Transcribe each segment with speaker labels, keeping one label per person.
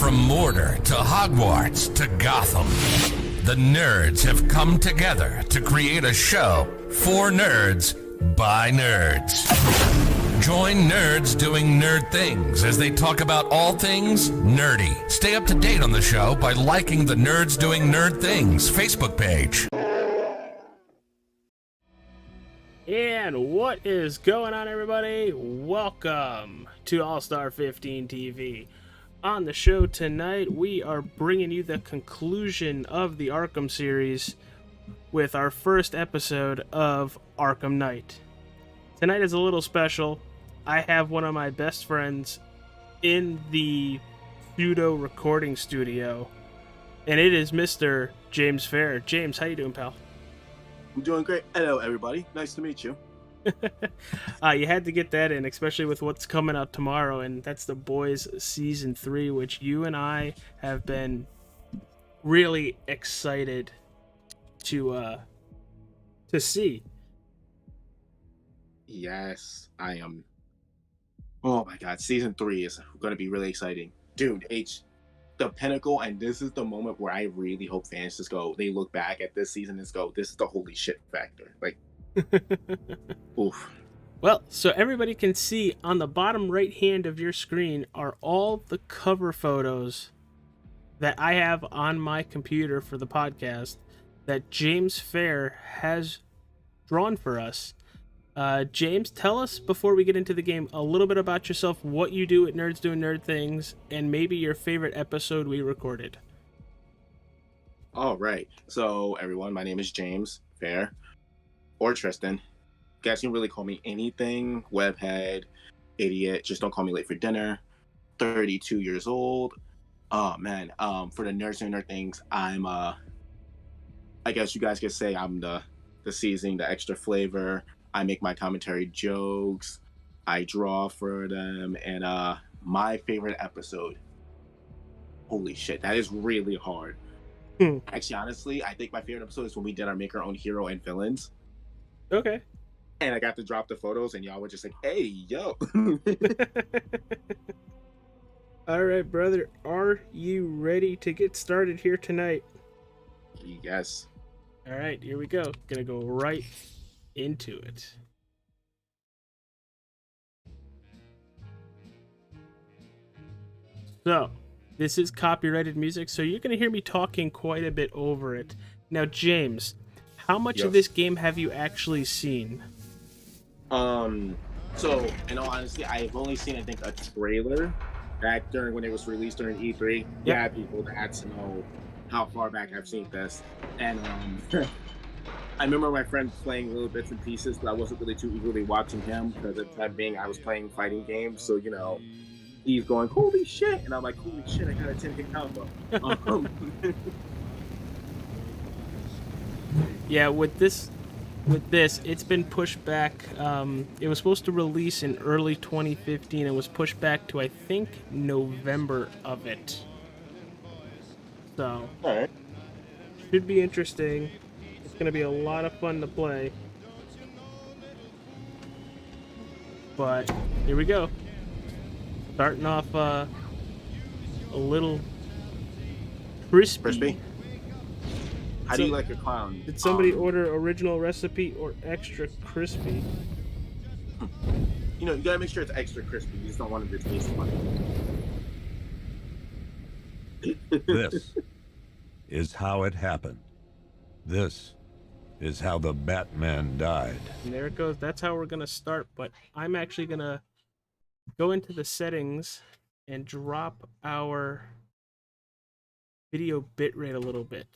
Speaker 1: From Mordor to Hogwarts to Gotham, the nerds have come together to create a show for nerds by nerds. Join nerds doing nerd things as they talk about all things nerdy. Stay up to date on the show by liking the Nerds Doing Nerd Things Facebook page.
Speaker 2: And what is going on, everybody? Welcome to All-Star 15 TV. On the show tonight, we are bringing you the conclusion of the Arkham series with our first episode of Arkham Knight. Tonight is a little special. I have one of my best friends in the pseudo recording studio, and it is Mr. James Fair. James, how you doing, pal?
Speaker 3: I'm doing great. Hello, everybody. Nice to meet you.
Speaker 2: You had to get that in, especially with what's coming out tomorrow, and that's The Boys Season 3, which you and I have been really excited to see.
Speaker 3: Yes, I am. Oh my god, Season 3 is going to be really exciting. Dude, the pinnacle, and this is the moment where I really hope fans just go, they look back at this season and go, this is the holy shit factor. Like, oof.
Speaker 2: Well, so everybody can see on the bottom right hand of your screen are all the cover photos that I have on my computer for the podcast that James Fair has drawn for us. James, tell us, before we get into the game, a little bit about yourself, what you do at Nerds Doing Nerd Things, and maybe your favorite episode we recorded.
Speaker 3: All right. So, everyone, my name is James Fair, or Tristan. You guys can really call me anything. Webhead, idiot, just don't call me late for dinner. 32 years old. Oh, man. For the Nerds Doing Nerd Things, I'm, I guess you guys could say I'm the seasoning, the extra flavor. I make my commentary jokes, I draw for them, and my favorite episode, holy shit, that is really hard. Actually, honestly, I think my favorite episode is when we did our make our own hero and villains.
Speaker 2: Okay.
Speaker 3: And I got to drop the photos, and y'all were just like, hey, yo.
Speaker 2: All right, brother, are you ready to get started here tonight?
Speaker 3: Yes.
Speaker 2: All right, here we go. Gonna go right into it. So, this is copyrighted music, so you're going to hear me talking quite a bit over it. Now, James, how much of this game have you actually seen?
Speaker 3: So, in all honesty, I've only seen, I think, a trailer back during when it was released during E3. Yeah, people that had to know how far back I've seen this. And, I remember my friend playing little bits and pieces, but I wasn't really too eagerly watching him because at the time being I was playing fighting games, so you know, he's going, holy shit, and I'm like, holy shit, I got a 10-hit combo.
Speaker 2: Yeah, with this, it's been pushed back. It was supposed to release in early 2015. It was pushed back to, I think, November of it. So,
Speaker 3: all right,
Speaker 2: should be interesting. Gonna be a lot of fun to play, but here we go. Starting off a little crispy.
Speaker 3: How do you like your clown?
Speaker 2: Did somebody order original recipe or extra crispy?
Speaker 3: You know, you gotta make sure it's extra crispy. You just don't want it to taste funny.
Speaker 4: This is how it happened. This is how the Batman died.
Speaker 2: And there it goes. That's how we're gonna start, but I'm actually gonna go into the settings and drop our video bitrate a little bit.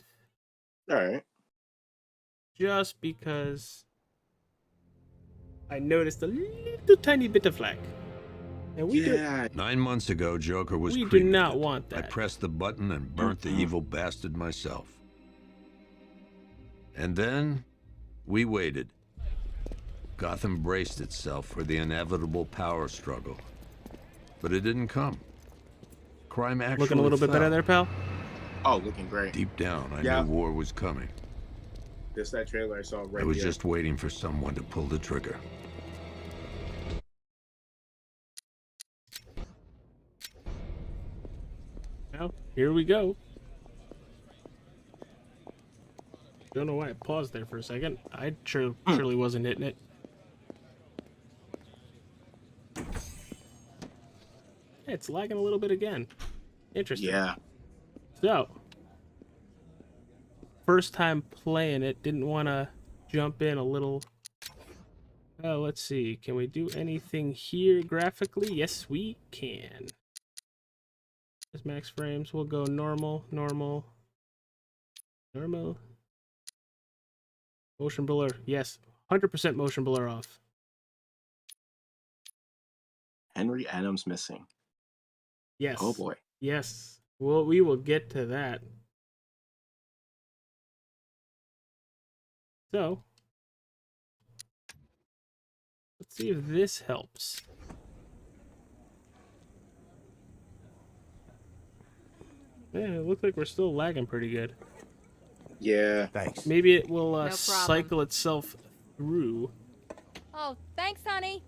Speaker 3: All right.
Speaker 2: Just because I noticed a little tiny bit of lag. And we
Speaker 4: 9 months ago, Joker was
Speaker 2: do
Speaker 4: cremated.
Speaker 2: not want that.
Speaker 4: I pressed the button and burnt the evil bastard myself. And then, we waited. Gotham braced itself for the inevitable power struggle. But it didn't come. Crime actually
Speaker 2: looking a little bit better there, pal?
Speaker 3: Oh, looking great.
Speaker 4: Deep down, I knew war was coming.
Speaker 3: This that trailer I saw right
Speaker 4: I was
Speaker 3: here.
Speaker 4: just waiting for someone to pull the trigger.
Speaker 2: here we go. Don't know why I paused there for a second. I surely wasn't hitting it. It's lagging a little bit again. Interesting.
Speaker 3: Yeah.
Speaker 2: So, first time playing it, didn't want to jump in a little. Oh, let's see. Can we do anything here graphically? Yes, we can. There's max frames. We'll go normal, normal, normal. Motion blur. Yes, 100% motion blur off.
Speaker 3: Henry Adams missing.
Speaker 2: Yes.
Speaker 3: Oh boy.
Speaker 2: Yes. Well, we will get to that. So, let's see if this helps. Man, it looks like we're still lagging pretty good.
Speaker 3: Yeah.
Speaker 5: Thanks.
Speaker 2: Maybe it will
Speaker 6: problem.
Speaker 2: cycle itself through.
Speaker 6: Oh, thanks, honey.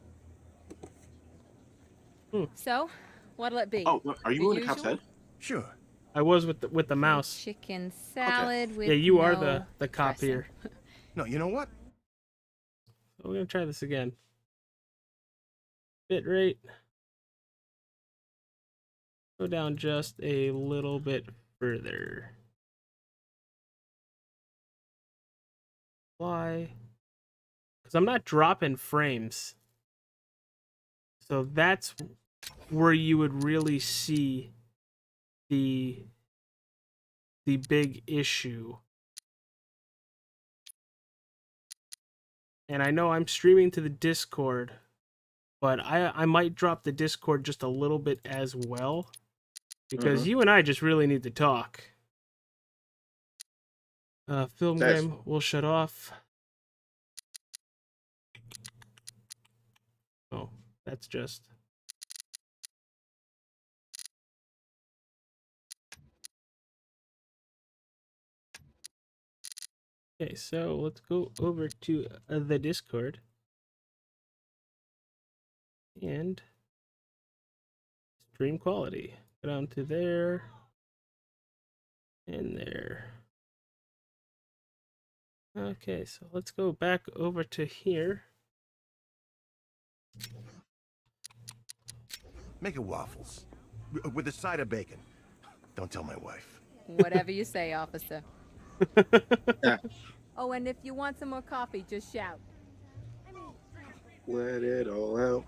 Speaker 2: Hmm.
Speaker 6: So, what'll it be?
Speaker 3: Oh, are you
Speaker 6: The
Speaker 3: moving the cop's
Speaker 6: usual?
Speaker 3: head?
Speaker 5: Sure.
Speaker 2: I was with the mouse.
Speaker 6: Chicken salad with
Speaker 2: Yeah, you are
Speaker 6: no
Speaker 2: the cop
Speaker 6: dressing.
Speaker 2: here.
Speaker 5: No, you know what?
Speaker 2: So we're gonna try this again. Bit rate. Go down just a little bit further. Why? Because I'm not dropping frames. So that's where you would really see the big issue. And I know I'm streaming to the Discord, but I might drop the Discord just a little bit as well, because you and I just really need to talk. Film game will shut off. Oh, that's just... Okay, so let's go over to the Discord. And stream quality. Go down to there. And there. Okay, so let's go back over to here.
Speaker 5: Make it waffles. With a side of bacon. Don't tell my wife.
Speaker 6: Whatever you say, officer.
Speaker 3: Yeah.
Speaker 6: Oh, and if you want some more coffee, just shout.
Speaker 3: Let it all out.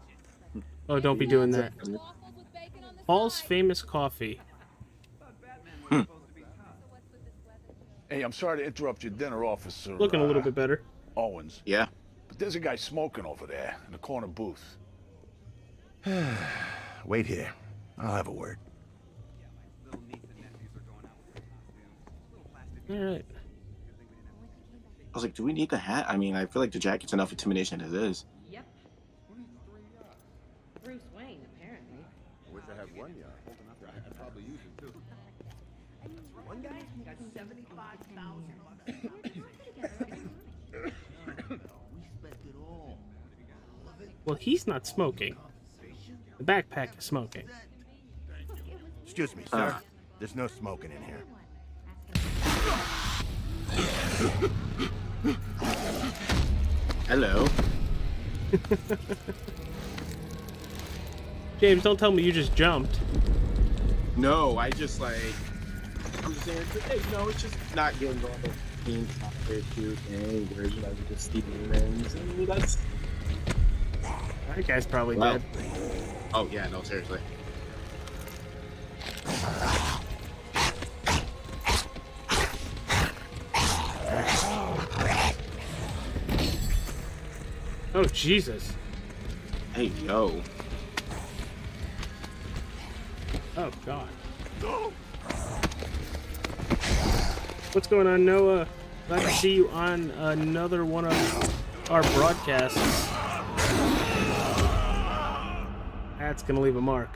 Speaker 2: Oh, don't be doing that. Paul's Famous Coffee.
Speaker 7: Hey, I'm sorry to interrupt your dinner, Officer.
Speaker 2: Looking a little bit better.
Speaker 7: Owens.
Speaker 3: Yeah.
Speaker 7: But there's a guy smoking over there in the corner booth.
Speaker 5: Wait here. I'll have a word.
Speaker 2: Alright.
Speaker 3: I was like, do we need the hat? I mean, I feel like the jacket's enough intimidation as is.
Speaker 8: Yep. Bruce Wayne, apparently.
Speaker 5: Wish I had one yard. I'd probably use it too. One guy got $75,000.
Speaker 2: Well, he's not smoking. The backpack is smoking.
Speaker 5: Excuse me, sir. There's no smoking in here.
Speaker 3: Hello.
Speaker 2: James, don't tell me you just jumped.
Speaker 3: No, I'm just saying, hey, you know, it's just not getting all the team software cute thing where, you know, you just Steven Rings. I mean, that's...
Speaker 2: That guy's probably
Speaker 3: Well.
Speaker 2: dead.
Speaker 3: Oh, yeah, no, seriously.
Speaker 2: Oh, Jesus.
Speaker 3: Hey, yo.
Speaker 2: Oh, God. What's going on, Noah? Glad to see you on another one of our broadcasts. That's gonna leave a mark.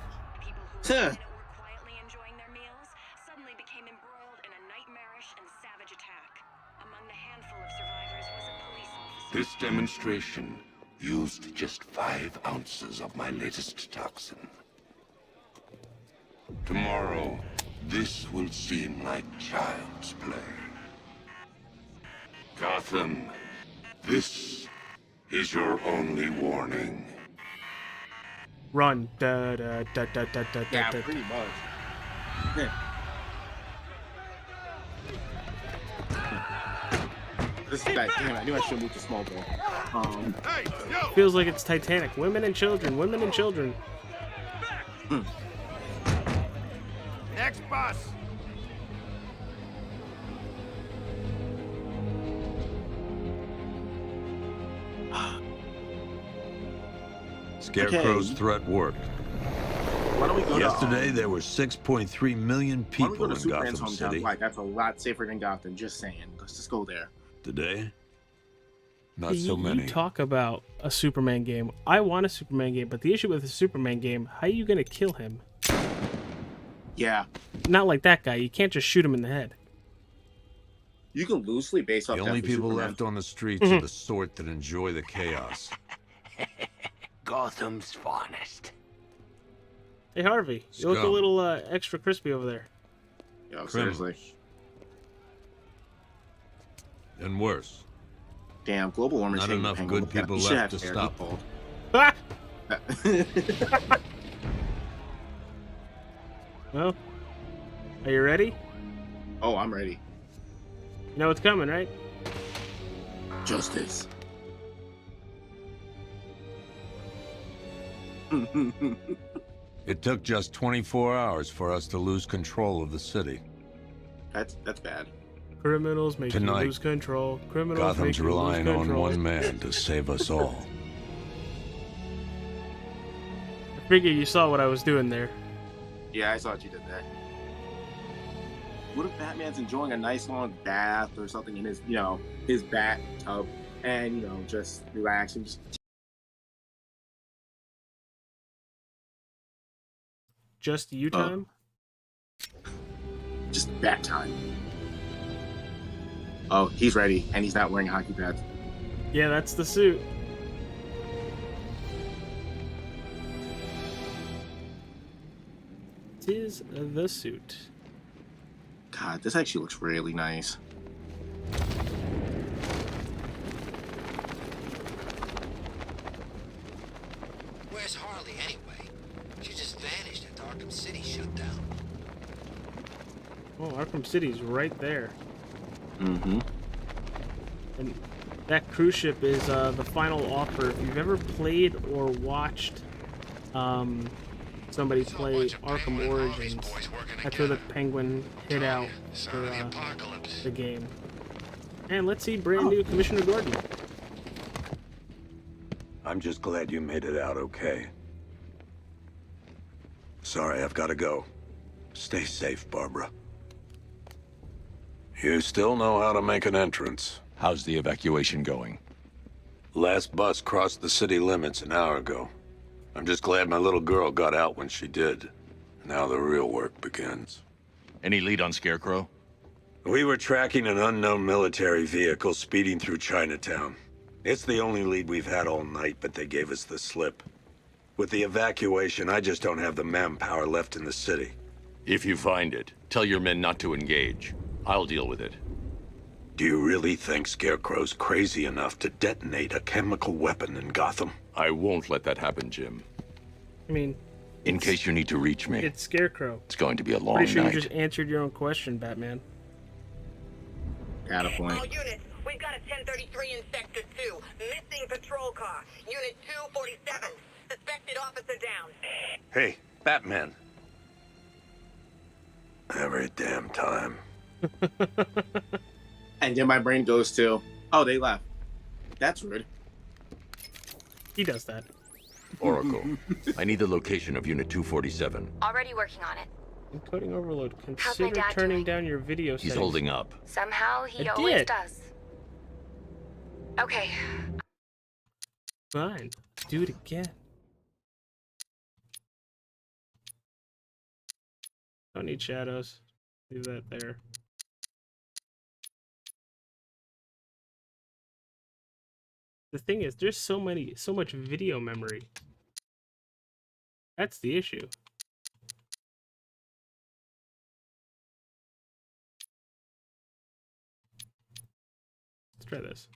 Speaker 3: Huh.
Speaker 9: Were quietly enjoying their meals, suddenly became embroiled in a nightmarish and savage attack. Among the handful of survivors was a police officer.
Speaker 10: This demonstration used just 5 ounces of my latest toxin. Tomorrow, this will seem like child's play. Gotham, this is your only warning.
Speaker 2: Run. Da, da, da, da, da, da,
Speaker 3: Yeah,
Speaker 2: da.
Speaker 3: pretty much. This is bad. Damn, I knew I should move to small ball.
Speaker 2: Feels like it's Titanic. Women and children. Women and children.
Speaker 7: Next bus.
Speaker 4: Scarecrow's
Speaker 3: Okay.
Speaker 4: threat worked.
Speaker 3: Why don't we go
Speaker 4: Yesterday,
Speaker 3: to,
Speaker 4: there were 6.3 million
Speaker 3: why don't we
Speaker 4: people
Speaker 3: go to
Speaker 4: in
Speaker 3: Superman's
Speaker 4: Gotham
Speaker 3: hometown?
Speaker 4: City.
Speaker 3: Like, that's a lot safer than Gotham. Just saying. Let's just go there.
Speaker 4: Today, not so many.
Speaker 2: You talk about a Superman game. I want a Superman game, but the issue with a Superman game, how are you going to kill him?
Speaker 3: Yeah.
Speaker 2: Not like that guy. You can't just shoot him in the head.
Speaker 3: You can loosely base off
Speaker 4: The
Speaker 3: that
Speaker 4: only
Speaker 3: for
Speaker 4: people
Speaker 3: Superman.
Speaker 4: left on the streets are the sort that enjoy the chaos.
Speaker 10: Gotham's finest.
Speaker 2: Hey, Harvey. You look a
Speaker 4: Scum.
Speaker 2: little extra crispy over there.
Speaker 3: Yo,
Speaker 4: Criminals.
Speaker 3: seriously.
Speaker 4: And worse.
Speaker 3: Damn, global warming.
Speaker 4: Not enough good people left to stop them.
Speaker 2: Ah! Well, are you ready?
Speaker 3: Oh, I'm ready.
Speaker 2: You know what's coming, right?
Speaker 3: Justice.
Speaker 4: It took just 24 hours for us to lose control of the city.
Speaker 3: That's bad.
Speaker 2: Criminals make
Speaker 4: Tonight,
Speaker 2: you lose control. Criminals
Speaker 4: Gotham's
Speaker 2: make you lose
Speaker 4: relying on
Speaker 2: control.
Speaker 4: one man to save us all.
Speaker 2: I figure you saw what I was doing there.
Speaker 3: Yeah, I saw what you did there. What if Batman's enjoying a nice long bath or something in his, his bathtub, and just relaxing,
Speaker 2: Just you time?
Speaker 3: just bat time. Oh, he's ready, and he's not wearing hockey pads.
Speaker 2: Yeah, that's the suit. Tis the suit.
Speaker 3: God, this actually looks really nice.
Speaker 8: Where's Harley anyway? She just vanished at the Arkham City shutdown.
Speaker 2: Oh, Arkham City's right there.
Speaker 3: Mm-hmm.
Speaker 2: And that cruise ship is the final offer. If you've ever played or watched somebody play Arkham Origins, that's where the Penguin hid out for the game. And let's see brand new Commissioner Gordon.
Speaker 4: I'm just glad you made it out okay. Sorry, I've got to go. Stay safe, Barbara. You still know how to make an entrance.
Speaker 11: How's the evacuation going?
Speaker 4: Last bus crossed the city limits an hour ago. I'm just glad my little girl got out when she did. Now the real work begins.
Speaker 11: Any lead on Scarecrow?
Speaker 4: We were tracking an unknown military vehicle speeding through Chinatown. It's the only lead we've had all night, but they gave us the slip. With the evacuation, I just don't have the manpower left in the city.
Speaker 11: If you find it, tell your men not to engage. I'll deal with it.
Speaker 4: Do you really think Scarecrow's crazy enough to detonate a chemical weapon in Gotham?
Speaker 11: I won't let that happen, Jim.
Speaker 2: I mean,
Speaker 11: In case you need to reach me,
Speaker 2: it's Scarecrow.
Speaker 11: it's going to be a long
Speaker 2: Pretty sure
Speaker 11: night.
Speaker 2: you just answered your own question, Batman.
Speaker 3: Got a point.
Speaker 9: All units, we've got a 1033 in Sector 2. Missing patrol car. Unit 247. Suspected officer down.
Speaker 4: Hey, Batman. Every damn time.
Speaker 3: And then my brain goes to, oh, they left. That's rude.
Speaker 2: He does that.
Speaker 11: Oracle, I need the location of Unit 247.
Speaker 12: Already working on it.
Speaker 2: Encoding overload.
Speaker 12: How's my
Speaker 2: Consider
Speaker 12: dad
Speaker 2: turning
Speaker 12: doing?
Speaker 2: down your video
Speaker 11: He's
Speaker 2: settings.
Speaker 11: holding up.
Speaker 12: Somehow he
Speaker 2: I
Speaker 12: always
Speaker 2: did.
Speaker 12: does. Okay.
Speaker 2: Fine. Do it again. Don't need shadows. Leave that there. The thing is, there's so much video memory. That's the issue. Try this.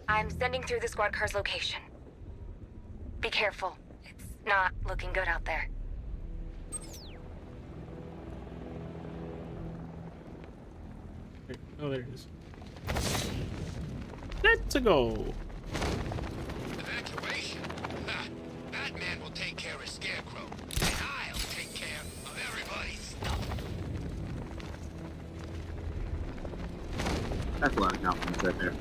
Speaker 12: I'm sending through the squad car's location. Be careful. It's not looking good out there.
Speaker 2: Oh, there it is. Let's go.
Speaker 8: Evacuation? Ha! Batman will take care of Scarecrow, and I'll take care of everybody's stuff.
Speaker 3: That's a lot of confidence right there.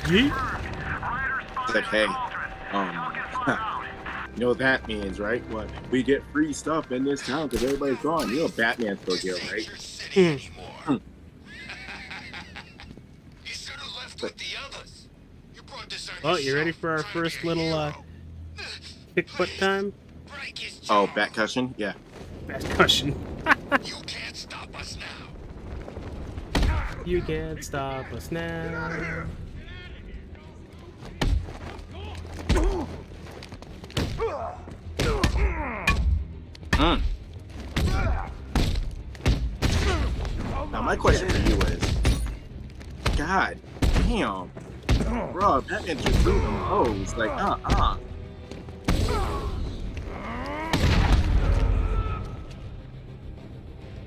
Speaker 3: It's like, hey, you know what that means, right? What? We get free stuff in this town because everybody's gone. You know Batman's still here, right?
Speaker 2: Well, you ready for our first little kick butt time?
Speaker 3: Oh, bat cushion? Yeah.
Speaker 2: Bat cushion.
Speaker 8: You can't stop us now.
Speaker 2: You can't stop us now.
Speaker 3: Now my question for you is, God damn, bro, Batman's just doing them hoes, like,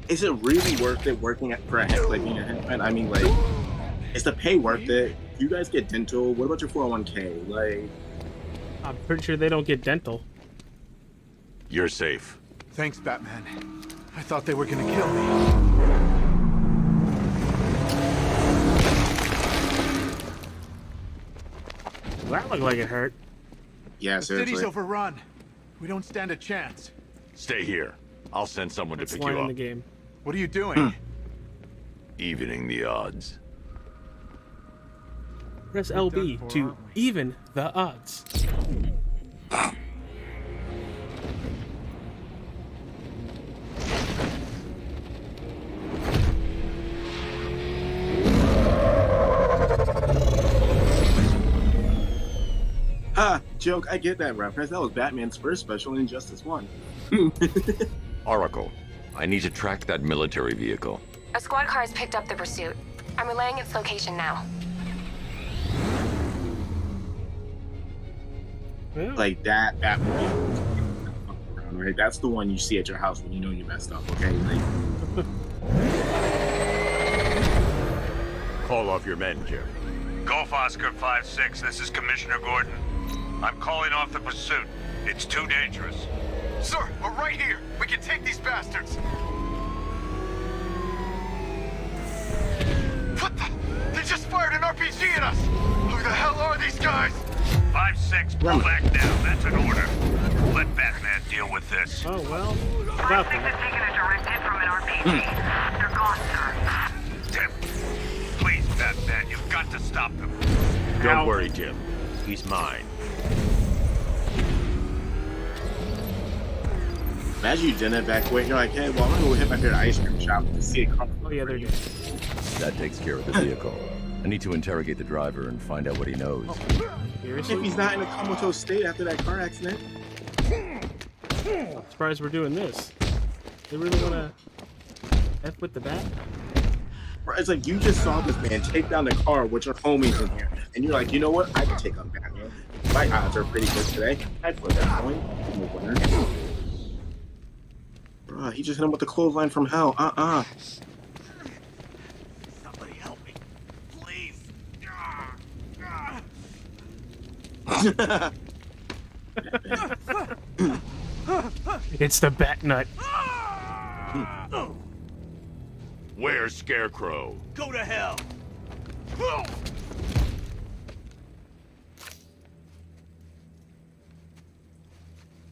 Speaker 3: Is it really worth it working for a like being a hitman? I mean, like, is the pay worth it? Do you guys get dental? What about your 401k? Like,
Speaker 2: I'm pretty sure they don't get dental.
Speaker 11: You're safe.
Speaker 7: Thanks, Batman. I thought they were gonna kill me.
Speaker 2: Well, that looked like it hurt.
Speaker 3: yeah,
Speaker 7: The
Speaker 3: seriously.
Speaker 7: city's overrun. We don't stand a chance.
Speaker 11: Stay here. I'll send someone
Speaker 2: That's
Speaker 11: to
Speaker 2: the
Speaker 11: pick
Speaker 2: line
Speaker 11: you
Speaker 2: in
Speaker 11: up.
Speaker 2: the game.
Speaker 7: What are you doing?
Speaker 11: Evening the odds.
Speaker 2: Press LB to even the odds.
Speaker 3: Joke, I get that reference. That was Batman's first special in Injustice 1.
Speaker 11: Oracle, I need to track that military vehicle.
Speaker 12: A squad car has picked up the pursuit. I'm relaying its location now.
Speaker 3: Like that would be right? That's the one you see at your house when you know you messed up, okay? Like,
Speaker 11: Call off your men, Jim.
Speaker 13: Golf Oscar 5-6, this is Commissioner Gordon. I'm calling off the pursuit. It's too dangerous.
Speaker 7: Sir, we're right here. We can take these bastards. What the? They just fired an RPG at us. Who the hell are these guys?
Speaker 13: 5-6, pull back down. That's an order. Let Batman deal with this.
Speaker 2: Oh, well, about that.
Speaker 9: Taking a direct hit from an RPG. They're gone, sir.
Speaker 13: Tim, please, Batman, you've got to stop them.
Speaker 11: Don't worry, Jim. He's mine.
Speaker 3: imagine you didn't evacuate. You're like, hey, well, I'm gonna go hit my favorite ice cream shop to see it come.
Speaker 2: Oh, yeah, they're doing.
Speaker 14: That takes care of the vehicle. I need to interrogate the driver and find out what he knows.
Speaker 3: If he's not in a comatose state after that car accident.
Speaker 2: Surprised we're doing this. They really want to F with the bat?
Speaker 3: It's like you just saw this man take down the car with your homies in here, and you're like, you know what? I can take on Batman. My odds are pretty good today. I'd put that point. I'm a winner. Bruh, he just hit him with the clothesline from hell.
Speaker 13: Somebody help me, please.
Speaker 2: It's the bat nut.
Speaker 11: Where's Scarecrow?
Speaker 13: Go to hell.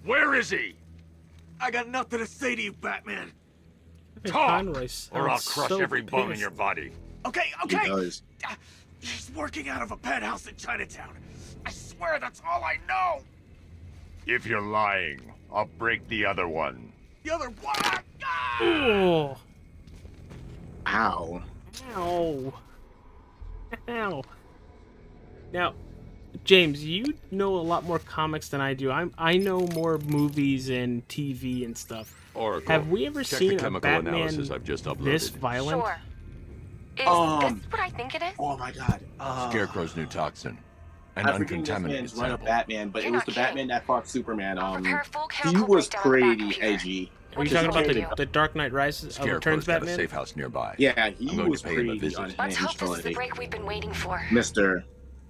Speaker 11: Where is he?
Speaker 13: I got nothing to say to you, Batman.
Speaker 11: Talk,
Speaker 2: Conroy
Speaker 11: or I'll
Speaker 2: sounds
Speaker 11: crush
Speaker 2: so
Speaker 11: every bone in
Speaker 2: pissed.
Speaker 11: your body.
Speaker 13: Okay.
Speaker 3: He does.
Speaker 13: He's working out of a penthouse in Chinatown. I swear that's all I know.
Speaker 11: If you're lying, I'll break the other one.
Speaker 13: The other one.
Speaker 2: Oh.
Speaker 3: Ow.
Speaker 2: Ow. Ow. Now, James, you know a lot more comics than I do. I know more movies and TV and stuff.
Speaker 11: Oracle,
Speaker 2: have we ever
Speaker 11: check
Speaker 2: seen
Speaker 11: the
Speaker 2: a
Speaker 11: chemical
Speaker 2: Batman
Speaker 11: analysis I've just uploaded.
Speaker 2: this violent?
Speaker 12: Sure. Is this what I think it is?
Speaker 3: Oh my god.
Speaker 14: Scarecrow's new toxin. An
Speaker 3: I forget this
Speaker 14: uncontaminated
Speaker 3: man's run of
Speaker 14: sample.
Speaker 3: Batman, but
Speaker 12: You're
Speaker 3: it was
Speaker 12: not
Speaker 3: the
Speaker 12: kidding.
Speaker 3: Batman that fought Superman.
Speaker 12: Prepare a full
Speaker 3: He
Speaker 12: chemical
Speaker 3: was
Speaker 12: breakdown of that
Speaker 3: pretty
Speaker 12: computer.
Speaker 3: edgy.
Speaker 2: Are you
Speaker 12: Just
Speaker 2: talking about
Speaker 12: continue.
Speaker 2: the Dark Knight Rises
Speaker 14: Scarecrow's
Speaker 2: Returns
Speaker 14: got a
Speaker 2: Batman?
Speaker 14: safe house nearby.
Speaker 3: Yeah, he
Speaker 14: I'm going
Speaker 3: was
Speaker 14: to pay him a
Speaker 3: pretty
Speaker 14: visit.
Speaker 3: unhinged.
Speaker 12: Let's hope this is the
Speaker 3: like,
Speaker 12: break we've been waiting for.
Speaker 3: Mister,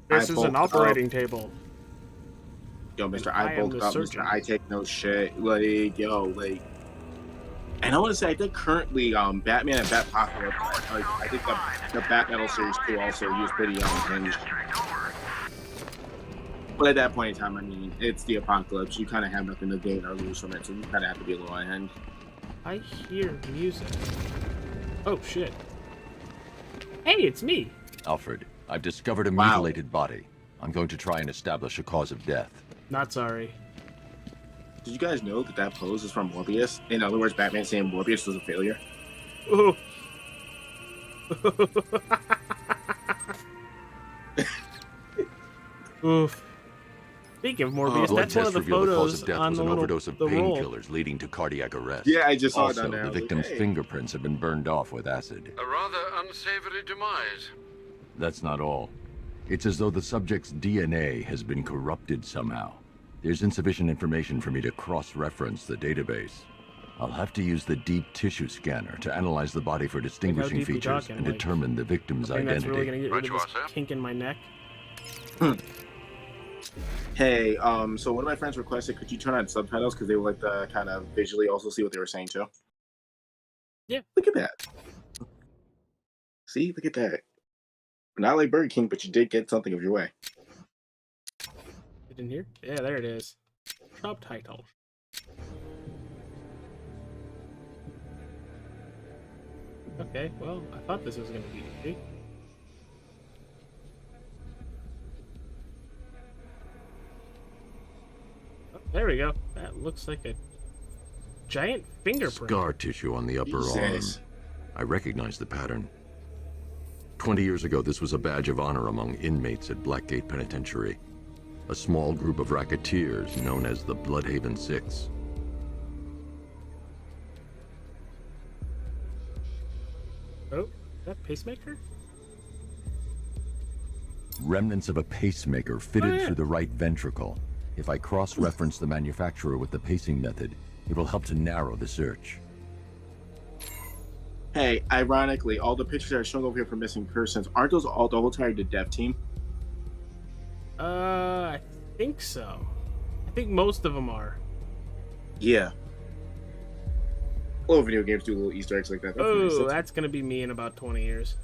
Speaker 2: This
Speaker 3: I
Speaker 2: is an
Speaker 3: bulked
Speaker 2: operating
Speaker 3: up.
Speaker 2: table.
Speaker 3: Yo, Mister,
Speaker 2: I
Speaker 3: I
Speaker 2: am
Speaker 3: bulked
Speaker 2: the
Speaker 3: up.
Speaker 2: surgeon.
Speaker 3: Mister, I take no shit. Like, yo, like. And I want to say, I think currently, Batman and Batpocalypse, like, I think the Batmetal series too also used pretty unhinged. But at that point in time, I mean, it's the apocalypse. You kind of have nothing to gain or lose from it, so you kind of have to be a little unhinged.
Speaker 2: I hear music. Oh shit. Hey, it's me.
Speaker 14: Alfred, I've discovered a
Speaker 3: Wow.
Speaker 14: mutilated body. I'm going to try and establish a cause of death.
Speaker 2: Not sorry.
Speaker 3: Did you guys know that pose is from Morbius? In other words, Batman saying Morbius was a failure.
Speaker 2: Ooh. Oof. Speaking of Morbius,
Speaker 14: Blood
Speaker 2: that's one of
Speaker 14: tests
Speaker 2: the
Speaker 14: revealed the cause
Speaker 2: photos
Speaker 14: of death
Speaker 2: on
Speaker 14: was
Speaker 2: the
Speaker 14: an
Speaker 2: little
Speaker 14: overdose of
Speaker 2: the roll.
Speaker 14: painkillers leading to cardiac arrest.
Speaker 3: Yeah, I just saw
Speaker 14: also,
Speaker 3: that now. I
Speaker 14: the
Speaker 3: was like,
Speaker 14: victim's
Speaker 3: hey.
Speaker 14: fingerprints have been burned off with acid.
Speaker 4: A rather unsavory demise.
Speaker 14: That's not all. It's as though the subject's DNA has been corrupted somehow. There's insufficient information for me to cross-reference the database. I'll have to use the deep tissue scanner to analyze the body for distinguishing
Speaker 2: deep we
Speaker 14: features
Speaker 2: talking?
Speaker 14: and
Speaker 2: Like,
Speaker 14: determine the victim's
Speaker 2: I think that's
Speaker 14: identity.
Speaker 2: really gonna get rid of this kink in my neck.
Speaker 3: Hey, so one of my friends requested, could you turn on subtitles because they would like to kind of visually also see what they were saying too.
Speaker 2: Yeah.
Speaker 3: Look at that. See, look at that. Not like Burger King, but you did get something of your way.
Speaker 2: It in here? Yeah, there it is. Subtitle. Okay, well, I thought this was gonna be easy. Oh, there we go. That looks like a giant fingerprint.
Speaker 14: Scar tissue on the upper arm.
Speaker 3: Jesus.
Speaker 14: I recognize the pattern. 20 years ago, this was a badge of honor among inmates at Blackgate Penitentiary. A small group of racketeers known as the Bloodhaven Six.
Speaker 2: Oh, that pacemaker?
Speaker 14: Remnants of a pacemaker fitted
Speaker 2: Oh, yeah.
Speaker 14: through the right ventricle. If I cross-reference the manufacturer with the pacing method, it will help to narrow the search.
Speaker 3: Hey, ironically, all the pictures that are showing over here for missing persons, aren't those all the whole entire dev team?
Speaker 2: I think so. I think most of them are.
Speaker 3: Yeah. All video games do little Easter eggs like that. That's nice.
Speaker 2: Oh, that's gonna be me in about 20 years.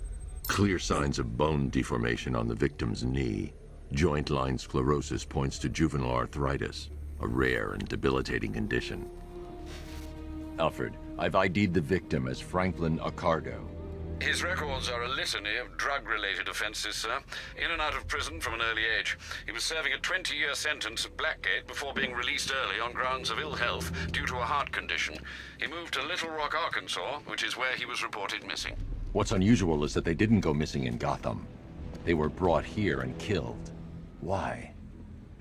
Speaker 14: Clear signs of bone deformation on the victim's knee. Joint line sclerosis points to juvenile arthritis, a rare and debilitating condition. Alfred, I've ID'd the victim as Franklin Accardo.
Speaker 13: His records are a litany of drug-related offenses, sir. In and out of prison from an early age. He was serving a 20-year sentence at Blackgate before being released early on grounds of ill health due to a heart condition. He moved to Little Rock, Arkansas, which is where he was reported missing.
Speaker 14: What's unusual is that they didn't go missing in Gotham. They were brought here and killed. Why?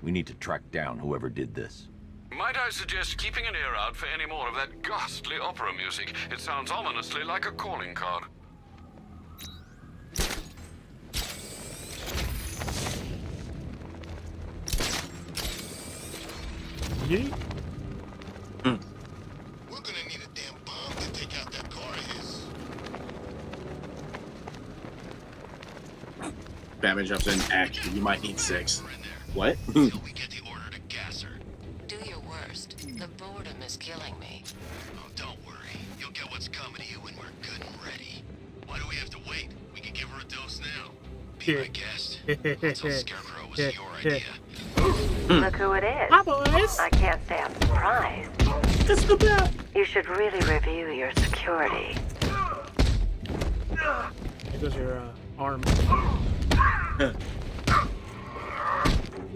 Speaker 14: We need to track down whoever did this.
Speaker 13: Might I suggest keeping an ear out for any more of that ghastly opera music? It sounds ominously like a calling card.
Speaker 2: Yeet.
Speaker 8: We're gonna need a damn bomb to take out that car of his.
Speaker 3: Batman jumps in. Actually, you might need 6. What?
Speaker 8: Till we get the order to gas her.
Speaker 12: Do your worst. The boredom is killing me.
Speaker 8: Oh, don't worry. You'll get what's coming to you when we're good and ready. Why do we have to wait? We can give her a dose now. Be my guest. I'll tell Scarecrow it was your idea.
Speaker 15: Look who it is.
Speaker 2: Hi, boys.
Speaker 15: I can't say I'm surprised.
Speaker 2: It's the bat.
Speaker 15: You should really review your security.
Speaker 2: There goes your arm.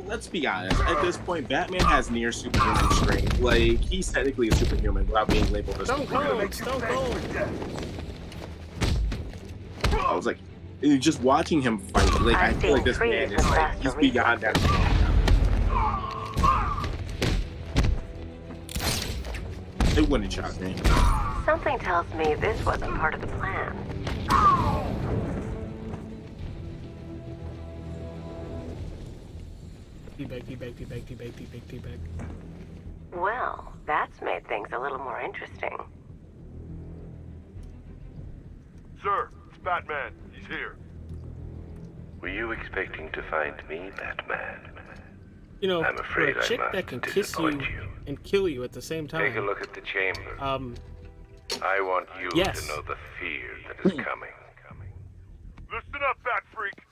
Speaker 3: Let's be honest. At this point, Batman has near superhuman strength. Like, he's technically a superhuman without being labeled as
Speaker 2: Stone
Speaker 3: superhuman.
Speaker 2: Cold. Stone Cold.
Speaker 3: I was like, just watching him fight, like I feel like this man is like he's beyond that. It wouldn't shock me.
Speaker 15: Something tells me this wasn't part of the plan.
Speaker 2: Teabag.
Speaker 15: Well, that's made things a little more interesting.
Speaker 7: Sir, it's Batman. He's here.
Speaker 10: Were you expecting to find me, Batman?
Speaker 2: You know,
Speaker 10: I'm
Speaker 2: for
Speaker 10: afraid
Speaker 2: a chick
Speaker 10: I
Speaker 2: that can
Speaker 10: must
Speaker 2: kiss you
Speaker 10: disappoint
Speaker 2: and kill you at the same time.
Speaker 10: Take a look at the chamber. I want you
Speaker 2: Yes.
Speaker 10: to know the fear that is coming.
Speaker 7: Listen up, Bat Freak.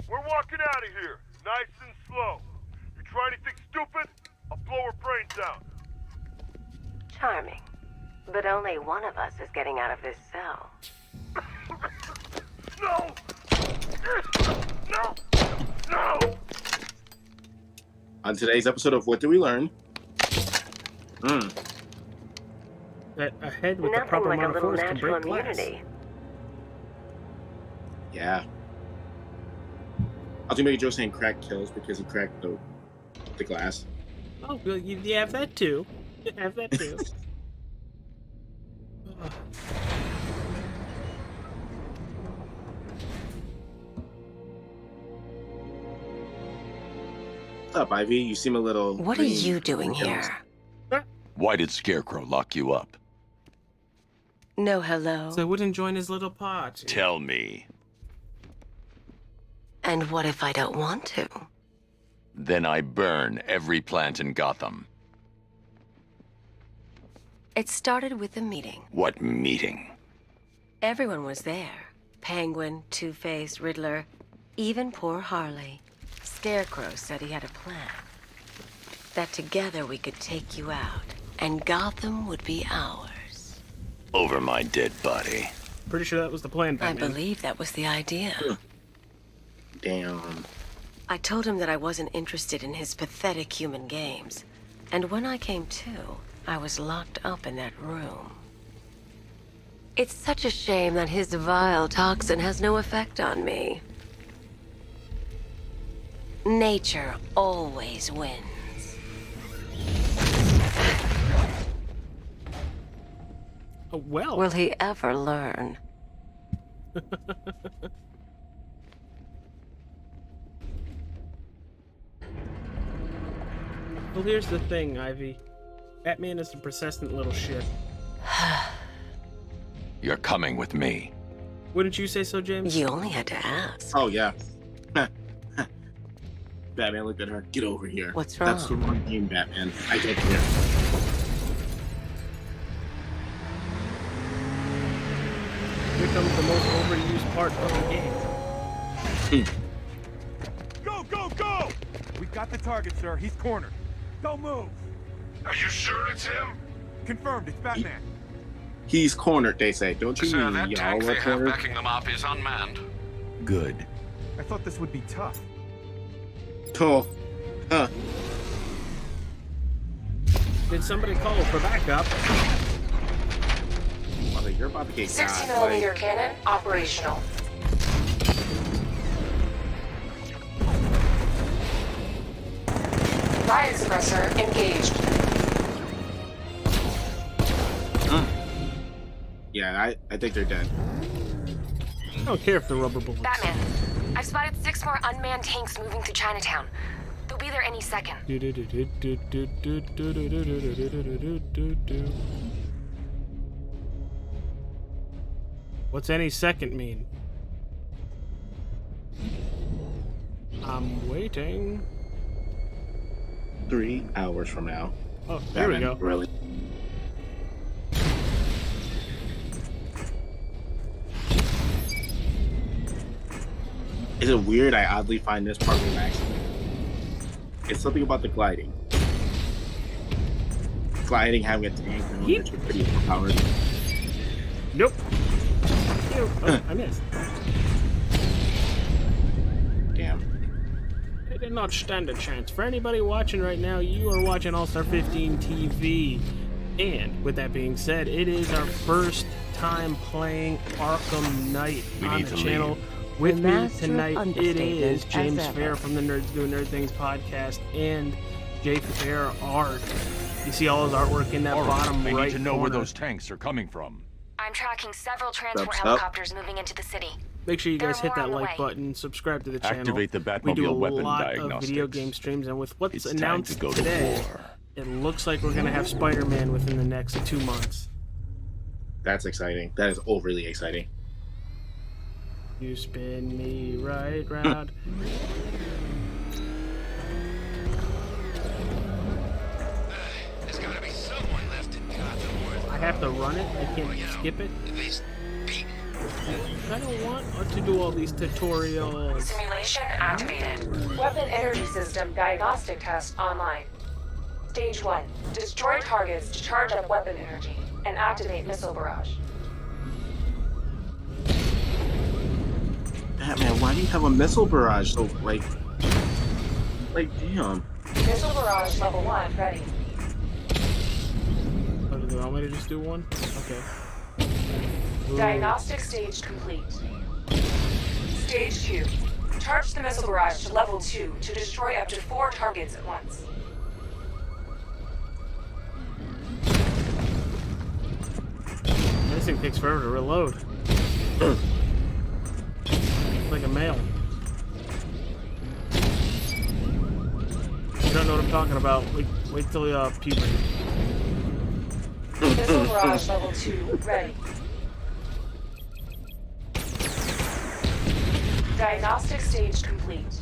Speaker 7: We're walking out of here, nice and slow. You try anything stupid, I'll blow her brains out.
Speaker 15: Charming. But only one of us is getting out of this cell.
Speaker 7: No! No! No!
Speaker 3: On today's episode of What Do We Learn?
Speaker 2: That a head with
Speaker 15: Nothing
Speaker 2: the proper
Speaker 15: like a
Speaker 2: amount of
Speaker 15: little
Speaker 2: force can
Speaker 15: natural
Speaker 2: break glass.
Speaker 15: immunity.
Speaker 3: Yeah. I was gonna make a joke saying crack kills because he cracked the glass.
Speaker 2: Oh, well, you have that too. You have that too.
Speaker 3: What's up, Ivy? You seem a little...
Speaker 15: What are you doing here?
Speaker 11: Why did Scarecrow lock you up?
Speaker 15: No hello.
Speaker 2: So I wouldn't join his little party.
Speaker 11: Tell me.
Speaker 15: And what if I don't want to?
Speaker 11: Then I burn every plant in Gotham.
Speaker 15: It started with a meeting.
Speaker 11: What meeting?
Speaker 15: Everyone was there. Penguin, Two-Face, Riddler, even poor Harley. Scarecrow said he had a plan. That together we could take you out, and Gotham would be ours.
Speaker 11: Over my dead body.
Speaker 2: Pretty sure that was the plan, Batman.
Speaker 15: I believe that was the idea.
Speaker 3: Damn.
Speaker 15: I told him that I wasn't interested in his pathetic human games. And when I came to, I was locked up in that room. It's such a shame that his vile toxin has no effect on me. Nature always wins.
Speaker 2: Oh, well.
Speaker 15: Will he ever learn?
Speaker 2: Well, here's the thing, Ivy. Batman is a persistent little shit.
Speaker 11: You're coming with me.
Speaker 2: Wouldn't you say so, James?
Speaker 15: You only had to ask.
Speaker 3: Oh, yeah. Batman looked at her. Get over here.
Speaker 15: What's wrong?
Speaker 3: That's the wrong game, Batman. I don't care.
Speaker 2: Here comes the most overused part of the game.
Speaker 5: Go, go, go! We got the target, sir. He's cornered. Don't move.
Speaker 7: Are you sure it's him?
Speaker 5: Confirmed, it's Batman.
Speaker 3: He's cornered, they say. Don't you
Speaker 13: Sir,
Speaker 3: mean
Speaker 13: that
Speaker 3: y'all
Speaker 13: tank
Speaker 3: are
Speaker 13: they have
Speaker 3: cornered?
Speaker 13: backing them up is unmanned.
Speaker 11: Good.
Speaker 5: I thought this would be tough.
Speaker 3: Oh. Huh.
Speaker 2: Did somebody call for backup?
Speaker 3: Mother, you're about to get
Speaker 15: 60mm cannon operational. Riot suppressor engaged.
Speaker 3: Yeah, I think they're dead.
Speaker 2: I don't care if the rubber bullets.
Speaker 12: Batman, I've spotted 6 more unmanned tanks moving through Chinatown. They'll be there any second.
Speaker 2: What's any second mean? I'm waiting.
Speaker 3: 3 hours from now.
Speaker 2: Oh, there we go.
Speaker 3: Really? Is it weird? I oddly find this part relaxing. It's something about the gliding. Gliding, having a tank, and it's pretty overpowered.
Speaker 2: Nope. Ew. Oh, I missed.
Speaker 3: Damn.
Speaker 2: I did not stand a chance. For anybody watching right now, you are watching All-Star 15 TV. And with that being said, it is our first time playing Arkham Knight on the channel. With
Speaker 15: The
Speaker 2: me
Speaker 15: master of
Speaker 2: tonight, it
Speaker 15: understatement
Speaker 2: is
Speaker 15: as
Speaker 2: James
Speaker 15: ever.
Speaker 2: Fair from the Nerds Doing Nerd Things podcast and JFairArt. You see all his artwork in that bottom right
Speaker 11: I need to know
Speaker 2: corner.
Speaker 11: where those tanks are coming from.
Speaker 12: I'm tracking several transport
Speaker 3: Thumbs up.
Speaker 12: helicopters moving into the city.
Speaker 2: Make sure you guys
Speaker 12: There
Speaker 2: hit
Speaker 12: are more
Speaker 2: that
Speaker 12: on the
Speaker 2: like
Speaker 12: way.
Speaker 2: button, subscribe to the channel.
Speaker 11: Activate the
Speaker 2: We do a
Speaker 11: Batmobile weapon
Speaker 2: lot of
Speaker 11: diagnostics.
Speaker 2: video game streams, and with what's
Speaker 11: It's time to
Speaker 2: announced
Speaker 11: go to
Speaker 2: today,
Speaker 11: war.
Speaker 2: it looks like we're going to have Spider-Man within the next 2 months.
Speaker 3: That's exciting. That is overly exciting.
Speaker 2: You spin me right round.
Speaker 8: There's gotta be someone left in Gotham worth.
Speaker 2: I have to run it. I can't skip it.
Speaker 8: At least beaten.
Speaker 2: I don't want to do all these tutorials.
Speaker 16: Simulation activated. Weapon energy system diagnostic test online. Stage 1. Destroy targets to charge up weapon energy and activate missile barrage.
Speaker 3: Batman, why do you have a missile barrage? So, like, damn.
Speaker 16: Missile barrage level 1 ready.
Speaker 2: Oh, do they want me to just do one? Okay. Ooh.
Speaker 16: Diagnostic stage complete. Stage 2. Charge the missile barrage to level 2 to destroy up to 4 targets at once.
Speaker 2: This thing takes forever to reload. It's like a male. You don't know what I'm talking about. Wait till puberty.
Speaker 16: Missile barrage level 2 ready. Diagnostic stage complete.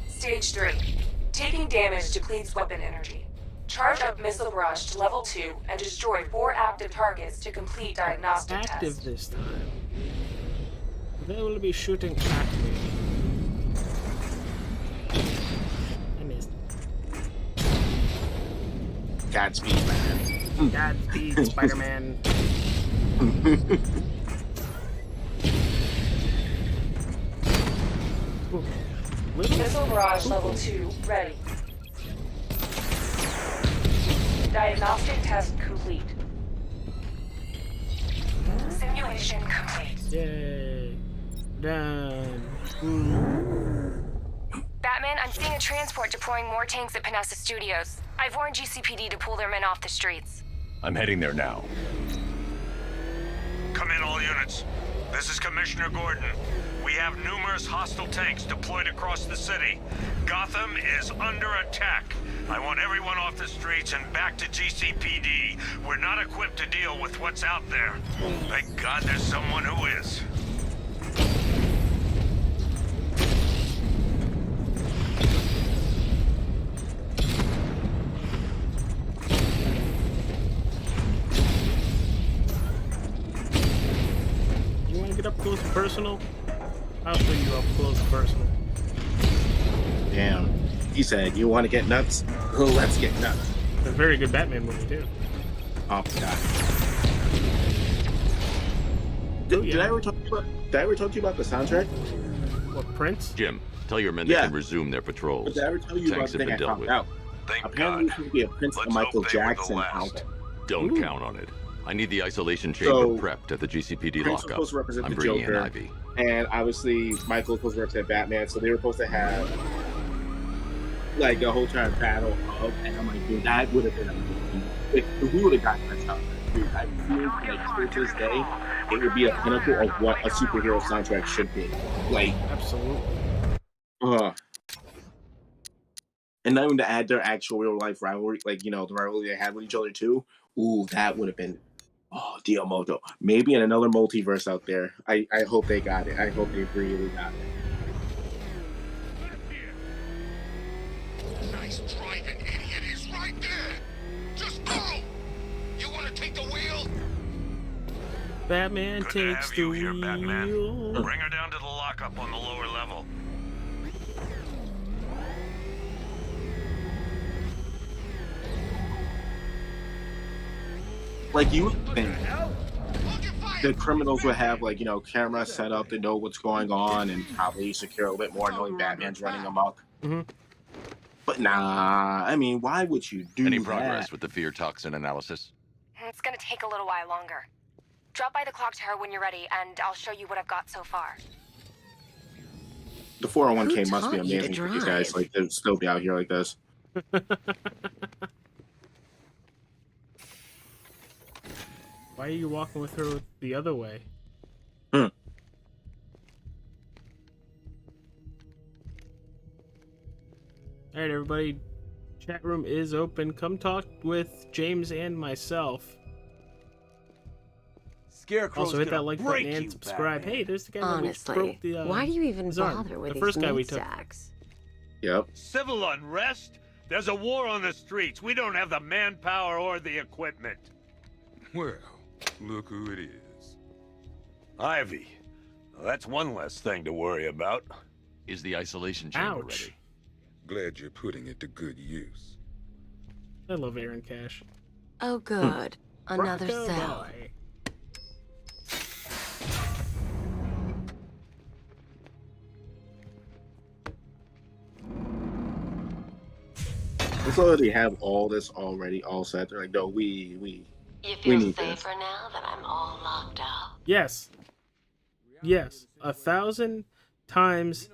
Speaker 16: Stage 3. Taking damage depletes weapon energy. Charge up missile barrage to level 2 and destroy 4 active targets to complete diagnostic
Speaker 2: Active
Speaker 16: test.
Speaker 2: this time. They will be shooting at me. I missed.
Speaker 3: Godspeed, man.
Speaker 2: Godspeed, Spider-Man. Ooh.
Speaker 16: Missile barrage level 2 ready. Diagnostic test complete. Simulation complete.
Speaker 2: Yay. Done. Ooh.
Speaker 12: Batman, I'm seeing a transport deploying more tanks at Panessa Studios. I've warned GCPD to pull their men off the streets.
Speaker 11: I'm heading there now.
Speaker 17: Come in, all units. This is Commissioner Gordon. We have numerous hostile tanks deployed across the city. Gotham is under attack. I want everyone off the streets and back to GCPD. We're not equipped to deal with what's out there. Thank God there's someone who is.
Speaker 2: You want to get up close and personal? I'll show you up close and personal.
Speaker 3: Damn. He said, you want to get nuts? Well, let's get nuts.
Speaker 2: It's a very good Batman movie, too.
Speaker 3: Oh, God. Did I ever talk to you about the soundtrack?
Speaker 2: What, Prince?
Speaker 11: Jim, tell your men they can resume their patrols.
Speaker 3: But did I ever tell you about
Speaker 11: Tanks
Speaker 3: the
Speaker 11: have
Speaker 3: thing
Speaker 11: been
Speaker 3: I
Speaker 11: dealt
Speaker 3: found
Speaker 11: with.
Speaker 3: out? Apparently, there's going to be a Prince and Michael Jackson album.
Speaker 11: Don't count on it. I need the isolation chamber prepped at the GCPD
Speaker 3: Prince was
Speaker 11: lockup.
Speaker 3: supposed to represent
Speaker 11: I'm
Speaker 3: the
Speaker 11: bringing
Speaker 3: Joker,
Speaker 11: in Ivy.
Speaker 3: and obviously Michael was supposed to represent Batman, so they were supposed to have like a whole time battle of, and I'm like, dude, that would have been amazing. If we would have gotten that soundtrack, dude, I feel like to this day, it would be a pinnacle of what a superhero soundtrack should be. Like,
Speaker 2: absolutely.
Speaker 3: And not even to add their actual real life rivalry, like, you know, the rivalry they had with each other too. Ooh, that would have been, Diamoto. Maybe in another multiverse out there. I hope they got it. I hope they really got it.
Speaker 8: Nice driving, idiot. He's right there. Just go. You want to take the wheel?
Speaker 2: Batman
Speaker 17: Good to
Speaker 2: takes
Speaker 17: have
Speaker 2: the
Speaker 17: you here,
Speaker 2: wheel.
Speaker 17: Batman. Bring her down to the lockup on the lower level.
Speaker 3: Like, you would think the criminals would have, like, you know, cameras set up to know what's going on and probably secure a little bit more knowing Batman's running amok.
Speaker 2: Mm-hmm.
Speaker 3: But nah, I mean, why would you do
Speaker 11: Any
Speaker 3: that?
Speaker 11: progress with the fear toxin analysis?
Speaker 12: It's gonna take a little while longer. Drop by the clock tower when you're ready, and I'll show you what I've got so far.
Speaker 3: The 401k
Speaker 15: Who
Speaker 3: must be
Speaker 15: taught you to
Speaker 3: amazing for these guys.
Speaker 15: drive?
Speaker 3: Like, to still be out here like this.
Speaker 2: Why are you walking with her the other way? All right, everybody. Chat room is open. Come talk with James and myself.
Speaker 5: Scarecrow's
Speaker 2: Also, hit that
Speaker 5: gonna
Speaker 2: like
Speaker 5: break
Speaker 2: button and
Speaker 5: you,
Speaker 2: subscribe.
Speaker 5: Batman.
Speaker 2: Hey, there's the guy that
Speaker 15: Honestly,
Speaker 2: broke the.
Speaker 15: why do you even
Speaker 2: his arm.
Speaker 15: bother with
Speaker 2: the
Speaker 15: these
Speaker 2: first guy we
Speaker 15: meat
Speaker 2: took?
Speaker 15: sacks?
Speaker 3: Yep.
Speaker 17: Civil unrest? There's a war on the streets. We don't have the manpower or the equipment.
Speaker 18: Well, look who it is.
Speaker 4: Ivy. Well, that's one less thing to worry about.
Speaker 11: Is the isolation chamber
Speaker 2: Ouch.
Speaker 11: ready?
Speaker 18: Glad you're putting it to good use.
Speaker 2: I love Aaron Cash.
Speaker 15: Oh, good. Another
Speaker 2: Rocco
Speaker 15: cell.
Speaker 2: boy.
Speaker 3: It's already have all this already all set. They're like, no, we
Speaker 15: You
Speaker 3: we
Speaker 15: feel
Speaker 3: need this.
Speaker 15: safer now that I'm all locked up?
Speaker 2: Yes. Yes. 1,000 times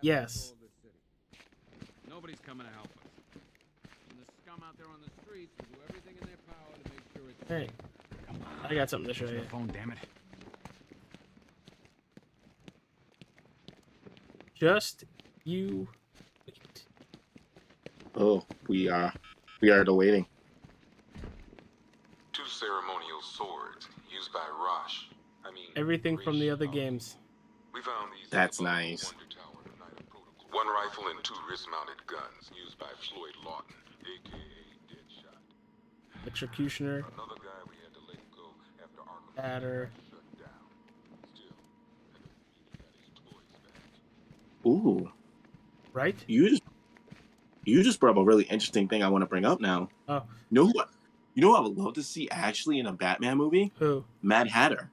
Speaker 2: yes.
Speaker 19: Nobody's coming to help us. And the scum out there on the streets will do everything in their power to make sure it's
Speaker 2: Hey, I got something to show you.
Speaker 19: phone, damn it.
Speaker 2: Just you wait.
Speaker 3: Oh, we are the waiting.
Speaker 18: 2 ceremonial swords used by Rosh.
Speaker 2: Everything from the other games.
Speaker 18: We found these.
Speaker 3: That's nice.
Speaker 18: One rifle and 2 wrist-mounted guns used by Floyd Lawton, aka Deadshot.
Speaker 2: Executioner.
Speaker 18: Another guy we had to let go after Arkham
Speaker 2: Batter.
Speaker 18: shut down. Still,
Speaker 3: Ooh.
Speaker 2: Right?
Speaker 3: You just brought up a really interesting thing I want to bring up now.
Speaker 2: Oh.
Speaker 3: You know who I would love to see actually in a Batman movie?
Speaker 2: Who?
Speaker 3: Mad Hatter.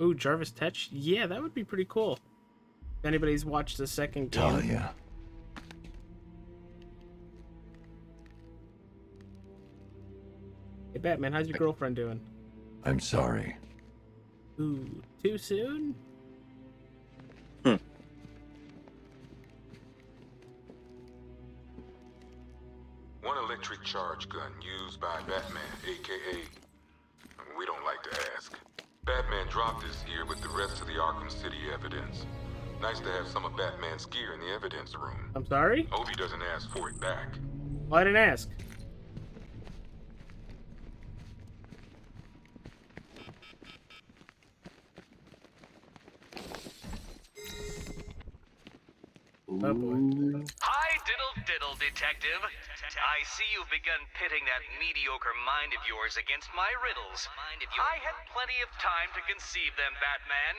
Speaker 2: Ooh, Jarvis Tetch? Yeah, that would be pretty cool. If anybody's watched the second game.
Speaker 14: Talia.
Speaker 2: Hey, Batman, how's your girlfriend doing?
Speaker 14: I'm sorry.
Speaker 2: Ooh, too soon?
Speaker 18: One electric charge gun used by Batman, aka... We don't like to ask. Batman dropped this here with the rest of the Arkham City evidence. Nice to have some of Batman's gear in the evidence room.
Speaker 2: I'm sorry?
Speaker 18: Hope he doesn't ask for it back.
Speaker 2: Well, I didn't ask. Oh boy.
Speaker 20: Hi, diddle diddle, detective. I see you've begun pitting that mediocre mind of yours against my riddles. I had plenty of time to conceive them, Batman.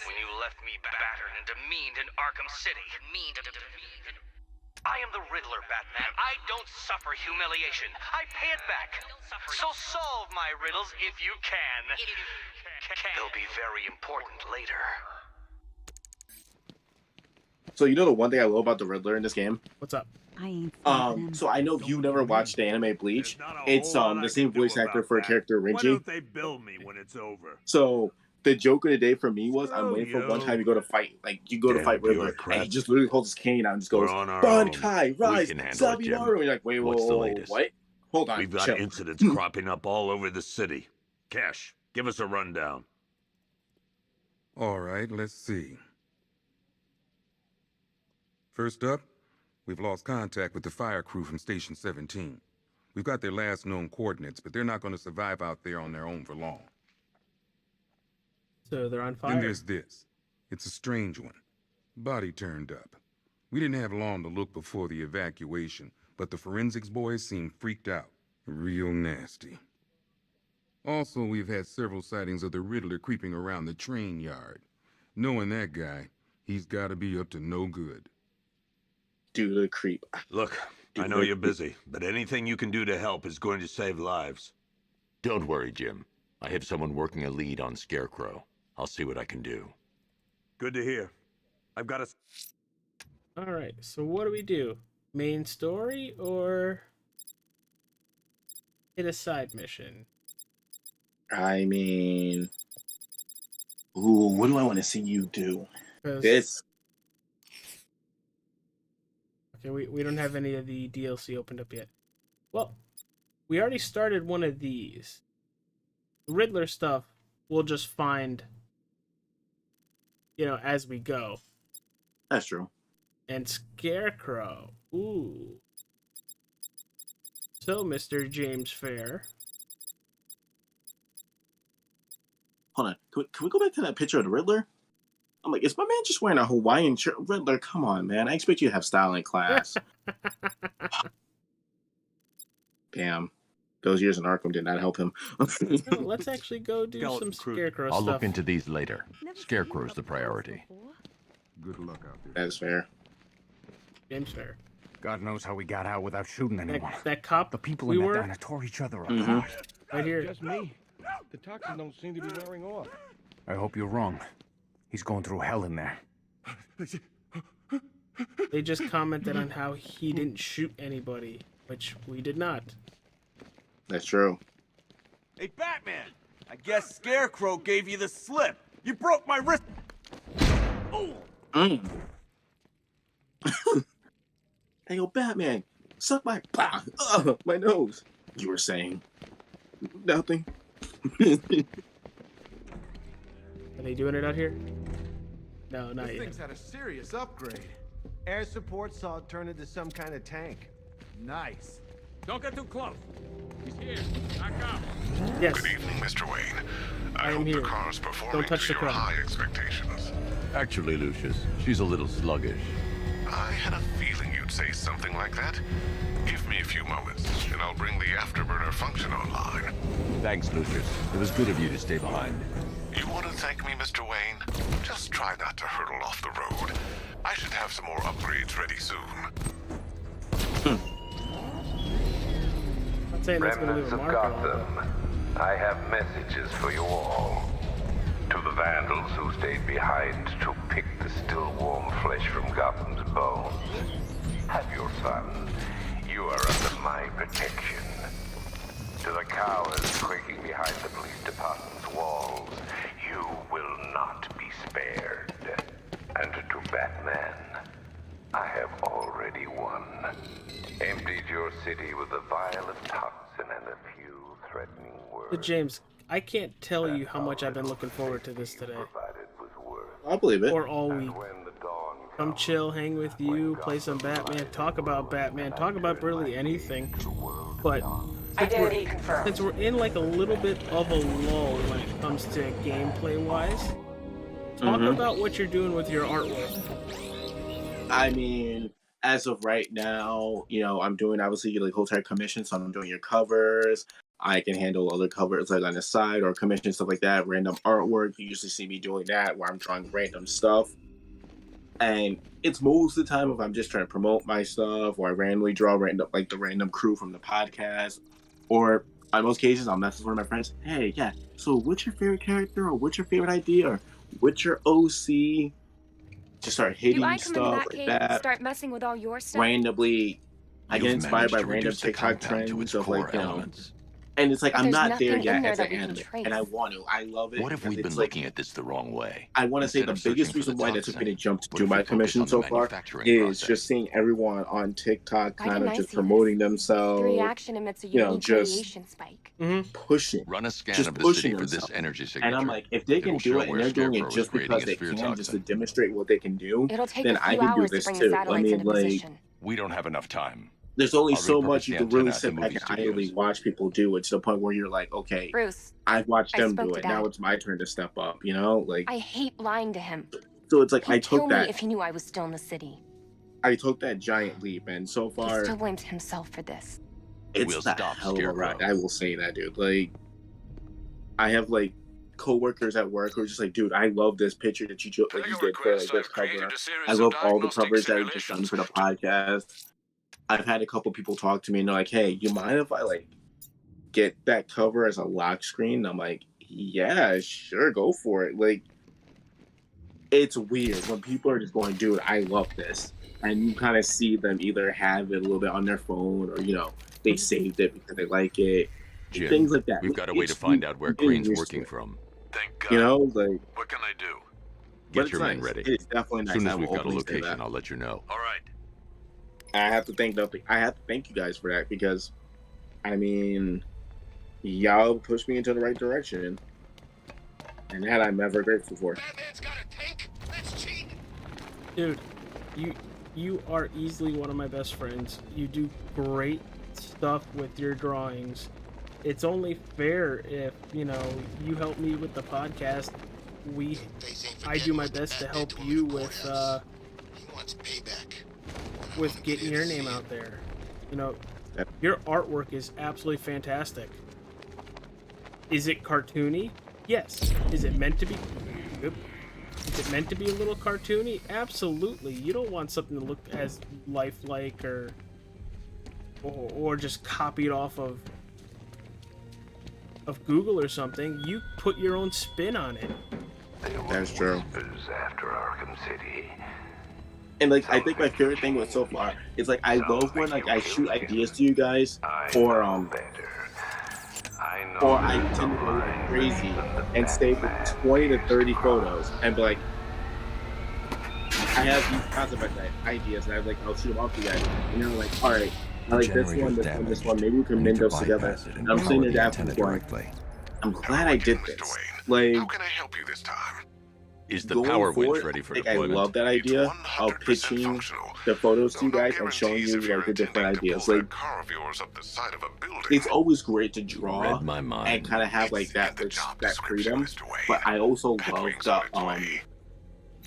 Speaker 20: When you left me battered and demeaned in Arkham City. I am the Riddler, Batman. I don't suffer humiliation. I pay it back. So solve my riddles if you can. They'll be very important later.
Speaker 3: So you know the one thing I love about the Riddler in this game?
Speaker 2: What's up?
Speaker 3: So I know if you never watched the anime Bleach, it's the same voice actor for a character
Speaker 17: Why
Speaker 3: Renji.
Speaker 17: don't they bill me when it's over?
Speaker 3: So the joke of the day for me was I'm waiting for one time you go to fight, like you go to fight Riddler, and he just literally holds his cane out and just goes,
Speaker 4: We're on our
Speaker 3: "Run,
Speaker 4: own.
Speaker 3: Kai,
Speaker 4: We
Speaker 3: rise,
Speaker 4: can handle it, Jim.
Speaker 3: Zabimaru." And you're like, wait,
Speaker 4: What's the
Speaker 3: whoa,
Speaker 4: latest?
Speaker 3: what? Hold on,
Speaker 4: We've got
Speaker 3: chill.
Speaker 4: incidents cropping up all over the city. Cash, give us a rundown.
Speaker 18: All right, let's see. First up, we've lost contact with the fire crew from Station 17. We've got their last known coordinates, but they're not going to survive out there on their own for long.
Speaker 2: So they're on
Speaker 18: Then
Speaker 2: fire.
Speaker 18: there's this. It's a strange one. Body turned up. We didn't have long to look before the evacuation, but the forensics boys seemed freaked out. Real nasty. Also, we've had several sightings of the Riddler creeping around the train yard. Knowing that guy, he's got to be up to no good.
Speaker 3: Do the creep.
Speaker 4: Look, I know you're busy, but anything you can do to help is going to save lives.
Speaker 11: Don't worry, Jim. I have someone working a lead on Scarecrow. I'll see what I can do.
Speaker 4: Good to hear. I've got a...
Speaker 2: Alright, so what do we do? Main story or hit a side mission?
Speaker 3: I mean, ooh, what do I want to see you do?
Speaker 2: 'Cause
Speaker 3: This.
Speaker 2: Okay, we don't have any of the DLC opened up yet. Well, we already started one of these. Riddler stuff we'll just find, as we go.
Speaker 3: That's true.
Speaker 2: And Scarecrow. Ooh. So, Mr. James Fair.
Speaker 3: Hold on. Can we go back to that picture of the Riddler? I'm like, is my man just wearing a Hawaiian shirt? Riddler, come on, man. I expect you to have style in class. Damn. Those years in Arkham did not help him.
Speaker 2: No, let's actually go do some Scarecrow
Speaker 14: I'll
Speaker 2: stuff.
Speaker 14: look into these later. Scarecrow's the priority.
Speaker 5: Good luck out there.
Speaker 3: That's fair.
Speaker 2: James Fair.
Speaker 21: God knows how we got out without shooting anyone.
Speaker 2: That cop,
Speaker 21: the people
Speaker 2: we
Speaker 21: in that
Speaker 2: were
Speaker 21: diner tore each other apart.
Speaker 3: Mm-hmm.
Speaker 2: Right here.
Speaker 5: Just me. The toxins don't seem to be wearing off.
Speaker 21: I hope you're wrong. He's going through hell in there.
Speaker 2: They just commented on how he didn't shoot anybody, which we did not.
Speaker 3: That's true.
Speaker 22: Hey, Batman! I guess Scarecrow gave you the slip. You broke my wrist. Oh!
Speaker 3: Hey, yo, Batman, suck my my nose. You were saying nothing.
Speaker 2: Are they doing it out here? No, not
Speaker 5: This
Speaker 2: yet.
Speaker 5: thing's had a serious upgrade. Air support saw it turn into some kind of tank. Nice.
Speaker 19: Don't get too close. He's here. Back up.
Speaker 2: Yes.
Speaker 23: Good evening, Mr. Wayne.
Speaker 2: I am
Speaker 23: hope
Speaker 2: here.
Speaker 23: the car's performing
Speaker 2: Don't touch
Speaker 23: to
Speaker 2: the
Speaker 23: your
Speaker 2: car.
Speaker 23: high expectations.
Speaker 14: Actually, Lucius, she's a little sluggish.
Speaker 23: I had a feeling you'd say something like that. Give me a few moments, and I'll bring the afterburner function online.
Speaker 14: Thanks, Lucius. It was good of you to stay behind.
Speaker 23: You want to thank me, Mr. Wayne? Just try not to hurtle off the road. I should have some more upgrades ready soon.
Speaker 2: I'm saying that's going to leave
Speaker 24: Remnants
Speaker 2: a
Speaker 24: of
Speaker 2: mark on it.
Speaker 24: Gotham, I have messages for you all. To the vandals who stayed behind to pick the still warm flesh from Gotham's bones. Have your fun. You are under my protection. To the cowards quaking behind the police department's walls, you will not be spared. And to Batman, I have already won. Emptied your city with a violent toxin and a few threatening words.
Speaker 2: But James, I can't tell you how much I've been looking forward to this today.
Speaker 3: I believe it.
Speaker 2: Or all week. Come chill, hang with you, play some Batman, talk about Batman, talk about really anything. But
Speaker 16: Identity confirmed.
Speaker 2: since we're in like a little bit of a lull when it comes to gameplay wise, talk about what you're doing with your artwork.
Speaker 3: I mean, as of right now, I'm doing obviously like whole entire commissions, so I'm doing your covers. I can handle other covers like on the side or commission stuff like that, random artwork. You usually see me doing that where I'm drawing random stuff. And it's most of the time if I'm just trying to promote my stuff or I randomly draw the random crew from the podcast. Or on most cases, I'll message one of my friends, hey, yeah, so what's your favorite character or what's your favorite idea or what's your OC? Just start hitting
Speaker 12: Do I come into
Speaker 3: stuff
Speaker 12: that
Speaker 3: like
Speaker 12: cave and
Speaker 3: that.
Speaker 12: start messing with all your stuff?
Speaker 3: Randomly, I get
Speaker 14: You've
Speaker 3: inspired by
Speaker 14: managed to
Speaker 3: random
Speaker 14: reduce the
Speaker 3: TikTok
Speaker 14: compound to
Speaker 3: trends
Speaker 14: its
Speaker 3: of
Speaker 14: core
Speaker 3: like,
Speaker 14: elements.
Speaker 3: and it's like
Speaker 12: But
Speaker 3: I'm
Speaker 12: there's
Speaker 3: not there
Speaker 12: nothing in
Speaker 3: yet
Speaker 12: there
Speaker 3: as
Speaker 12: that
Speaker 3: an
Speaker 12: we can
Speaker 3: anime,
Speaker 12: trace.
Speaker 3: and I want to. I love it.
Speaker 14: What if
Speaker 3: because
Speaker 14: we've been
Speaker 3: it's like,
Speaker 14: looking at this the wrong way?
Speaker 3: I want to say
Speaker 14: Instead
Speaker 3: the
Speaker 14: of searching
Speaker 3: biggest
Speaker 14: for the
Speaker 3: reason why that took me
Speaker 14: toxin,
Speaker 3: to jump to
Speaker 14: what
Speaker 3: do
Speaker 14: if
Speaker 3: my
Speaker 14: we focus
Speaker 3: commission
Speaker 14: on the
Speaker 3: so far
Speaker 14: manufacturing
Speaker 3: is
Speaker 14: process?
Speaker 3: just seeing everyone on TikTok
Speaker 12: Why
Speaker 3: kind
Speaker 12: didn't
Speaker 3: of
Speaker 12: I
Speaker 3: just
Speaker 12: see
Speaker 3: promoting
Speaker 12: The
Speaker 3: themselves,
Speaker 12: reaction emits a
Speaker 3: you know,
Speaker 12: unique
Speaker 3: just-
Speaker 12: radiation spike.
Speaker 3: pushing.
Speaker 14: Run a scan
Speaker 3: Just
Speaker 14: of the
Speaker 3: pushing
Speaker 14: city for this
Speaker 3: themselves.
Speaker 14: energy signature.
Speaker 3: And I'm like, if they
Speaker 14: It
Speaker 3: can
Speaker 14: will
Speaker 3: do
Speaker 14: show
Speaker 3: it and
Speaker 14: where
Speaker 3: they're doing
Speaker 14: Scarecrow
Speaker 3: it
Speaker 14: is
Speaker 3: just
Speaker 14: creating
Speaker 3: because
Speaker 14: a
Speaker 3: they
Speaker 14: sphere
Speaker 3: can, just to
Speaker 14: toxin.
Speaker 3: demonstrate what they can do,
Speaker 12: It'll take
Speaker 3: then
Speaker 12: a
Speaker 3: I
Speaker 12: few
Speaker 3: can do
Speaker 12: hours to
Speaker 3: this
Speaker 12: bring the
Speaker 3: too. I
Speaker 12: satellites
Speaker 3: mean,
Speaker 12: into
Speaker 3: like,
Speaker 12: position.
Speaker 14: We don't have enough time.
Speaker 3: there's only
Speaker 14: I'll
Speaker 3: so
Speaker 14: repurpose
Speaker 3: much you
Speaker 14: the
Speaker 3: can really
Speaker 14: antenna at
Speaker 3: sit
Speaker 14: the
Speaker 3: back
Speaker 14: movie
Speaker 3: and idly
Speaker 14: studios.
Speaker 3: watch people do it to the point where you're like, okay,
Speaker 12: Bruce,
Speaker 3: I've watched
Speaker 12: I
Speaker 3: them
Speaker 12: spoke
Speaker 3: do
Speaker 12: to
Speaker 3: it. Now
Speaker 12: Dad.
Speaker 3: it's my turn to step up, you know? Like,
Speaker 12: I hate lying to him.
Speaker 3: so it's like
Speaker 12: He'd
Speaker 3: I
Speaker 12: kill
Speaker 3: took
Speaker 12: me
Speaker 3: that.
Speaker 12: if he knew I was still in the city.
Speaker 3: I took that giant leap, and so
Speaker 12: He
Speaker 3: far,
Speaker 12: still blames himself for this.
Speaker 3: it's
Speaker 14: We'll
Speaker 3: the
Speaker 14: stop
Speaker 3: hell of a
Speaker 14: Scarecrow.
Speaker 3: ride. I will say that, dude. Like, I have like coworkers at work who are just like, dude, I love this picture that you did for like this cover. I love all the covers that you just done for the podcast. I've had a couple people talk to me and they're like, hey, you mind if I like get that cover as a lock screen? And I'm like, yeah, sure, go for it. Like, it's weird when people are just going, dude, I love this. And you kind of see them either have it a little bit on their phone or, you know, they saved it because they like it.
Speaker 14: Jim,
Speaker 3: things like that.
Speaker 14: we've got a way to
Speaker 3: It's-
Speaker 14: find out where
Speaker 3: getting
Speaker 14: Crane's
Speaker 3: used
Speaker 14: working
Speaker 3: to it.
Speaker 14: from.
Speaker 23: Thank God.
Speaker 3: You know, like,
Speaker 23: What can I do?
Speaker 3: but
Speaker 14: Get
Speaker 3: it's
Speaker 14: your men
Speaker 3: nice.
Speaker 14: ready.
Speaker 3: It's definitely
Speaker 14: As
Speaker 3: nice.
Speaker 14: soon
Speaker 3: I
Speaker 14: as
Speaker 3: will
Speaker 14: we've got a
Speaker 3: openly say
Speaker 14: location,
Speaker 3: that.
Speaker 14: I'll let you know.
Speaker 23: All right.
Speaker 3: I have to thank you guys for that, because, I mean, y'all pushed me into the right direction, and that I'm ever grateful for.
Speaker 2: Dude, you are easily one of my best friends. You do great stuff with your drawings. It's only fair if, you know, you help me with the podcast. I do my best to help you with getting your name out there. You know, your artwork is absolutely fantastic. Is it cartoony? Yes. Is it meant to be? Is it meant to be a little cartoony? Absolutely. You don't want something to look as lifelike or just copied off of Google or something. You put your own spin on it.
Speaker 3: That's true.
Speaker 24: After Arkham City.
Speaker 3: And like, I think my favorite thing was so far is like, I love when like I shoot ideas to you guys, or I tend to go like crazy and save 20 to 30 photos and be like, I have these concept ideas, and I'll shoot them off to you guys, and you're like, all right, I like this one, maybe we can mend those together. And I'm sitting there going, I'm glad I did this. Like, how can I help you this time?
Speaker 14: Is the power winch ready for deployment?
Speaker 3: I love that idea of pitching the photos to you guys and showing you like the different ideas. Like, it's always great to draw and kind of have like that freedom. But I also love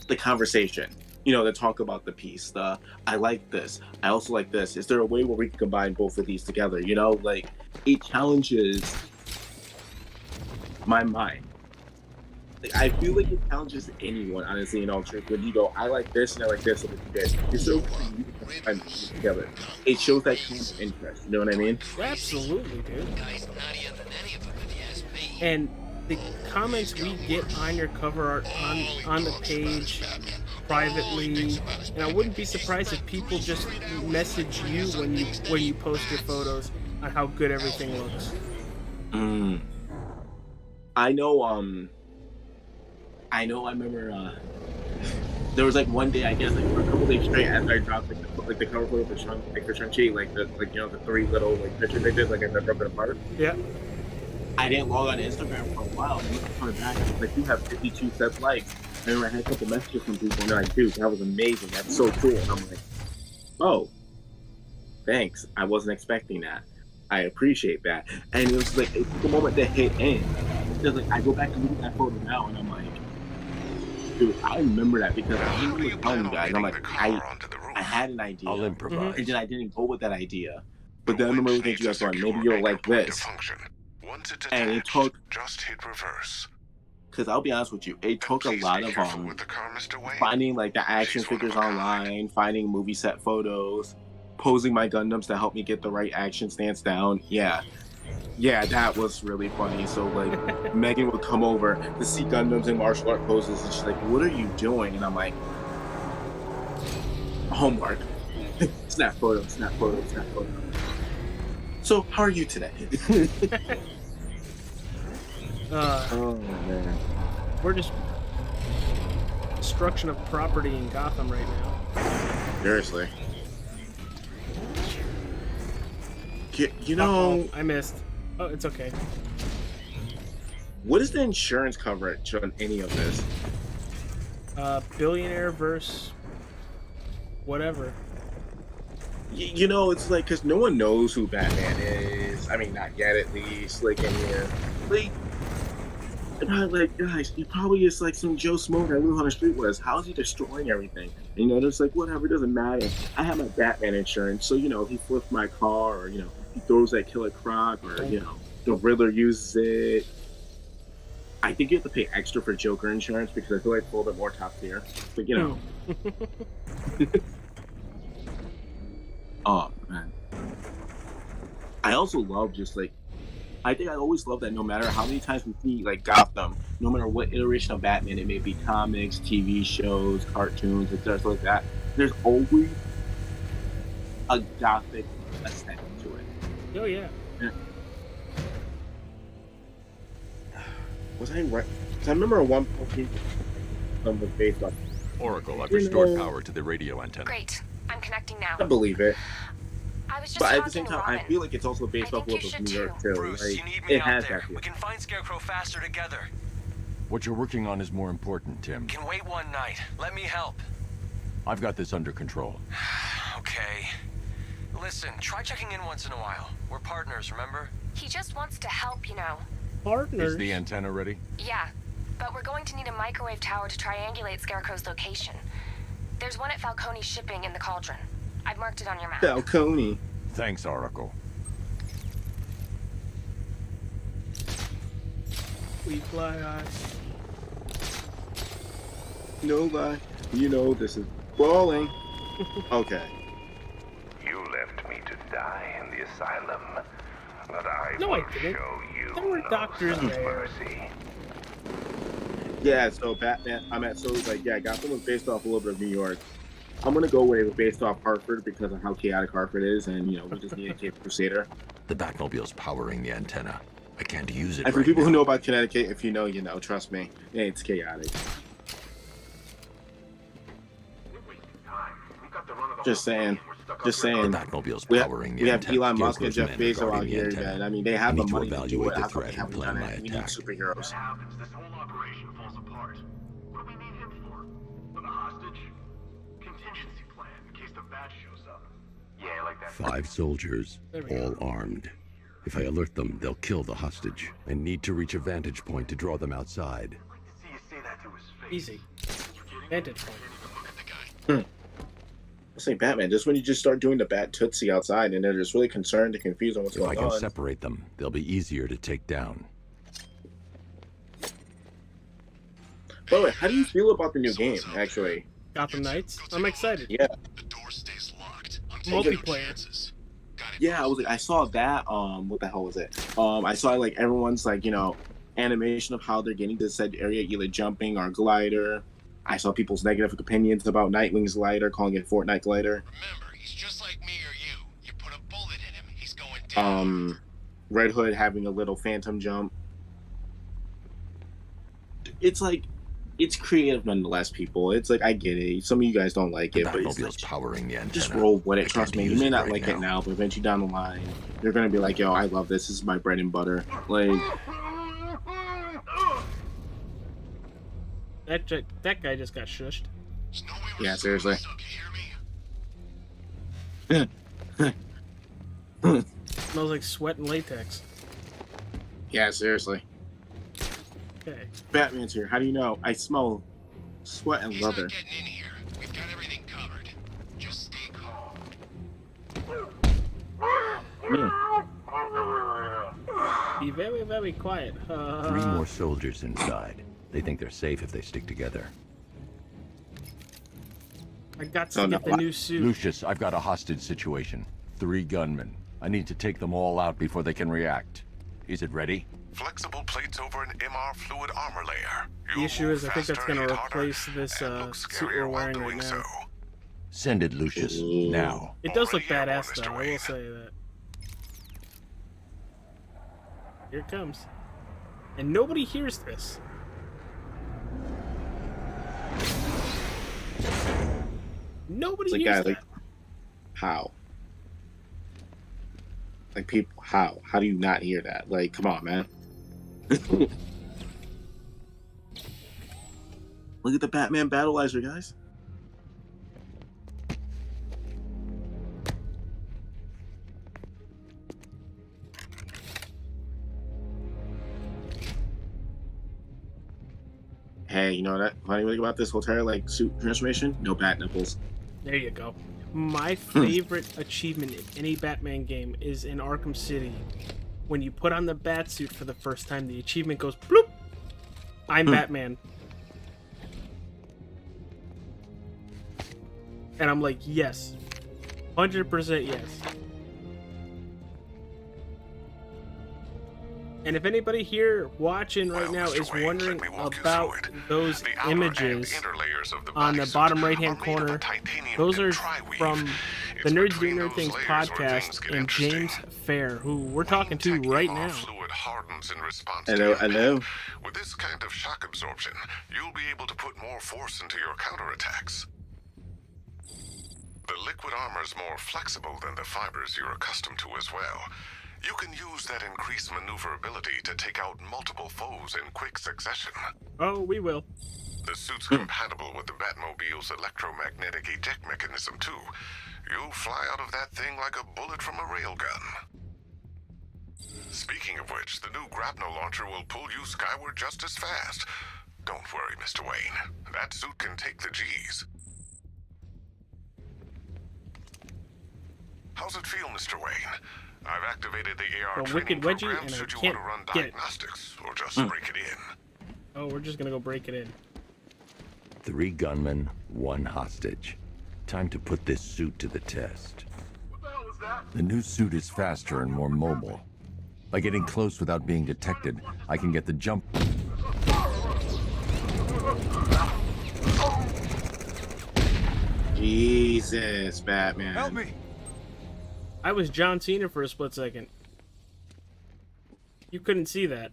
Speaker 3: the conversation. You know, to talk about the piece. I like this. I also like this. Is there a way where we can combine both of these together? You know, like, it challenges my mind. Like, I feel like it challenges anyone, honestly, in all truth. When you go, I like this and I like this and I like this. It's so fun you can find these together. It shows that kind of interest. You know what I mean?
Speaker 2: Absolutely, dude. And the comments we get on your cover art on the page privately, and I wouldn't be surprised if people just message you when you post your photos on how good everything looks.
Speaker 3: I remember there was like one day, I guess, like for a couple days straight after I dropped like the cover photo for Shang-Chi, like the three little like pictures they did, like I broke it apart.
Speaker 2: Yeah.
Speaker 3: I didn't log on to Instagram for a while. And I coming back, I was like, you have 52 set likes. I remember I had a couple messages from people, and they're like, dude, that was amazing. That's so cool. And I'm like, oh, thanks. I wasn't expecting that. I appreciate that. And it was like, it took a moment to hit in. Because like, I go back and look at that photo now, and I'm like, dude, I remember that because I remember telling you guys, I'm like, I had an idea.
Speaker 14: I'll improvise.
Speaker 3: And then I didn't go with that idea. But then I remember looking at you guys going, maybe you'll like this. And it took,
Speaker 23: just hit reverse.
Speaker 3: Because I'll be honest with you, it took a lot of finding like the action figures online, finding movie set photos, posing my Gundams to help me get the right action stance down. Yeah, that was really funny. So like, Megan would come over to see Gundams in martial art poses, and she's like, "What are you doing?" And I'm like, "Homework." Snap photo, snap photo, snap photo. So, how are you today? Oh man,
Speaker 2: we're just destruction of property in Gotham right now.
Speaker 3: Seriously. You know,
Speaker 2: I missed. Oh, it's okay.
Speaker 3: What is the insurance coverage on any of this?
Speaker 2: Billionaire versus whatever.
Speaker 3: You know, it's like, because no one knows who Batman is. I mean, not yet, at least. Like, in here, like, guys, he probably is like some Joe Smo that lives on the street with us. How is he destroying everything? And, you know, it's like, whatever, it doesn't matter. I have my Batman insurance, so, you know, he flips my car, or, you know, he throws that Killer Croc, or, you know, the Riddler uses it. I think you have to pay extra for Joker insurance because I feel like it's a little bit more top tier. But, you know. Oh, man. I also love just, like, I think I always love that no matter how many times we see, like, Gotham, no matter what iteration of Batman, it may be comics, TV shows, cartoons, etc., stuff like that, there's always a Gothic aesthetic to it.
Speaker 2: Oh, yeah.
Speaker 3: Was I right? Because I remember one point was based on...
Speaker 14: Oracle, I've restored power to the radio antenna.
Speaker 12: Great. I'm connecting now.
Speaker 3: I believe it.
Speaker 12: I was just
Speaker 3: But at the
Speaker 12: talking
Speaker 3: same
Speaker 12: to
Speaker 3: time, I
Speaker 12: Robin.
Speaker 3: feel like it's also based off
Speaker 12: think you
Speaker 3: of
Speaker 12: should
Speaker 3: New York
Speaker 12: too.
Speaker 3: too.
Speaker 20: Bruce,
Speaker 3: Like,
Speaker 20: you need me
Speaker 3: it
Speaker 20: out
Speaker 3: has
Speaker 20: there.
Speaker 3: that feel.
Speaker 20: We can find Scarecrow faster together.
Speaker 14: What you're working on is more important, Tim.
Speaker 20: Can wait one night. Let me help.
Speaker 14: I've got this under control.
Speaker 20: Okay. Listen, try checking in once in a while. We're partners, remember?
Speaker 12: He just wants to help, you know.
Speaker 2: Partners.
Speaker 14: Is the antenna ready?
Speaker 12: Yeah, but we're going to need a microwave tower to triangulate Scarecrow's location. There's one at Falcone's shipping in the Cauldron. I've marked it on your map.
Speaker 3: Falcone.
Speaker 14: Thanks, Oracle.
Speaker 2: We fly high.
Speaker 3: No lie. You know this is balling. Okay.
Speaker 24: You left me to die in the asylum, but I
Speaker 2: No,
Speaker 24: will
Speaker 2: I didn't.
Speaker 24: show you
Speaker 2: There were
Speaker 24: no
Speaker 2: doctors
Speaker 24: such
Speaker 2: there.
Speaker 24: mercy.
Speaker 3: Yeah, so Batman, so it's like, yeah, Gotham was based off a little bit of New York. I'm gonna go with it was based off Hartford because of how chaotic Hartford is, and, you know, we just need a Cape Crusader.
Speaker 14: The Batmobile's powering the antenna. I can't use it
Speaker 3: And for
Speaker 14: right
Speaker 3: people
Speaker 14: now.
Speaker 3: who know about Connecticut, if you know, you know. Trust me, it's chaotic. Just saying. Just saying.
Speaker 14: The Batmobile's
Speaker 3: We
Speaker 14: powering the
Speaker 3: have
Speaker 14: antenna.
Speaker 3: Elon Musk and
Speaker 14: Scarecrow's
Speaker 3: Jeff
Speaker 14: men are
Speaker 3: Bezos out
Speaker 14: guarding the
Speaker 3: here,
Speaker 14: antenna.
Speaker 3: and I mean, they have
Speaker 14: I
Speaker 3: the
Speaker 14: need to
Speaker 3: money to do
Speaker 14: evaluate
Speaker 3: it.
Speaker 14: the
Speaker 3: How come
Speaker 14: threat
Speaker 3: they
Speaker 14: and
Speaker 3: haven't
Speaker 14: plan
Speaker 3: done
Speaker 14: my
Speaker 3: it? We need
Speaker 14: attack.
Speaker 3: superheroes.
Speaker 7: happens, this whole operation falls apart. What do we need him for? For the hostage? Contingency plan in case the bat shows up. Yeah, like that.
Speaker 14: 5 soldiers, all armed. If I alert them, they'll kill the hostage. I need to reach a vantage point to draw them outside.
Speaker 7: See you say that to his face.
Speaker 2: Easy. Vantage point.
Speaker 3: I say, Batman, just when you just start doing the Bat Tootsie outside, and they're just really concerned and confused on what's
Speaker 14: If I
Speaker 3: going
Speaker 14: can
Speaker 3: on.
Speaker 14: separate them, they'll be easier to take down.
Speaker 3: By the way, how do you feel about the new game, actually?
Speaker 2: Gotham Knights. I'm excited.
Speaker 3: Yeah.
Speaker 2: Multiplayer.
Speaker 3: Yeah, I was like, I saw that. What the hell was it? I saw like everyone's like, you know, animation of how they're getting to said area, either jumping or glider. I saw people's negative opinions about Nightwing's glider, calling it Fortnite glider.
Speaker 8: Remember, he's just like me or you. You put a bullet in him, he's going down.
Speaker 3: Red Hood having a little phantom jump. It's like, it's creative nonetheless, people. It's like, I get it. Some of you guys don't like it, but it's like,
Speaker 14: powering the antenna.
Speaker 3: just roll with it. Trust me. You
Speaker 14: use
Speaker 3: may
Speaker 14: it
Speaker 3: not
Speaker 14: right
Speaker 3: like
Speaker 14: now.
Speaker 3: it now, but eventually down the line, you're gonna be like, yo, I love this. This is my bread and butter. Like,
Speaker 2: That guy just got shushed.
Speaker 3: yeah, seriously.
Speaker 2: Smells like sweat and latex.
Speaker 3: Yeah, seriously.
Speaker 2: Okay.
Speaker 3: Batman's here. How do you know? I smell sweat and leather.
Speaker 2: Be very, very quiet.
Speaker 14: 3 more soldiers inside. They think they're safe if they stick together.
Speaker 2: I got to get the new suit.
Speaker 14: Lucius, I've got a hostage situation. 3 gunmen. I need to take them all out before they can react. Is it ready?
Speaker 23: Flexible plates over an MR fluid armor layer.
Speaker 2: The issue is, I think that's going to replace this suit we're wearing right now.
Speaker 14: Send it, Lucius. Now.
Speaker 2: It does look badass, though. I will say that. Here it comes. And nobody hears this. Nobody
Speaker 3: Like,
Speaker 2: hears
Speaker 3: guys,
Speaker 2: that.
Speaker 3: like, how? Like, people, how? How do you not hear that? Like, come on, man. Look at the Batman Battleizer, guys. Hey, you know that funny thing about this whole entire like suit transformation? No bat nipples.
Speaker 2: There you go. My favorite achievement in any Batman game is in Arkham City. When you put on the bat suit for the first time, the achievement goes bloop. I'm Batman. And I'm like, yes. 100% yes. And if anybody here watching right now is wondering about those images on the bottom right-hand corner, those are from the Nerds Do Nerd Things podcast and James Fair, who we're talking to right now.
Speaker 3: Hello, hello.
Speaker 23: With this kind of shock absorption, you'll be able to put more force into your counterattacks. The liquid armor's more flexible than the fibers you're accustomed to as well. You can use that increased maneuverability to take out multiple foes in quick succession.
Speaker 2: Oh, we will.
Speaker 23: The suit's compatible with the Batmobile's electromagnetic eject mechanism, too. You'll fly out of that thing like a bullet from a railgun. Speaking of which, the new grapnel launcher will pull you skyward just as fast. Don't worry, Mr. Wayne. That suit can take the G's. How's it feel, Mr. Wayne? I've activated the AR training program should you want to run diagnostics or just break it in.
Speaker 2: Oh, we're just gonna go break it in.
Speaker 14: 3 gunmen, 1 hostage. Time to put this suit to the test.
Speaker 23: What the hell is that?
Speaker 14: The new suit is faster and more mobile. By getting close without being detected, I can get the jump.
Speaker 3: Jesus, Batman.
Speaker 22: Help me!
Speaker 2: I was John Cena for a split second. You couldn't see that.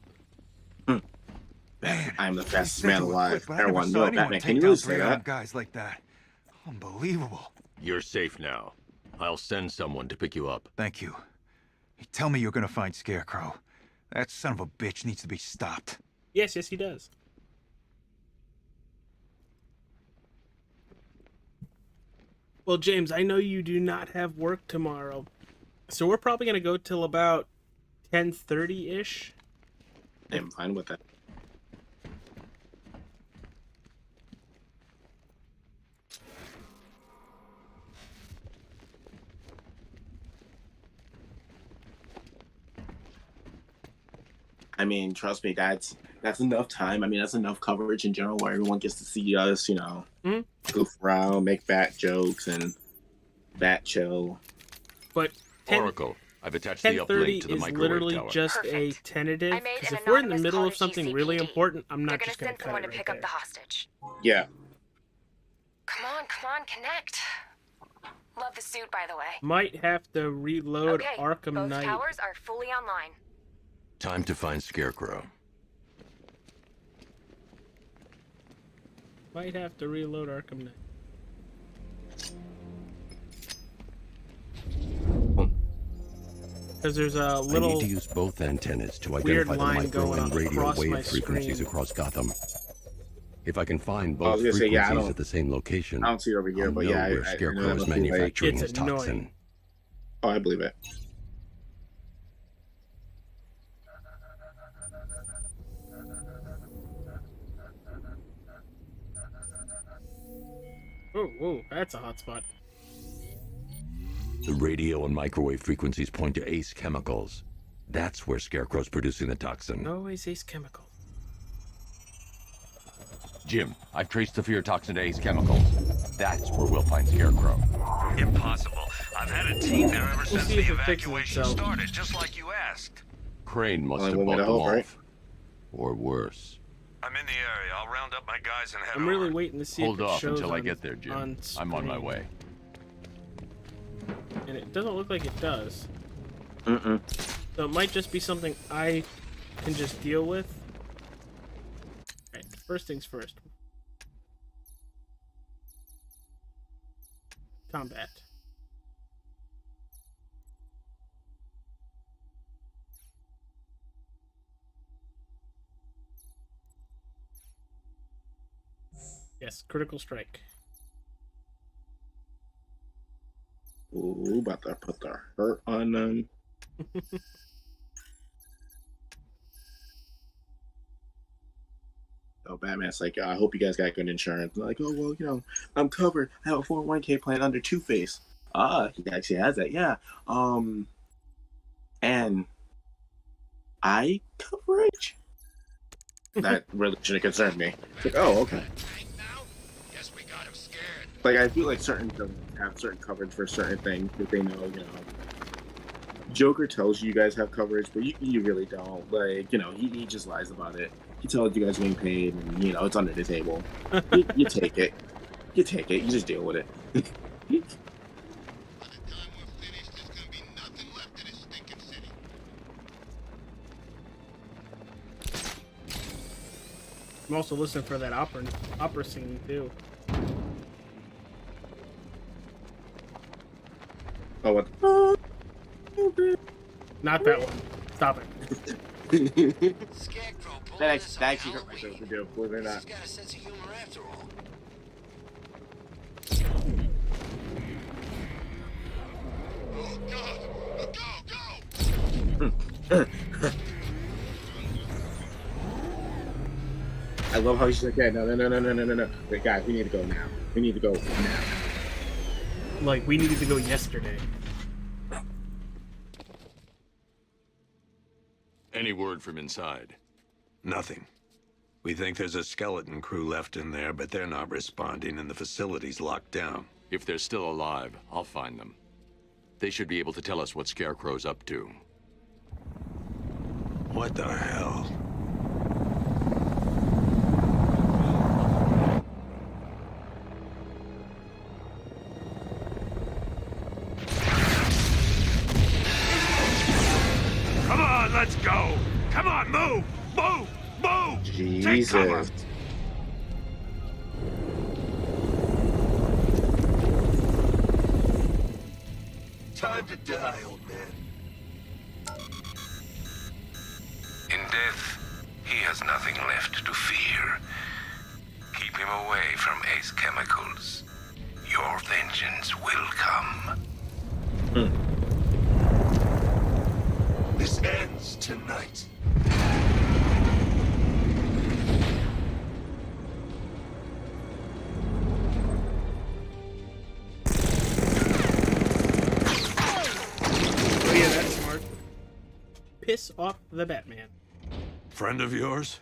Speaker 22: Man,
Speaker 3: I'm the fastest man alive.
Speaker 22: Quick,
Speaker 3: Everyone know Batman. Can you really say that?
Speaker 22: Guys like that. Unbelievable.
Speaker 14: You're safe now. I'll send someone to pick you up.
Speaker 22: Thank you. Tell me you're gonna find Scarecrow. That son of a bitch needs to be stopped.
Speaker 2: Yes, he does. Well, James, I know you do not have work tomorrow, so we're probably going to go till about 10:30-ish.
Speaker 3: I'm fine with that. I mean, trust me, that's enough time. I mean, that's enough coverage in general where everyone gets to see us, you know, goof around, make bat jokes, and bat chill.
Speaker 2: But
Speaker 14: Oracle, I've attached the uplink to the microwave
Speaker 2: literally
Speaker 14: tower.
Speaker 2: just a tentative, because if we're in the middle of something really important, I'm not just going to cut it right
Speaker 12: pick up the hostage.
Speaker 3: Yeah.
Speaker 12: Come on, connect. Love the suit, by the way.
Speaker 2: Might have to reload
Speaker 12: Okay,
Speaker 2: Arkham
Speaker 12: both
Speaker 2: Knight.
Speaker 12: towers are fully online.
Speaker 14: Time to find Scarecrow.
Speaker 2: Might have to reload Arkham Knight. Because there's a little
Speaker 14: I need to use both antennas to
Speaker 2: weird
Speaker 14: identify the
Speaker 2: line
Speaker 14: micro
Speaker 2: going
Speaker 14: and radio
Speaker 2: across my
Speaker 14: wave frequencies
Speaker 2: screen.
Speaker 14: across Gotham. If I can find
Speaker 3: I was
Speaker 14: both
Speaker 3: gonna say,
Speaker 14: frequencies
Speaker 3: yeah,
Speaker 14: at the same location,
Speaker 3: I don't see it over here,
Speaker 14: I'll
Speaker 3: but
Speaker 14: know
Speaker 3: yeah,
Speaker 14: where
Speaker 3: I
Speaker 14: Scarecrow
Speaker 3: know
Speaker 14: is
Speaker 3: that must be like-
Speaker 14: manufacturing
Speaker 2: It's
Speaker 14: his toxin.
Speaker 2: annoying.
Speaker 3: Oh, I believe it.
Speaker 2: Oh, that's a hot spot.
Speaker 14: The radio and microwave frequencies point to Ace Chemicals. That's where Scarecrow's producing the toxin.
Speaker 2: Always Ace Chemical.
Speaker 14: Jim, I've traced the fear toxin to Ace Chemicals. That's where we'll find Scarecrow.
Speaker 17: Impossible. I've had a team there ever since
Speaker 2: see
Speaker 17: the
Speaker 2: if it fixes
Speaker 17: evacuation
Speaker 2: itself.
Speaker 17: started, just like you asked.
Speaker 14: Crane must
Speaker 3: Only
Speaker 14: have
Speaker 3: one way
Speaker 14: bought
Speaker 3: to
Speaker 14: them
Speaker 3: hope,
Speaker 14: off.
Speaker 3: right?
Speaker 14: Or worse.
Speaker 17: I'm in the area. I'll round up my guys and head
Speaker 2: I'm
Speaker 17: over.
Speaker 2: really waiting to see
Speaker 14: Hold
Speaker 2: if it
Speaker 14: off
Speaker 2: shows
Speaker 14: until I
Speaker 2: on-
Speaker 14: get there, Jim.
Speaker 2: on
Speaker 14: I'm on my
Speaker 2: screen.
Speaker 14: way.
Speaker 2: And it doesn't look like it does.
Speaker 3: Mm-mm.
Speaker 2: So it might just be something I can just deal with. Alright, first things first. Combat. Yes, critical strike.
Speaker 3: Ooh, about to put the hurt on them. Oh, Batman's like, I hope you guys got good insurance. I'm like, oh, well, you know, I'm covered. I have a 401k plan under Two-Face. Ah, he actually has that, yeah. And eye coverage? That really shouldn't concern me. It's like, oh, okay. Like, I feel like certain villains have certain coverage for certain things that they know, you know. Joker tells you guys have coverage, but you really don't. Like, you know, he just lies about it. He tells you guys are being paid, and, you know, it's under the table. You take it. You take it. You just deal with it.
Speaker 2: I'm also listening for that opera scene, too.
Speaker 3: Oh, what?
Speaker 2: Not that one. Stop it.
Speaker 3: that actually hurt myself to do, believe it or not.
Speaker 8: Got a sense of humor after all.
Speaker 3: I love how she's like, yeah, no. Wait, guys, we need to go now. We need to go now.
Speaker 2: Like, we needed to go yesterday.
Speaker 14: Any word from inside?
Speaker 4: Nothing. We think there's a skeleton crew left in there, but they're not responding and the facility's locked down.
Speaker 14: If they're still alive, I'll find them. They should be able to tell us what Scarecrow's up to.
Speaker 4: What the hell?
Speaker 17: Come on, let's go! Come on, move! Move! Move! Take cover!
Speaker 3: Jesus.
Speaker 8: Time to die, old man. In death, he has nothing left to fear. Keep him away from Ace Chemicals. Your vengeance will come. This ends tonight.
Speaker 2: Oh yeah, that's smart. Piss off the Batman.
Speaker 4: Friend of yours?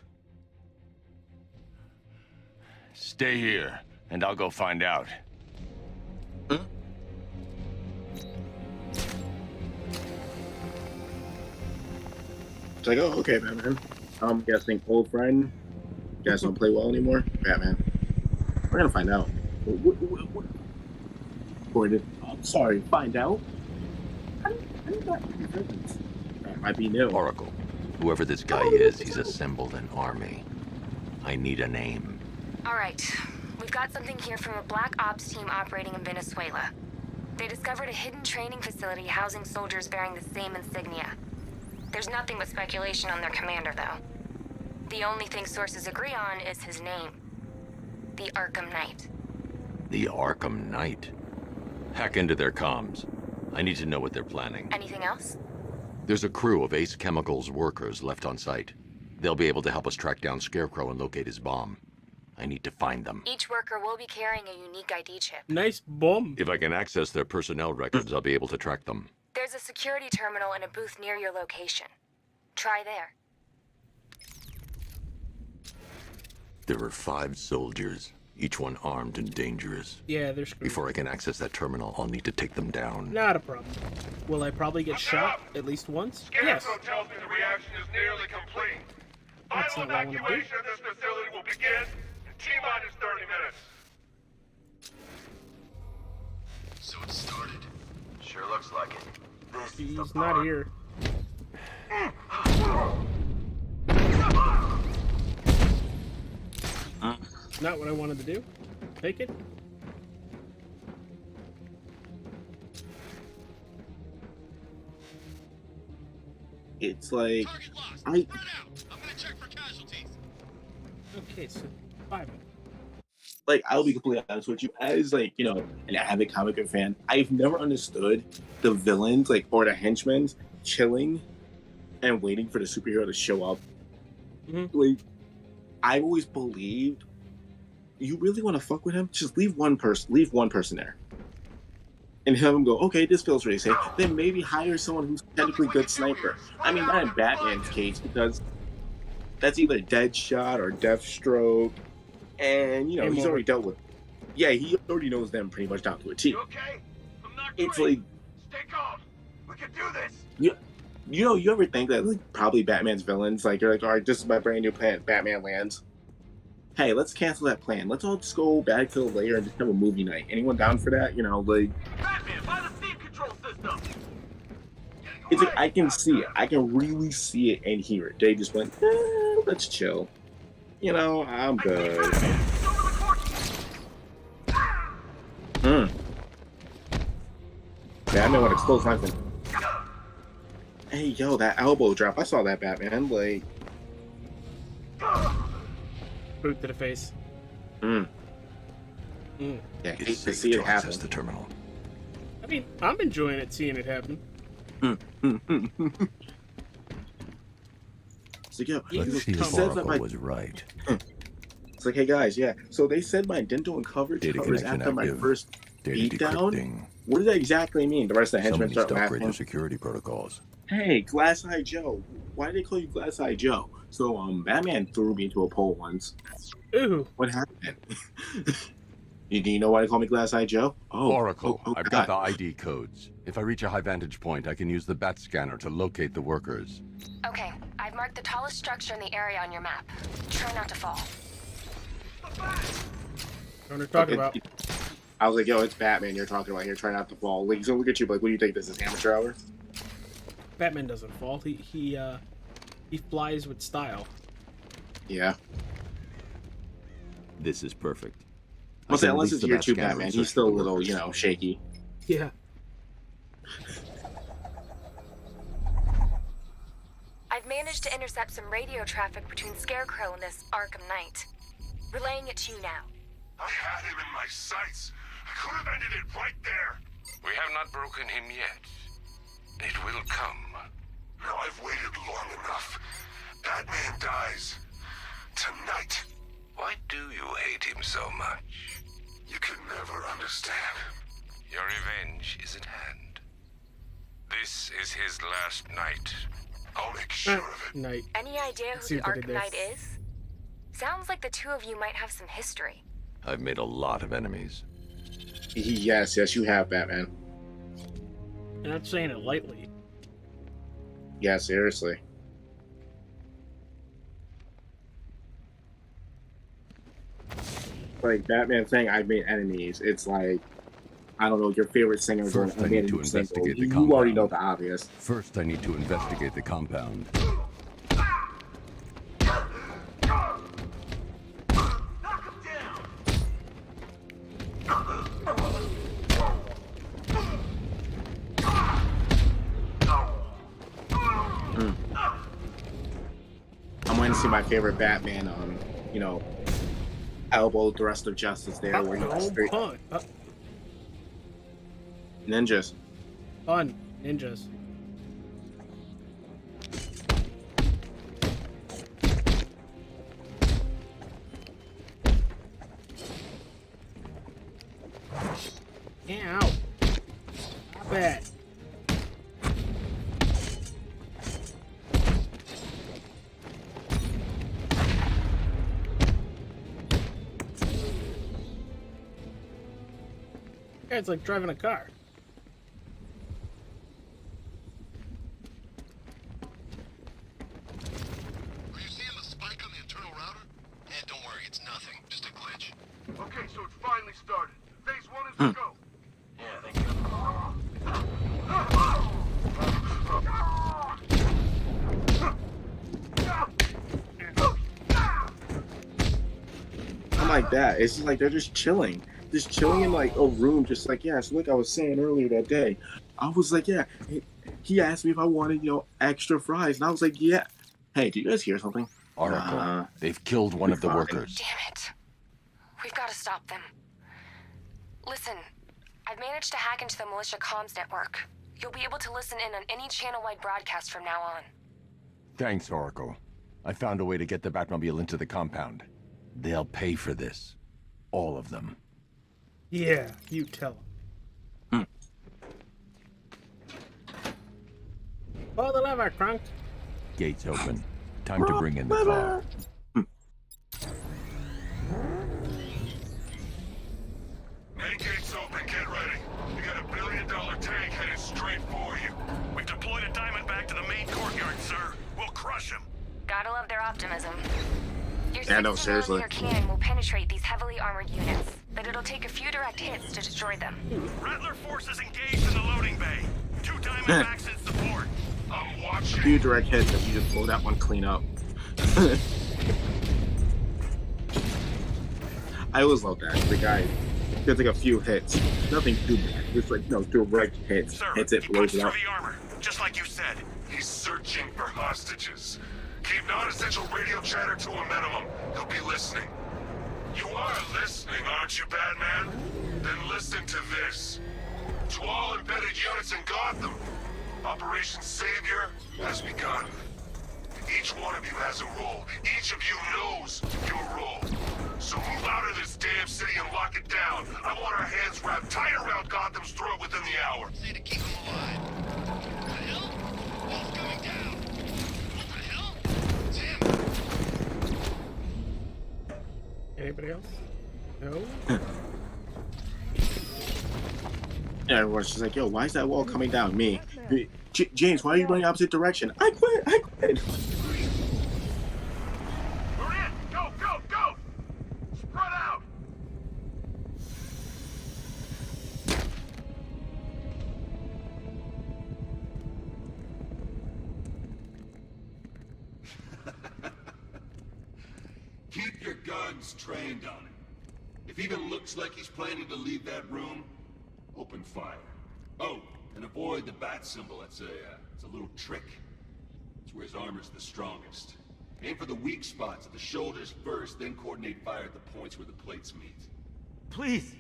Speaker 22: Stay here, and I'll go find out.
Speaker 3: It's like, oh, okay, Batman. I'm guessing old friend. You guys don't play well anymore? Batman. We're gonna find out. What? I'm sorry, find out? How do that might be new.
Speaker 14: Oracle. Whoever this guy is, he's assembled an army. I need a name.
Speaker 12: All right. We've got something here from a Black Ops team operating in Venezuela. They discovered a hidden training facility housing soldiers bearing the same insignia. There's nothing but speculation on their commander, though. The only thing sources agree on is his name. The Arkham Knight.
Speaker 14: The Arkham Knight? Hack into their comms. I need to know what they're planning.
Speaker 12: Anything else?
Speaker 14: There's a crew of Ace Chemicals workers left on site. They'll be able to help us track down Scarecrow and locate his bomb. I need to find them.
Speaker 12: Each worker will be carrying a unique ID chip.
Speaker 2: Nice bomb.
Speaker 14: If I can access their personnel records, I'll be able to track them.
Speaker 12: There's a security terminal and a booth near your location. Try there.
Speaker 14: There are 5 soldiers, each one armed and dangerous.
Speaker 2: Yeah, they're screwed.
Speaker 14: Before I can access that terminal, I'll need to take them down.
Speaker 2: Not a problem. Will I probably get shot at least once? Yes.
Speaker 7: Scarecrow tells me the reaction is nearly complete.
Speaker 2: That's
Speaker 7: Final
Speaker 2: not what I wanna do.
Speaker 7: evacuation of this facility will begin in T-minus 30 minutes.
Speaker 8: So it started. Sure looks like it.
Speaker 2: He's not here. Not what I wanted to do. Take it.
Speaker 3: It's like,
Speaker 2: Okay, so 5.
Speaker 3: like, I'll be completely honest with you. As, like, you know, an avid comic book fan, I've never understood the villains, like, or the henchmen chilling and waiting for the superhero to show up. Like, I've always believed, you really want to fuck with him? Just leave one person there. And have him go, okay, this feels really safe. Then maybe hire someone who's technically good sniper. I mean, not in Batman's case, because that's either Deadshot or Deathstroke. And, you know, he's already dealt with... Yeah, he already knows them pretty much down to a T.
Speaker 17: Okay? I'm not
Speaker 3: It's
Speaker 17: great.
Speaker 3: like...
Speaker 17: Stay calm. We can do this.
Speaker 3: You ever think that, like, probably Batman's villains, like, you're like, all right, this is my brand new plan. Batman lands. Hey, let's cancel that plan. Let's all just go back to the lair and just have a movie night. Anyone down for that? You know, like...
Speaker 17: Batman, by the steam control system.
Speaker 3: It's like, I can see it. I can really see it and hear it. They just went, let's chill. You know, I'm good. Batman with explosive knife. Hey, yo, that elbow drop. I saw that, Batman. Like,
Speaker 2: boot to the face.
Speaker 3: Yeah, hate to see it happen.
Speaker 14: The terminal.
Speaker 2: I mean, I'm enjoying it, seeing it happen.
Speaker 3: So, yo,
Speaker 14: Let's see if Oracle was right.
Speaker 3: It's like, hey guys, yeah. So they said my dental and coverage
Speaker 14: Data
Speaker 3: covers
Speaker 14: connection
Speaker 3: after my
Speaker 14: active.
Speaker 3: first
Speaker 14: Data
Speaker 3: beatdown.
Speaker 14: decrypting.
Speaker 3: What does that exactly mean? The rest of the henchmen
Speaker 14: Somebody
Speaker 3: start
Speaker 14: to upgrade
Speaker 3: laughing.
Speaker 14: the security protocols.
Speaker 3: Hey, Glass Eye Joe. Why do they call you Glass Eye Joe? So, Batman threw me into a pole once.
Speaker 2: Ooh.
Speaker 3: What happened? Do you know why they call me Glass Eye Joe?
Speaker 11: Oracle, I've got
Speaker 3: God.
Speaker 11: the ID codes. If I reach a high vantage point, I can use the bat scanner to locate the workers.
Speaker 12: Okay, I've marked the tallest structure in the area on your map. Try not to fall.
Speaker 2: What are you talking about?
Speaker 3: I was like, yo, it's Batman you're talking about here. Try not to fall. Like, he's gonna look at you like, what do you think this is, amateur hour?
Speaker 2: Batman doesn't fall. He flies with style.
Speaker 3: Yeah.
Speaker 14: This is perfect.
Speaker 3: I'll say, unless
Speaker 14: release
Speaker 3: it's
Speaker 14: the
Speaker 3: year
Speaker 14: bat
Speaker 3: 2
Speaker 14: scanner and
Speaker 3: Batman,
Speaker 14: search
Speaker 3: he's still
Speaker 14: for
Speaker 3: a
Speaker 14: the
Speaker 3: little,
Speaker 14: workers.
Speaker 3: shaky.
Speaker 2: Yeah.
Speaker 12: I've managed to intercept some radio traffic between Scarecrow and this Arkham Knight. Relaying it to you now.
Speaker 23: I had him in my sights. I could have ended it right there.
Speaker 8: We have not broken him yet. It will come.
Speaker 23: Now I've waited long enough. Batman dies tonight.
Speaker 8: Why do you hate him so much?
Speaker 23: You can never understand.
Speaker 8: Your revenge is at hand. This is his last night.
Speaker 23: I'll make sure of it.
Speaker 2: Night.
Speaker 12: Any idea who
Speaker 2: See
Speaker 12: the
Speaker 2: what they
Speaker 12: Arkham
Speaker 2: did.
Speaker 12: Knight is? Sounds like the two of you might have some history.
Speaker 14: I've made a lot of enemies.
Speaker 3: Yes, you have, Batman.
Speaker 2: I'm not saying it lightly.
Speaker 3: Yeah, seriously. Like, Batman saying I've made enemies, it's like, I don't know, your favorite singer going,
Speaker 11: First, I
Speaker 3: I made
Speaker 11: need to
Speaker 3: a new single.
Speaker 11: investigate the
Speaker 3: You
Speaker 11: compound.
Speaker 3: already know the obvious.
Speaker 11: First, I need to investigate the compound.
Speaker 3: I'm going to see my favorite Batman, elbow thrust of justice there, where you straight ninjas.
Speaker 2: Fun. Ninjas. Ow. Stop it. Yeah, it's like driving a car.
Speaker 23: Are you seeing the spike on the internal router? Don't worry, it's nothing. Just a glitch.
Speaker 7: Okay, so it's finally started. Phase 1 is to go.
Speaker 3: I'm like that. It's just like they're just chilling. Just chilling in like a room, just like, yeah, so like I was saying earlier that day. I was like, yeah. He asked me if I wanted, extra fries. And I was like, yeah. Hey, do you guys hear something?
Speaker 11: Oracle, they've killed one of the workers.
Speaker 12: Damn it. We've got to stop them. Listen, I've managed to hack into the militia comms network. You'll be able to listen in on any channel-wide broadcast from now on.
Speaker 11: Thanks, Oracle. I found a way to get the Batmobile into the compound. They'll pay for this. All of them.
Speaker 2: Yeah, you tell him. Pull the lever, Crunk.
Speaker 11: Gates open. Time to bring in the car.
Speaker 23: Main gates open, get ready. We got $1 billion tank headed straight for you.
Speaker 17: We've deployed a Diamondback to the main courtyard, sir. We'll crush him.
Speaker 12: Gotta love their optimism. Your
Speaker 3: Yeah, no, seriously.
Speaker 12: 60mm cannon will penetrate these heavily armored units, but it'll take a few direct hits to destroy them.
Speaker 17: Rattler forces engaged in the loading bay. 2 Diamondbacks in support.
Speaker 23: I'm watching.
Speaker 3: Few direct hits if you just blow that one clean up. I always love that. The guy, There's like a few hits. Nothing too bad. Just like, direct hits.
Speaker 17: Sir,
Speaker 3: Hits it,
Speaker 17: he
Speaker 3: blows
Speaker 17: punched
Speaker 3: it
Speaker 17: through
Speaker 3: out.
Speaker 17: the armor, just like you said.
Speaker 23: He's searching for hostages. Keep non-essential radio chatter to a minimum. He'll be listening. You are listening, aren't you, Batman? Then listen to this. To all embedded units in Gotham, Operation Savior has begun. Each one of you has a role. Each of you knows your role. So move out of this damn city and lock it down. I want our hands wrapped tight around Gotham's throat within the hour.
Speaker 1: Say to keep him alive. What the hell? Wall's coming down. What the hell? Damn.
Speaker 2: Anybody else? No?
Speaker 3: And everyone's just like, yo, why is that wall coming down? Me. James, why are you running opposite direction? I quit.
Speaker 7: We're in! Go, go, go! Spread out!
Speaker 6: Keep your guns trained on him. If he even looks like he's planning to leave that room, open fire. Oh, and avoid the bat symbol. It's a little trick. It's where his armor's the strongest. Aim for the weak spots at the shoulders first, then coordinate fire at the points where the plates meet.
Speaker 11: Please!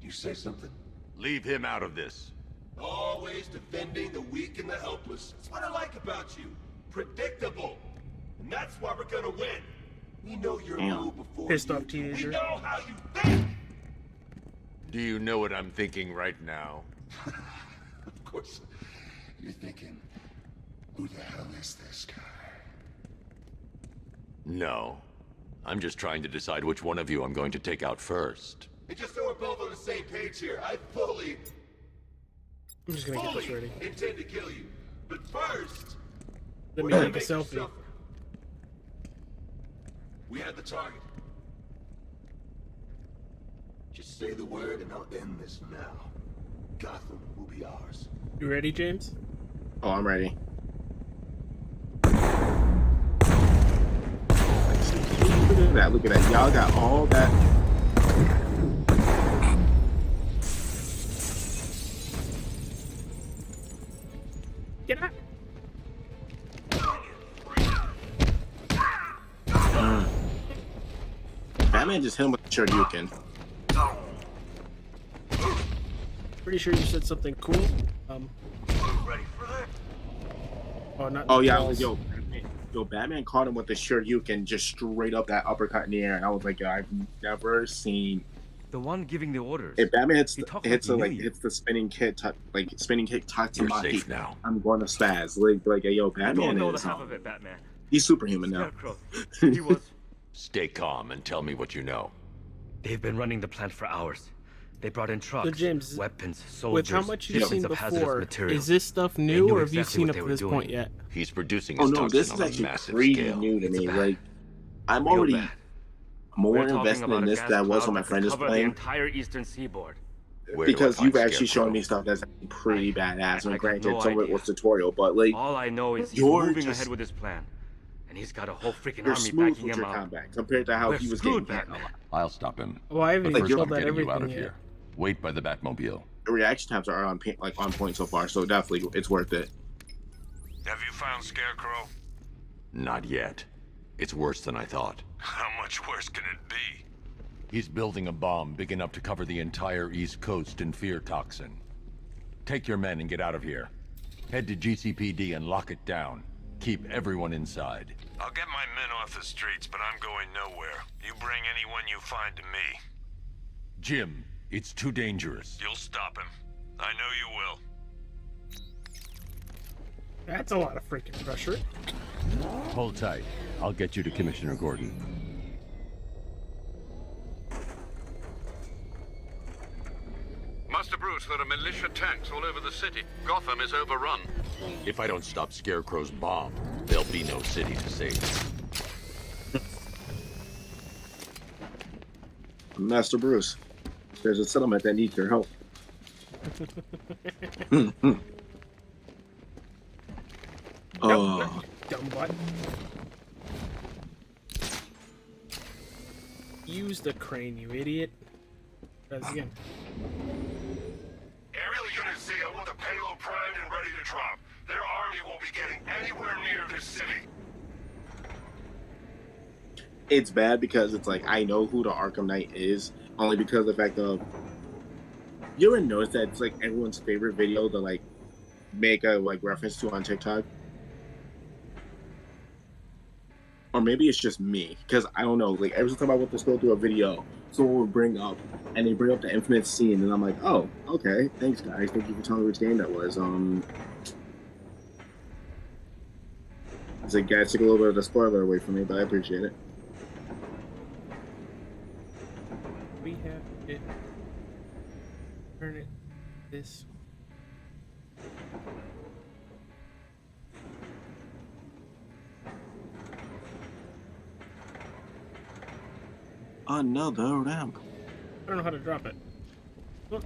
Speaker 6: You say something?
Speaker 11: Leave him out of this.
Speaker 6: Always defending the weak and the helpless. That's what I like about you. Predictable. And that's why we're gonna win. We know you're new before
Speaker 2: Pissed
Speaker 6: you
Speaker 2: off
Speaker 6: do.
Speaker 2: teenager.
Speaker 6: We know how you think!
Speaker 11: Do you know what I'm thinking right now?
Speaker 6: Of course. You're thinking, who the hell is this guy?
Speaker 14: No. I'm just trying to decide which one of you I'm going to take out first.
Speaker 6: And just so we're both on the same page here, I fully
Speaker 2: I'm just gonna get this ready.
Speaker 6: intend to kill you. But first,
Speaker 2: Let me
Speaker 6: we're gonna
Speaker 2: take a
Speaker 6: make you
Speaker 2: selfie.
Speaker 6: suffer. We had the target. Just say the word and I'll end this now. Gotham will be ours.
Speaker 2: You ready, James?
Speaker 3: Oh, I'm ready. Look at that. Y'all got all that.
Speaker 2: Get out!
Speaker 3: Batman just hit him with the Shoryuken.
Speaker 2: Pretty sure you said something cool. Oh, not.
Speaker 3: Oh yeah, yo, Batman caught him with the Shoryuken, just straight up that uppercut in the air, and I was like, yo, I've never seen.
Speaker 9: The one giving the orders.
Speaker 3: If Batman hits
Speaker 9: He
Speaker 3: hits the spinning kick, spinning kick,
Speaker 14: You're
Speaker 3: Tatsumaki,
Speaker 14: safe now.
Speaker 3: I'm going to spaz. Like, yo,
Speaker 9: You
Speaker 3: Batman
Speaker 9: don't know
Speaker 3: is.
Speaker 9: the half of it, Batman.
Speaker 3: He's superhuman now.
Speaker 9: Scarecrow. He was.
Speaker 14: Stay calm and tell me what you know.
Speaker 9: They've been running the plant for hours. They brought in trucks,
Speaker 2: So James,
Speaker 9: weapons,
Speaker 2: With
Speaker 9: soldiers,
Speaker 2: how much you've
Speaker 9: shipments
Speaker 2: seen
Speaker 9: of hazardous
Speaker 2: before,
Speaker 9: material.
Speaker 2: is this stuff
Speaker 9: They
Speaker 2: new,
Speaker 9: knew
Speaker 2: or have you
Speaker 9: exactly
Speaker 2: seen
Speaker 9: what
Speaker 2: up
Speaker 9: they
Speaker 2: to
Speaker 9: were
Speaker 2: this
Speaker 9: doing.
Speaker 2: point yet?
Speaker 14: He's producing
Speaker 3: Oh
Speaker 14: his
Speaker 3: no,
Speaker 14: tungsten
Speaker 3: this is
Speaker 14: on a
Speaker 3: actually
Speaker 14: massive
Speaker 3: pretty
Speaker 14: scale.
Speaker 3: new to
Speaker 9: It's
Speaker 3: me.
Speaker 9: bad.
Speaker 3: Like, I'm
Speaker 9: Real
Speaker 3: already
Speaker 9: bad.
Speaker 3: more
Speaker 9: We're talking
Speaker 3: invested
Speaker 9: about
Speaker 3: in
Speaker 9: a
Speaker 3: this
Speaker 9: gas
Speaker 3: than I was
Speaker 9: cloud
Speaker 3: when my
Speaker 9: that
Speaker 3: friend
Speaker 9: could
Speaker 3: is
Speaker 9: cover the
Speaker 3: playing.
Speaker 9: entire eastern seaboard.
Speaker 14: Where do I
Speaker 3: Because
Speaker 14: find
Speaker 3: you've actually
Speaker 14: Scarecrow?
Speaker 3: shown me stuff that's pretty badass. And
Speaker 9: I got
Speaker 3: granted,
Speaker 9: no
Speaker 3: some of it
Speaker 9: idea.
Speaker 3: was tutorial, but like,
Speaker 9: All I know is he's
Speaker 3: you're
Speaker 9: moving
Speaker 3: just-
Speaker 9: ahead with his plan. And he's got a whole freaking
Speaker 3: you're
Speaker 9: army
Speaker 3: smooth
Speaker 9: backing
Speaker 3: with
Speaker 9: him
Speaker 3: your
Speaker 9: up.
Speaker 3: combat compared to how
Speaker 9: We're
Speaker 3: he was getting
Speaker 9: screwed, Batman.
Speaker 14: I'll stop him.
Speaker 2: Well, I haven't
Speaker 14: But
Speaker 2: even
Speaker 14: first,
Speaker 2: told
Speaker 14: I'm
Speaker 2: that
Speaker 14: getting you out
Speaker 2: everything
Speaker 14: of
Speaker 2: yet.
Speaker 14: here. Wait by the Batmobile.
Speaker 3: The reaction times are on point so far, so definitely it's worth it.
Speaker 17: Have you found Scarecrow?
Speaker 14: Not yet. It's worse than I thought.
Speaker 17: How much worse can it be?
Speaker 11: He's building a bomb big enough to cover the entire East Coast in fear toxin. Take your men and get out of here. Head to GCPD and lock it down. Keep everyone inside.
Speaker 17: I'll get my men off the streets, but I'm going nowhere. You bring anyone you find to me.
Speaker 11: Jim, it's too dangerous.
Speaker 17: You'll stop him. I know you will.
Speaker 2: That's a lot of freaking pressure.
Speaker 11: Hold tight. I'll get you to Commissioner Gordon.
Speaker 13: Master Bruce, there are militia tanks all over the city. Gotham is overrun.
Speaker 14: If I don't stop Scarecrow's bomb, there'll be no city to save.
Speaker 3: Master Bruce, there's a settlement that needs your help. Oh.
Speaker 2: Dumb butt. Use the crane, you idiot. Guys, again.
Speaker 23: Aerial Unit Z with the payload primed and ready to drop. Their army won't be getting anywhere near this city.
Speaker 3: It's bad because it's like I know who the Arkham Knight is only because of the fact of you ever notice that it's like everyone's favorite video to like make a like reference to on TikTok, or maybe it's just me because I don't know. Like every time I want to scroll through a video, someone will bring up and they bring up the infamous scene, and I'm like, oh, okay, thanks guys, thank you for telling me which game that was. It's like guys took a little bit of the spoiler away from me, but I appreciate it.
Speaker 2: We have it. Turn it this.
Speaker 3: Another ramp.
Speaker 2: I don't know how to drop it. Oh.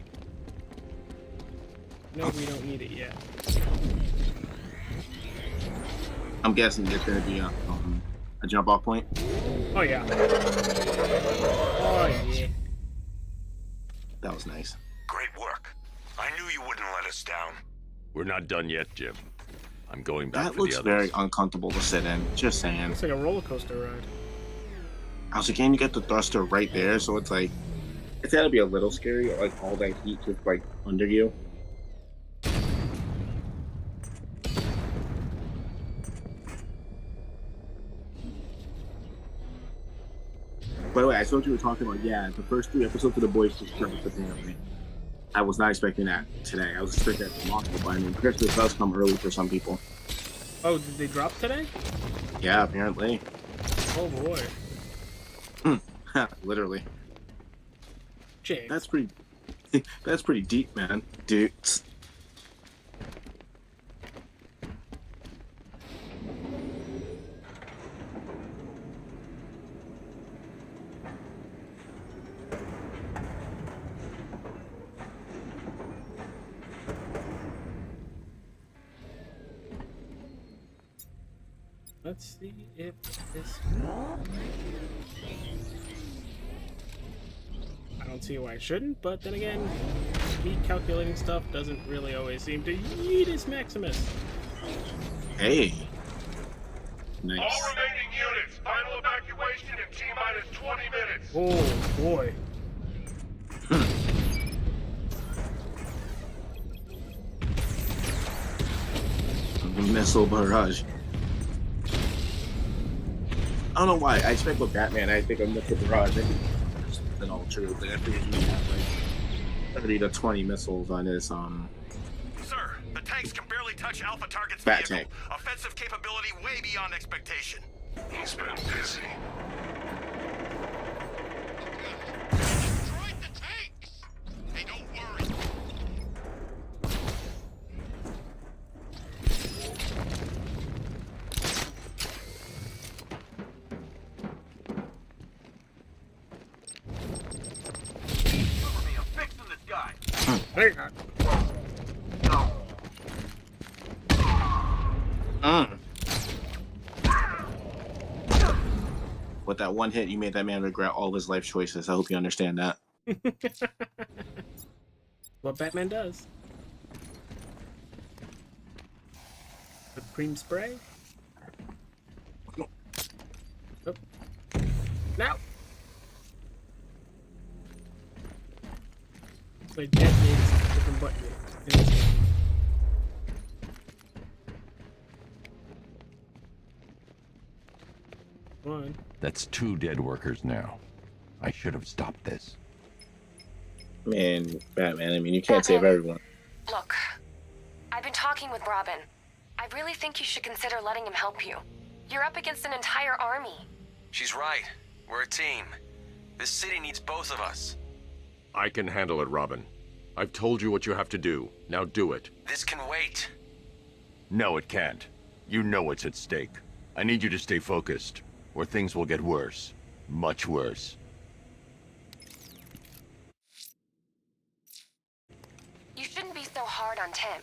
Speaker 2: No, we don't need it yet.
Speaker 3: I'm guessing there's going to be a jump off point.
Speaker 2: Oh yeah. Oh yeah.
Speaker 3: That was nice.
Speaker 17: Great work. I knew you wouldn't let us down.
Speaker 14: We're not done yet, Jim. I'm going back
Speaker 3: That
Speaker 14: for
Speaker 3: looks
Speaker 14: the others.
Speaker 3: very uncomfortable to sit in. Just saying.
Speaker 2: It's like a roller coaster ride.
Speaker 3: I was like, can you get the thruster right there? So it's like, it's gotta be a little scary, like all that heat just like under you. By the way, I saw what you were talking about. Yeah, the first 3 episodes of The Boys just dropped apparently. I was not expecting that today. I was expecting that tomorrow, but I mean, Christmas does come early for some people.
Speaker 2: Oh, did they drop today?
Speaker 3: Yeah, apparently.
Speaker 2: Oh boy.
Speaker 3: Literally.
Speaker 2: James.
Speaker 3: That's pretty. That's pretty deep, man. Dudes.
Speaker 2: Let's see if this. I don't see why I shouldn't, but then again, speed calculating stuff doesn't really always seem to yeetus Maximus.
Speaker 3: Hey. Nice.
Speaker 23: All remaining units, final evacuation in T-minus 20 minutes.
Speaker 2: Oh boy.
Speaker 3: Missile barrage. I don't know why. I expect with Batman, I think of missile barrage. I think that's all true. But I figured you have like 30 to 20 missiles on his
Speaker 17: Sir, the tanks can barely touch Alpha Target's
Speaker 3: Bat
Speaker 17: vehicle.
Speaker 3: tank.
Speaker 17: Offensive capability way beyond expectation.
Speaker 23: He's been busy.
Speaker 1: Destroyed the tanks! Hey, don't worry.
Speaker 17: Cover me, I'm fixing this guy.
Speaker 2: Hang on.
Speaker 3: With that one hit, you made that man regret all of his life choices. I hope you understand that.
Speaker 2: What Batman does. The cream spray. Oh. Now. So I detonated a different button in this game. One.
Speaker 11: That's 2 dead workers now. I should have stopped this.
Speaker 3: Man, Batman, I mean, you can't save everyone.
Speaker 12: Look, I've been talking with Robin. I really think you should consider letting him help you. You're up against an entire army.
Speaker 20: She's right. We're a team. This city needs both of us.
Speaker 14: I can handle it, Robin. I've told you what you have to do. Now do it.
Speaker 20: This can wait.
Speaker 11: No, it can't. You know what's at stake. I need you to stay focused, or things will get worse. Much worse.
Speaker 12: You shouldn't be so hard on Tim.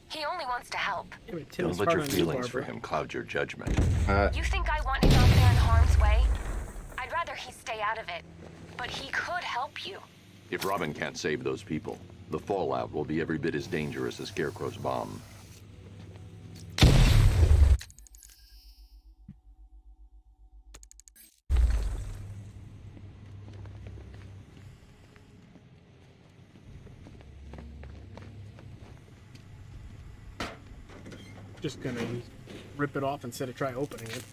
Speaker 12: He only wants to help.
Speaker 11: Don't let your feelings for him cloud your judgment.
Speaker 12: You think I want him out there in harm's way? I'd rather he stay out of it. But he could help you.
Speaker 14: If Robin can't save those people, the fallout will be every bit as dangerous as Scarecrow's bomb.
Speaker 2: Just gonna rip it off instead of try opening it.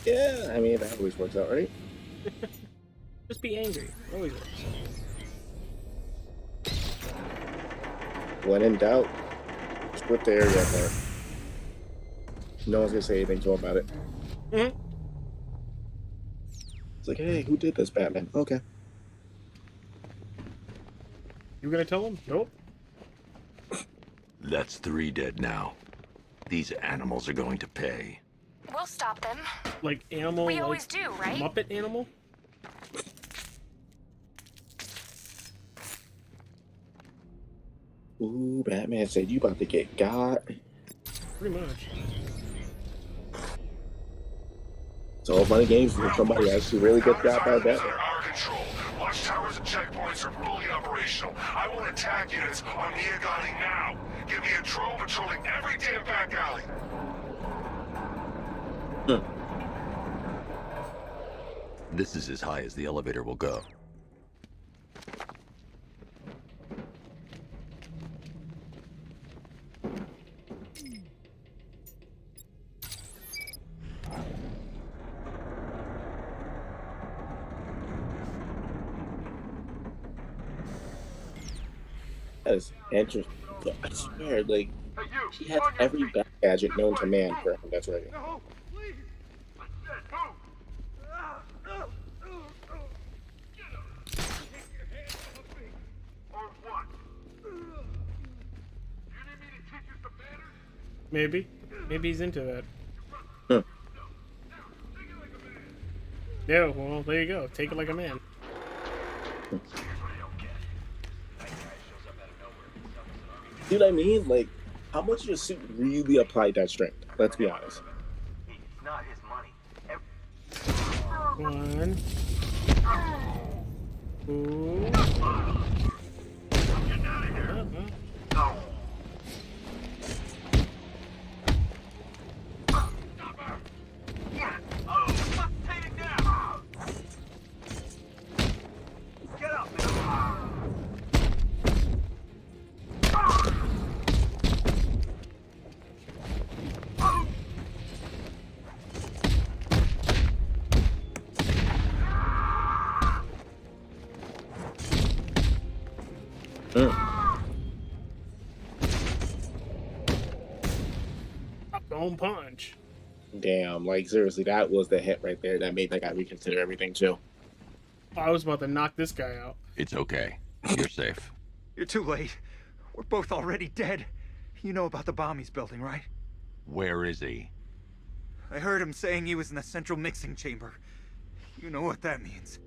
Speaker 3: Yeah, I mean, that always works out, right?
Speaker 2: Just be angry. It always works.
Speaker 3: When in doubt, split the area apart. No one's gonna say anything to him about it.
Speaker 2: Mm-hmm.
Speaker 3: It's like, hey, who did this, Batman? Okay.
Speaker 2: You gonna tell him? Nope.
Speaker 14: That's 3 dead now. These animals are going to pay.
Speaker 12: We'll stop them.
Speaker 2: Like animal?
Speaker 12: We
Speaker 2: like
Speaker 12: always do, right?
Speaker 2: Muppet animal?
Speaker 3: Ooh, Batman said you about to get got.
Speaker 2: Pretty much.
Speaker 3: It's all fun and games when somebody actually really gets got by Batman.
Speaker 23: Our control. Watchtowers and checkpoints are fully operational. I want attack units on Niagani now. Give me a drone patrolling every damn back alley.
Speaker 14: This is as high as the elevator will go.
Speaker 3: That is interesting. I swear, like, he has every bat gadget known to man for him. That's right.
Speaker 7: No, please. I said move. Get him. Take your hands off me. Or what? You need me to teach you some manners?
Speaker 2: Maybe. Maybe he's into that.
Speaker 3: Huh.
Speaker 2: Yeah, well, there you go. Take it like a man.
Speaker 3: See what I mean? Like, how much of your suit really applied that strength? Let's be honest.
Speaker 20: It's not his money.
Speaker 2: One. Two. Home punch.
Speaker 3: Damn, like seriously, that was the hit right there that made that guy reconsider everything too.
Speaker 2: I was about to knock this guy out.
Speaker 14: It's okay. You're safe.
Speaker 10: You're too late. We're both already dead. You know about the bomb he's building, right?
Speaker 14: Where is he?
Speaker 10: I heard him saying he was in the central mixing chamber. You know what that means.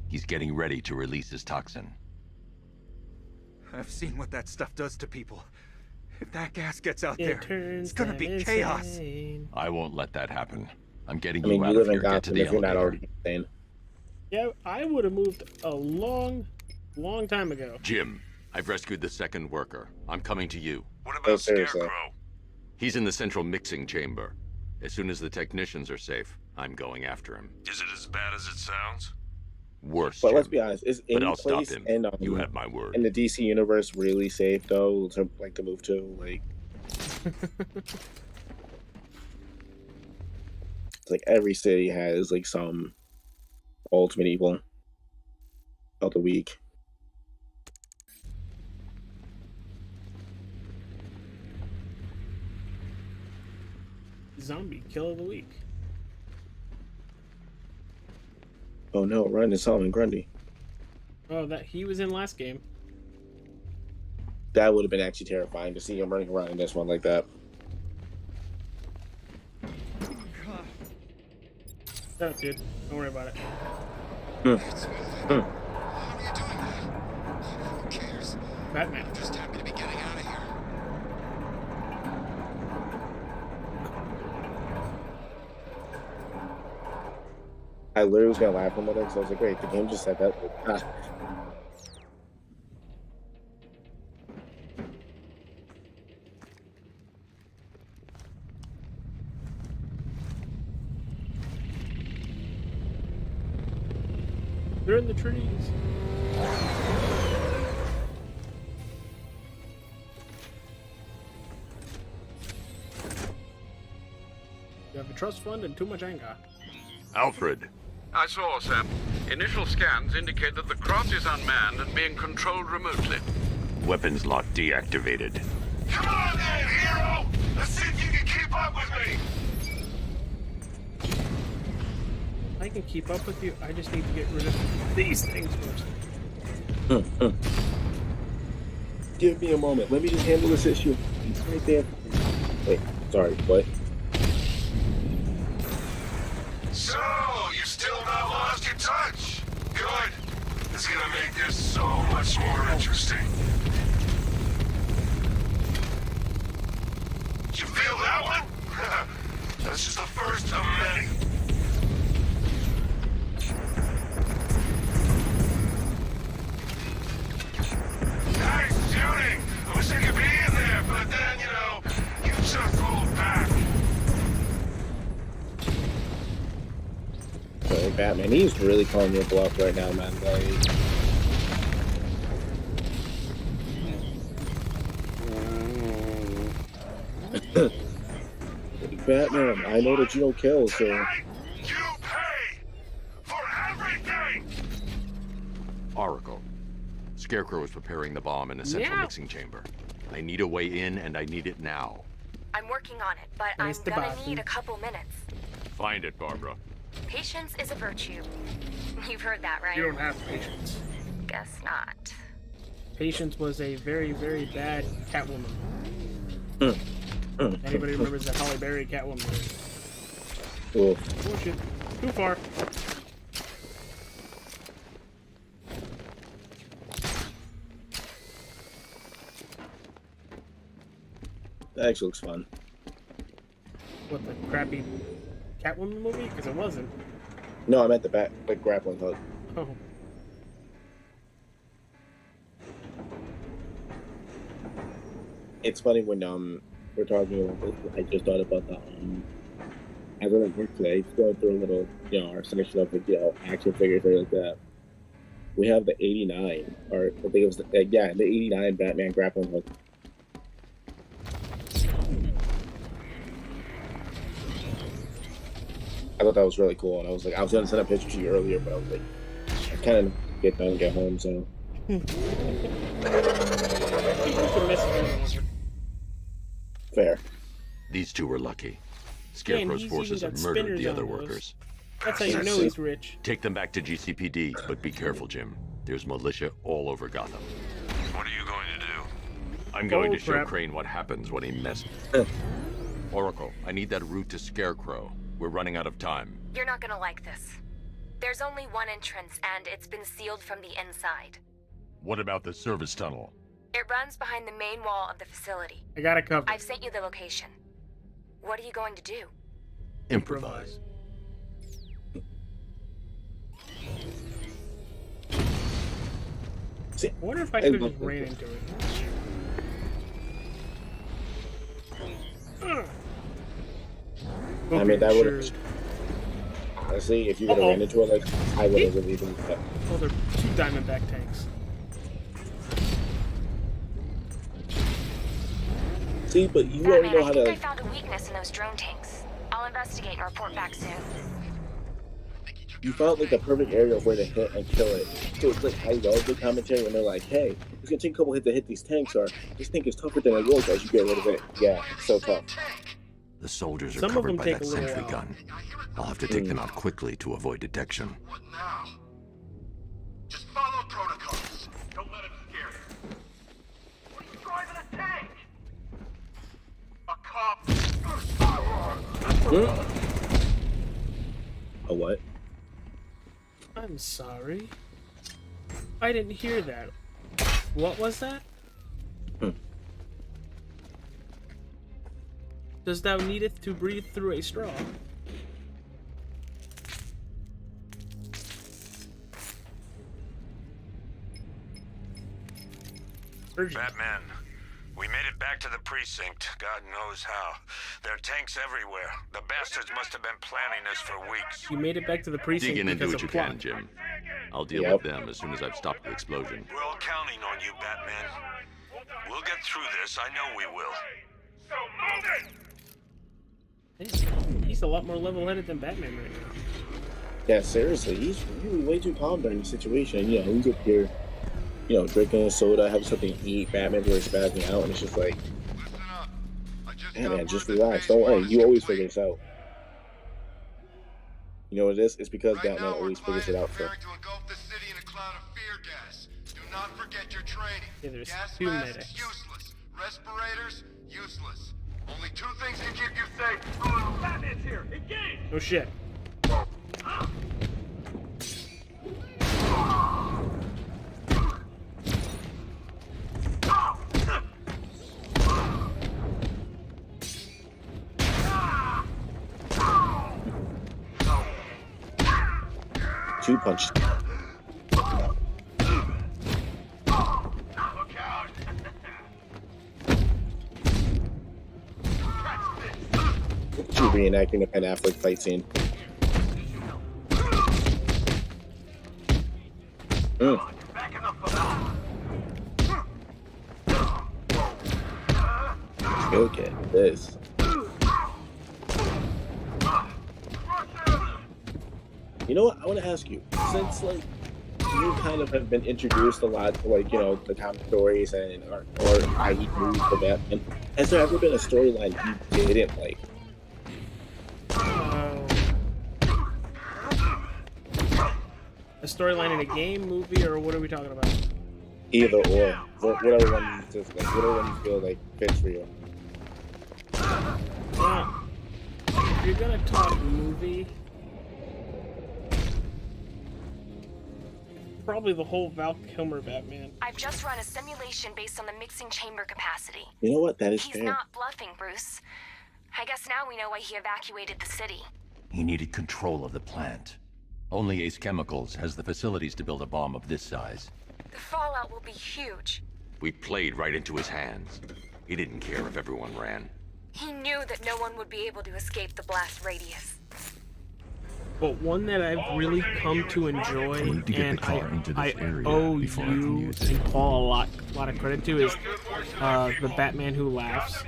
Speaker 14: He's getting ready to release his toxin.
Speaker 10: I've seen what that stuff does to people. If that gas gets out
Speaker 2: It
Speaker 10: there, it's gonna be chaos.
Speaker 2: insane.
Speaker 14: I won't let that happen. I'm getting
Speaker 3: I mean,
Speaker 14: you
Speaker 3: you
Speaker 14: out
Speaker 3: live
Speaker 14: of
Speaker 3: in
Speaker 14: here. Get to
Speaker 3: Gotham
Speaker 14: the
Speaker 3: if you're not
Speaker 14: elevator.
Speaker 3: already insane.
Speaker 2: Yeah, I would have moved a long time ago.
Speaker 14: Jim, I've rescued the second worker. I'm coming to you.
Speaker 17: What
Speaker 3: Oh,
Speaker 17: about
Speaker 3: seriously.
Speaker 17: Scarecrow?
Speaker 14: He's in the central mixing chamber. As soon as the technicians are safe, I'm going after him.
Speaker 17: Is it as bad as it sounds?
Speaker 14: Worse,
Speaker 3: But
Speaker 14: Jim.
Speaker 3: let's be honest, is
Speaker 14: But
Speaker 3: any
Speaker 14: I'll stop
Speaker 3: place
Speaker 14: him.
Speaker 3: in
Speaker 14: You have my word.
Speaker 3: in the DC universe really safe though to move to? Like, it's like every city has like some ultimate evil of the week.
Speaker 2: Zombie kill of the week.
Speaker 3: Oh no, run to Solomon Grundy.
Speaker 2: Oh, that he was in last game.
Speaker 3: That would have been actually terrifying to see him running around in this one like that.
Speaker 2: Shut up, dude. Don't worry about it.
Speaker 1: How are you doing that? Who cares?
Speaker 2: Batman.
Speaker 1: I'm just happy to be getting out of here.
Speaker 3: I literally was gonna laugh a minute, so I was like, wait, the game just said that. Ah.
Speaker 2: They're in the trees. You have a trust fund and too much anger.
Speaker 11: Alfred.
Speaker 13: I saw, Sam. Initial scans indicate that the craft is unmanned and being controlled remotely.
Speaker 11: Weapons lock deactivated.
Speaker 23: Come on then, hero! Let's see if you can keep up with me!
Speaker 2: I can keep up with you. I just need to get rid of these things first.
Speaker 3: Give me a moment. Let me just handle this issue. It's right there. Wait, sorry, what?
Speaker 23: So, you still not lost your touch? Good. It's gonna make this so much more interesting. You feel that one? That's just the first of many. Nice shooting! I wish I could be in there, but then, you know, you just hold back.
Speaker 3: Sorry, Batman. He's really calling me a bluff right now, man. Like, Batman, I know that you don't kill, so.
Speaker 23: You pay for everything!
Speaker 11: Oracle. Scarecrow is preparing the bomb in the central mixing chamber. I need a way in, and I need it now.
Speaker 12: I'm working on it, but I'm gonna need a couple minutes.
Speaker 11: Find it, Barbara.
Speaker 12: Patience is a virtue. You've heard that, right?
Speaker 2: You don't have patience.
Speaker 12: Guess not.
Speaker 2: Patience was a very, very bad Catwoman. Anybody remembers that Halle Berry Catwoman?
Speaker 3: Cool.
Speaker 2: Oh shit. Too far.
Speaker 3: That actually looks fun.
Speaker 2: What, the crappy Catwoman movie? Because it wasn't.
Speaker 3: No, I meant the grappling hook.
Speaker 2: Oh.
Speaker 3: It's funny when we're talking about this. I just thought about that. I was at work today, just going through a little, our section of action figures, things like that. We have the '89, or I think it was the '89 Batman grappling hook. I thought that was really cool, and I was gonna send a picture to you earlier, but I was like, I kind of get done, get home, so. Fair.
Speaker 11: These two were lucky. Scarecrow's forces have murdered the other workers.
Speaker 2: That's how you know he's rich.
Speaker 11: Take them back to GCPD, but be careful, Jim. There's militia all over Gotham.
Speaker 17: What are you going to do?
Speaker 11: I'm going to show Crane what happens when he messes. Oracle, I need that route to Scarecrow. We're running out of time.
Speaker 12: You're not gonna like this. There's only one entrance, and it's been sealed from the inside.
Speaker 11: What about the service tunnel?
Speaker 12: It runs behind the main wall of the facility.
Speaker 2: I got it covered.
Speaker 12: I've sent you the location. What are you going to do?
Speaker 11: Improvise.
Speaker 2: I wonder if I could have just ran into it.
Speaker 3: I mean, that would have. Let's see, if you would have ran into it, I would have really even.
Speaker 2: Oh, they're 2 Diamondback tanks.
Speaker 3: See, but you already know how to.
Speaker 12: I found a weakness in those drone tanks. I'll investigate and report back soon.
Speaker 3: You found the perfect area of where to hit and kill it. So it's I love the commentary when they're like, "Hey, it's gonna take a couple hits to hit these tanks, or this tank is tougher than it was as you get rid of it." Yeah, it's so tough.
Speaker 11: The soldiers are covered by that sentry gun. I'll have to take them out quickly to avoid detection.
Speaker 23: What now? Just follow protocols. Don't let him scare you. What are you driving a tank? A cop.
Speaker 3: A what?
Speaker 2: I'm sorry. I didn't hear that. What was that? Does thou needeth to breathe through a straw?
Speaker 17: Batman, we made it back to the precinct. God knows how. There are tanks everywhere. The bastards must have been planning this for weeks.
Speaker 2: You made it back to the precinct
Speaker 14: Dig in and do
Speaker 2: because
Speaker 14: what
Speaker 2: of
Speaker 14: you
Speaker 2: plot.
Speaker 14: can, Jim. I'll deal with them as soon as I've stopped the explosion.
Speaker 17: We're all counting on you, Batman. We'll get through this. I know we will.
Speaker 7: So move it!
Speaker 2: He's a lot more level-headed than Batman right now.
Speaker 3: Yeah, seriously, he's really way too calm during the situation. You know, he's up here, you know, drinking a soda, having something to eat. Batman's where he's spazzing out, and it's just like, hey man, just relax. Don't worry, you always figure this out. You know what it is? It's because Batman always figures it out first.
Speaker 1: Do not forget your training.
Speaker 2: Yeah, there's
Speaker 1: Gas
Speaker 2: 2
Speaker 1: masks,
Speaker 2: medics.
Speaker 1: useless. Respirators, useless. Only 2 things can keep you safe.
Speaker 7: Oh, Batman's here! Engage!
Speaker 2: No shit.
Speaker 3: Two punches. Two reenacting the Ben Affleck fight scene. Look at this. You know what? I want to ask you, since like you kind of have been introduced a lot to like, you know, the comic stories and or i.e. movies for Batman, has there ever been a storyline you didn't like?
Speaker 2: A storyline in a game, movie, or what are we talking about?
Speaker 3: Either or, whatever one you just like, whatever one you feel like fits for you.
Speaker 2: If you're gonna talk movie, probably the whole Val Kilmer Batman.
Speaker 12: I've just run a simulation based on the mixing chamber capacity.
Speaker 3: You know what? That is
Speaker 12: He's
Speaker 3: fair.
Speaker 12: not bluffing, Bruce. I guess now we know why he evacuated the city.
Speaker 11: He needed control of the plant. Only Ace Chemicals has the facilities to build a bomb of this size.
Speaker 12: The fallout will be huge.
Speaker 14: We played right into his hands. He didn't care if everyone ran.
Speaker 12: He knew that no one would be able to escape the blast radius.
Speaker 2: But one that I've really come to enjoy, and I owe you and Paul a lot of credit to, is the Batman Who Laughs.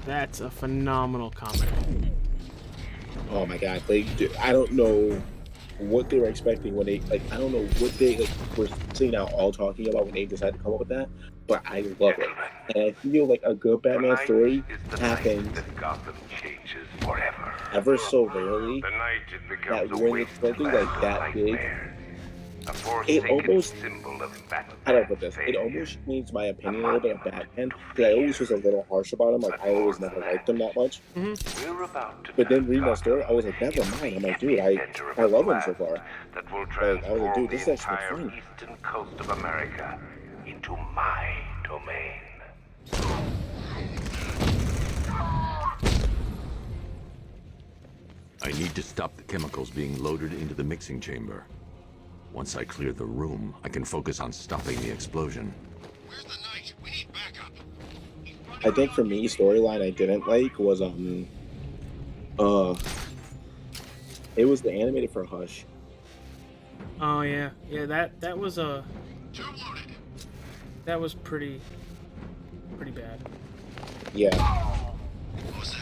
Speaker 2: That's a phenomenal comic.
Speaker 3: Oh my god, like I don't know what they were expecting when they I don't know what they were sitting out all talking about when they decided to come up with that, but I love it. And I feel like a good Batman story happens ever so rarely that when it's something like that big, it almost, how do I put this? It almost changed my opinion a little bit of Batman, because I always was a little harsh about him, like I always never liked him that much. But then reading that story, I was like, never mind. I'm like, dude, I love him so far. I was like, dude, this is actually fun.
Speaker 24: Eastern coast of America into my domain.
Speaker 14: I need to stop the chemicals being loaded into the mixing chamber. Once I clear the room, I can focus on stopping the explosion.
Speaker 3: I think for me, storyline I didn't like was it was the animated for Hush.
Speaker 2: Oh yeah, that was that was pretty bad.
Speaker 3: Yeah.
Speaker 1: What was that?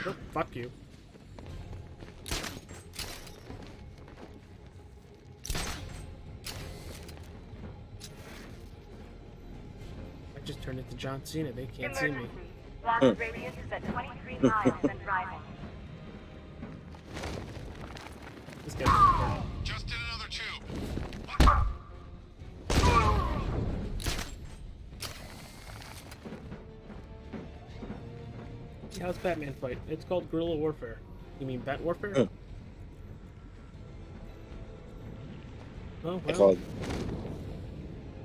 Speaker 2: Oh, fuck you. I just turned into John Cena. They can't see me.
Speaker 5: Blast radius is at 23 miles and rising.
Speaker 2: This guy's
Speaker 1: Just did another tube.
Speaker 2: how's Batman fight? It's called guerrilla warfare. You mean bat warfare? Oh, well.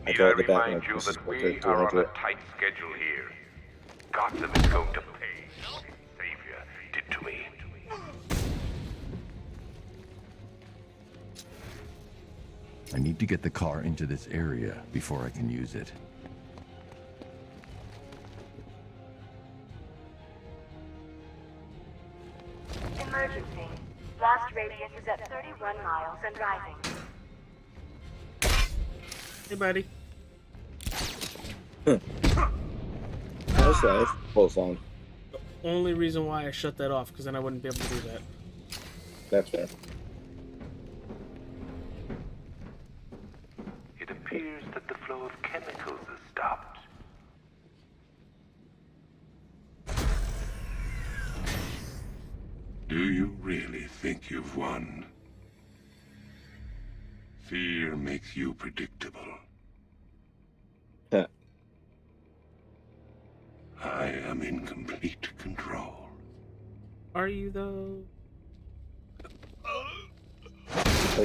Speaker 24: Need I remind you that we are on a tight schedule here. Gotham is going to pay what his savior did to me.
Speaker 11: I need to get the car into this area before I can use it.
Speaker 5: Emergency. Blast radius is at 31 miles and rising.
Speaker 2: Hey, buddy.
Speaker 3: How's life? Close on.
Speaker 2: The only reason why I shut that off, because then I wouldn't be able to do that.
Speaker 3: That's fair.
Speaker 8: It appears that the flow of chemicals has stopped.
Speaker 23: Do you really think you've won? Fear makes you predictable. I am in complete control.
Speaker 2: Are you, though?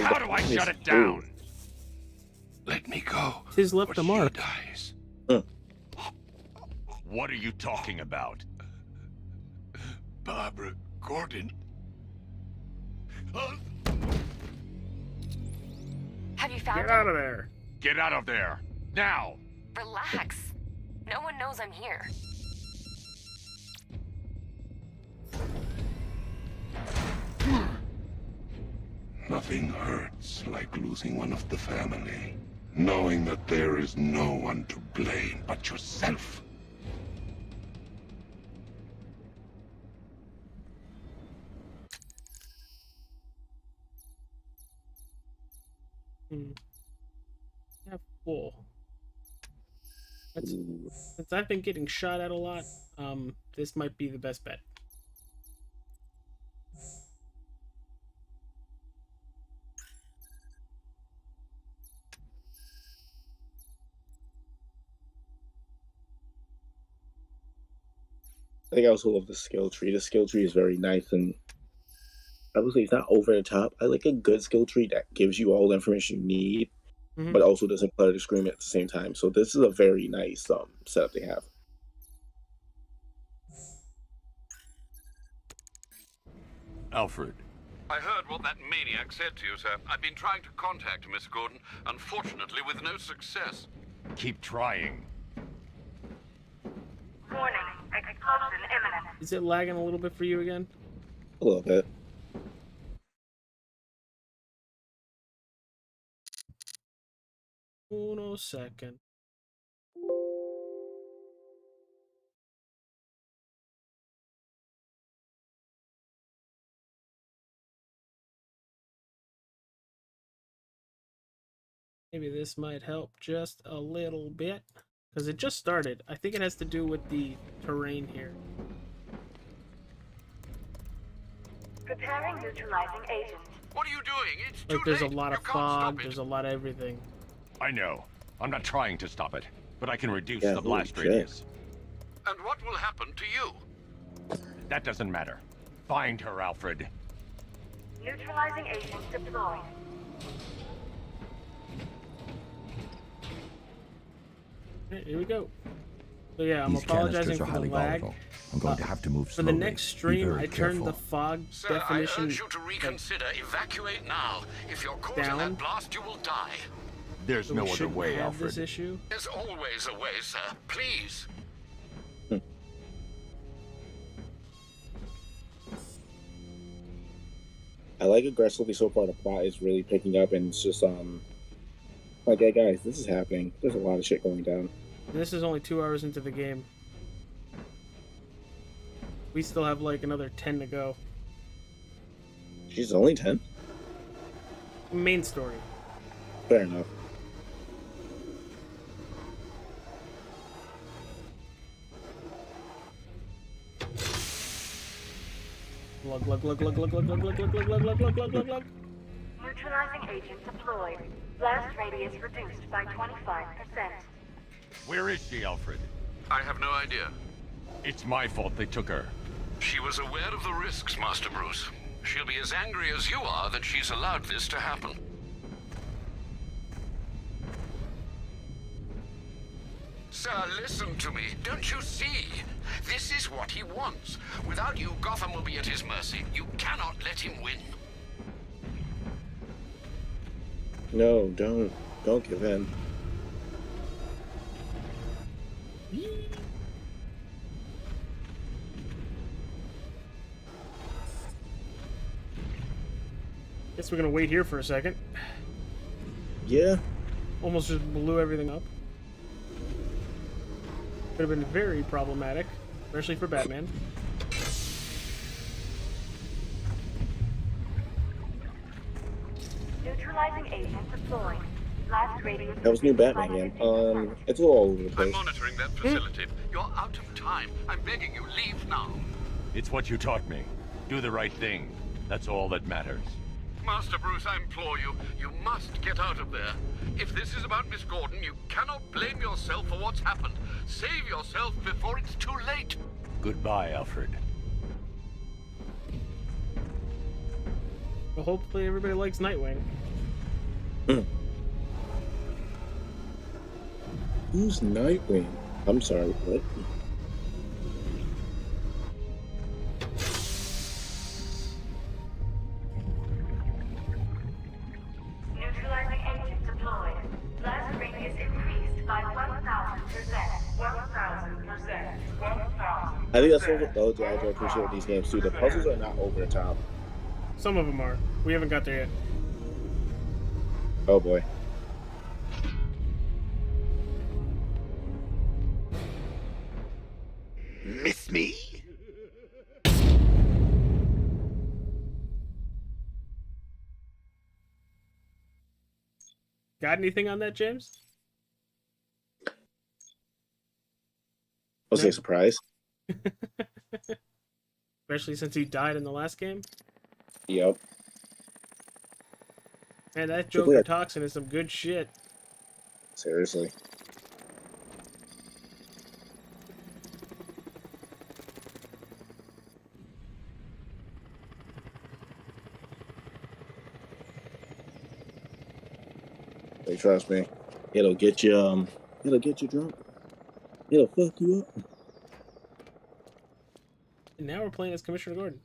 Speaker 17: How do I shut it down?
Speaker 23: Let me go.
Speaker 2: Tis left a mark.
Speaker 23: Dies.
Speaker 17: What are you talking about?
Speaker 23: Barbara Gordon.
Speaker 12: Have you found
Speaker 2: Get
Speaker 12: him?
Speaker 2: out of there.
Speaker 17: Get out of there. Now.
Speaker 12: Relax. No one knows I'm here.
Speaker 23: Nothing hurts like losing one of the family. Knowing that there is no one to blame but yourself.
Speaker 2: Yeah, full. Since I've been getting shot at a lot, this might be the best bet.
Speaker 3: I think I also love the skill tree. The skill tree is very nice, and I would say it's not over the top. I like a good skill tree that gives you all the information you need, but also doesn't clutter the screen at the same time. So this is a very nice setup they have.
Speaker 11: Alfred.
Speaker 13: I heard what that maniac said to you, sir. I've been trying to contact Miss Gordon, unfortunately with no success.
Speaker 17: Keep trying.
Speaker 5: Warning. Explosion imminent.
Speaker 2: Is it lagging a little bit for you again?
Speaker 3: A little bit.
Speaker 2: Uno second. Maybe this might help just a little bit. Because it just started. I think it has to do with the terrain here.
Speaker 5: Preparing neutralizing agent.
Speaker 13: What are you doing? It's too
Speaker 2: Like there's a
Speaker 13: late.
Speaker 2: lot
Speaker 13: You
Speaker 2: of
Speaker 13: can't
Speaker 2: fog,
Speaker 13: stop it.
Speaker 2: there's a lot of everything.
Speaker 17: I know. I'm not trying to stop it, but I can reduce
Speaker 3: Yeah,
Speaker 17: the blast
Speaker 3: holy shit.
Speaker 17: radius.
Speaker 13: And what will happen to you?
Speaker 17: That doesn't matter. Find her, Alfred.
Speaker 5: Neutralizing agent deployed.
Speaker 2: Okay, here we go. So yeah, I'm
Speaker 11: These
Speaker 2: apologizing
Speaker 11: canisters
Speaker 2: for
Speaker 11: are
Speaker 2: the
Speaker 11: highly
Speaker 2: lag.
Speaker 11: volatile. I'm going to have to move
Speaker 2: For
Speaker 11: slowly.
Speaker 2: the next
Speaker 11: Be
Speaker 2: stream,
Speaker 11: very
Speaker 2: I turned the
Speaker 11: careful.
Speaker 2: fog
Speaker 13: Sir,
Speaker 2: definition
Speaker 13: I urge you to reconsider. Evacuate now. If you're caught in
Speaker 2: down.
Speaker 13: that blast, you will die.
Speaker 17: There's
Speaker 2: So
Speaker 17: no
Speaker 2: we
Speaker 17: other
Speaker 2: shouldn't
Speaker 17: way,
Speaker 2: have
Speaker 17: Alfred.
Speaker 2: this issue.
Speaker 13: There's always a way, sir. Please.
Speaker 3: I like aggressively so far. The plot is really picking up, and it's just like, hey guys, this is happening. There's a lot of shit going down.
Speaker 2: And this is only 2 hours into the game. We still have like another 10 to go.
Speaker 3: She's only 10.
Speaker 2: Main story.
Speaker 3: Fair enough.
Speaker 2: Glug glug glug glug glug glug glug glug glug glug glug glug glug glug glug glug.
Speaker 5: Neutralizing agent deployed. Blast radius reduced by 25%.
Speaker 17: Where is she, Alfred?
Speaker 13: I have no idea.
Speaker 17: It's my fault they took her.
Speaker 13: She was aware of the risks, Master Bruce. She'll be as angry as you are that she's allowed this to happen. Sir, listen to me. Don't you see? This is what he wants. Without you, Gotham will be at his mercy. You cannot let him win.
Speaker 3: No, don't give in.
Speaker 2: Guess we're gonna wait here for a second.
Speaker 3: Yeah.
Speaker 2: Almost just blew everything up. Could have been very problematic, especially for Batman.
Speaker 5: Neutralizing agent deployed. Last radius.
Speaker 3: That was new Batman game. It's a little all over the
Speaker 13: I'm
Speaker 3: place.
Speaker 13: monitoring that facility. You're out of time. I'm begging you, leave now.
Speaker 11: It's what you taught me. Do the right thing. That's all that matters.
Speaker 13: Master Bruce, I implore you, you must get out of there. If this is about Miss Gordon, you cannot blame yourself for what's happened. Save yourself before it's too late.
Speaker 11: Goodbye, Alfred.
Speaker 2: Well, hopefully everybody likes Nightwing.
Speaker 3: Who's Nightwing? I'm sorry, what?
Speaker 5: Neutralizing agent deployed. Last radius increased by 1,000%. 1,000%. 1,000%.
Speaker 3: I think that's what the other I appreciate with these games too. The puzzles are not over the top.
Speaker 2: Some of them are. We haven't got there yet.
Speaker 3: Oh boy.
Speaker 1: Miss me?
Speaker 2: Got anything on that, James?
Speaker 3: I'll say surprise.
Speaker 2: Especially since he died in the last game.
Speaker 3: Yep.
Speaker 2: Man, that Joker toxin is some good shit.
Speaker 3: Seriously. Hey, trust me, it'll get you. It'll get you drunk. It'll fuck you up.
Speaker 2: And now we're playing as Commissioner Gordon.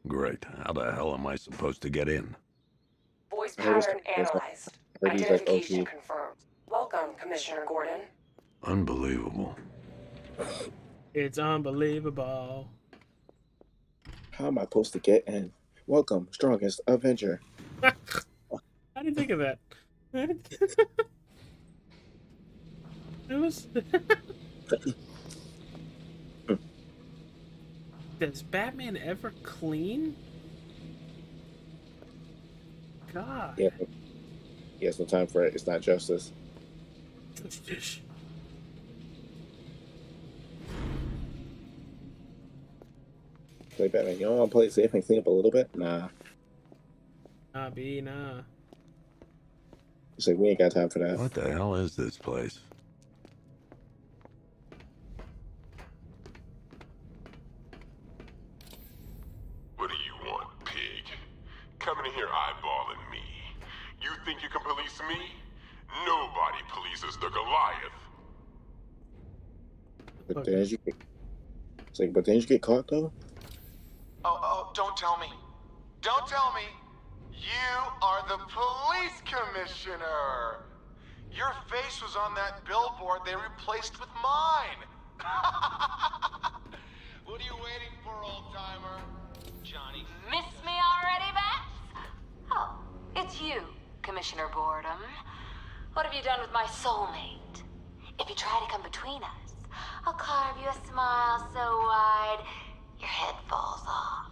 Speaker 4: Great. How the hell am I supposed to get in?
Speaker 16: Voice pattern analyzed. Identification confirmed. Welcome, Commissioner Gordon.
Speaker 4: Unbelievable.
Speaker 2: It's unbelievable.
Speaker 3: How am I supposed to get in? Welcome, strongest Avenger.
Speaker 2: I didn't think of that. It was. Does Batman ever clean? God.
Speaker 3: Yeah. He has no time for it. It's not justice. Play Batman. You don't want to play it safe and clean up a little bit? Nah.
Speaker 2: Nah.
Speaker 3: It's like, we ain't got time for that.
Speaker 4: What the hell is this place?
Speaker 23: What do you want, pig? Coming in here eyeballing me. You think you can police me? Nobody polices the Goliath.
Speaker 3: But then you get, it's like, but then you get caught though.
Speaker 1: Oh, don't tell me. Don't tell me. You are the police commissioner. Your face was on that billboard they replaced with mine. What are you waiting for, old-timer? Johnny.
Speaker 12: Miss me already, Bats? Oh, it's you, Commissioner Boredom. What have you done with my soulmate? If you try to come between us, I'll carve you a smile so wide your head falls off.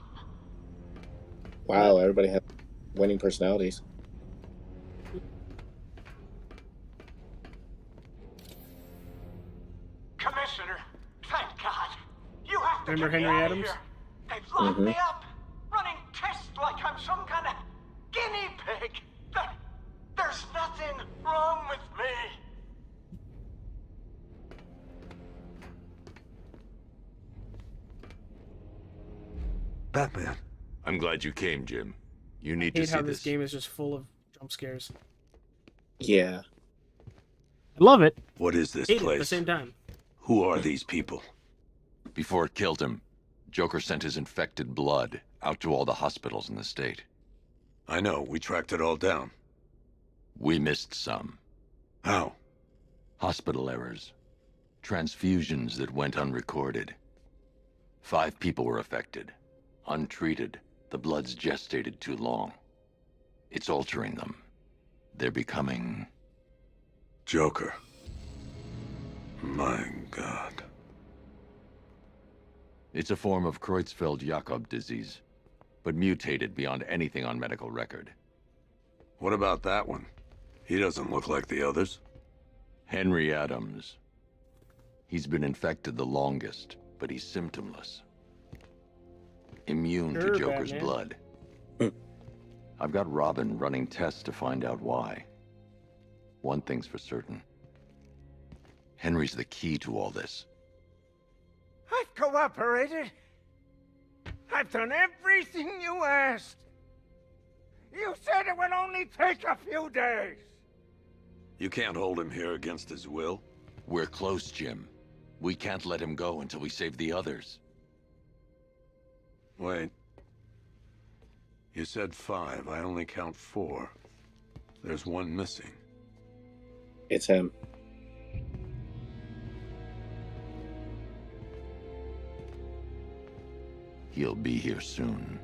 Speaker 3: Wow, everybody has winning personalities.
Speaker 1: Commissioner, thank God. You have to
Speaker 2: Remember
Speaker 1: get me
Speaker 2: Henry
Speaker 1: out of
Speaker 2: Adams?
Speaker 1: here. They've locked me up, running tests like I'm some kind of guinea pig. There's nothing wrong with me.
Speaker 4: Batman.
Speaker 11: I'm glad you came, Jim. You need
Speaker 2: I
Speaker 11: to
Speaker 2: hate
Speaker 11: see
Speaker 2: how this
Speaker 11: this.
Speaker 2: game is just full of jump scares.
Speaker 3: Yeah.
Speaker 2: I love it.
Speaker 4: What is this
Speaker 2: Hate it at the
Speaker 4: place?
Speaker 2: same time.
Speaker 4: Who are these people?
Speaker 14: Before it killed him, Joker sent his infected blood out to all the hospitals in the state.
Speaker 4: I know, we tracked it all down.
Speaker 14: We missed some.
Speaker 4: How?
Speaker 14: Hospital errors. Transfusions that went unrecorded. 5 people were affected. Untreated, the blood's gestated too long. It's altering them. They're becoming...
Speaker 4: Joker. My God.
Speaker 14: It's a form of Creutzfeldt-Jakob disease, but mutated beyond anything on medical record.
Speaker 4: What about that one? He doesn't look like the others.
Speaker 14: Henry Adams. He's been infected the longest, but he's symptomless. Immune to Joker's blood. I've got Robin running tests to find out why. One thing's for certain. Henry's the key to all this.
Speaker 7: I've cooperated. I've done everything you asked. You said it would only take a few days.
Speaker 4: You can't hold him here against his will?
Speaker 14: We're close, Jim. We can't let him go until we save the others.
Speaker 4: Wait. You said 5. I only count 4. There's one missing.
Speaker 3: It's him.
Speaker 14: He'll be here soon.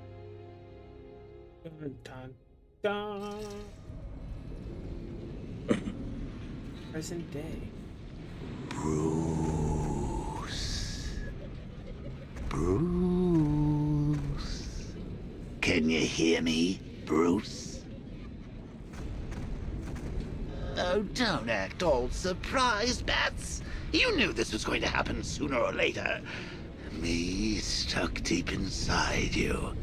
Speaker 2: Dun, dun, dun. Present day.
Speaker 15: Bruce. Bruce. Can you hear me, Bruce? Oh, don't act all surprised, Bats. You knew this was going to happen sooner or later. Me stuck deep inside you.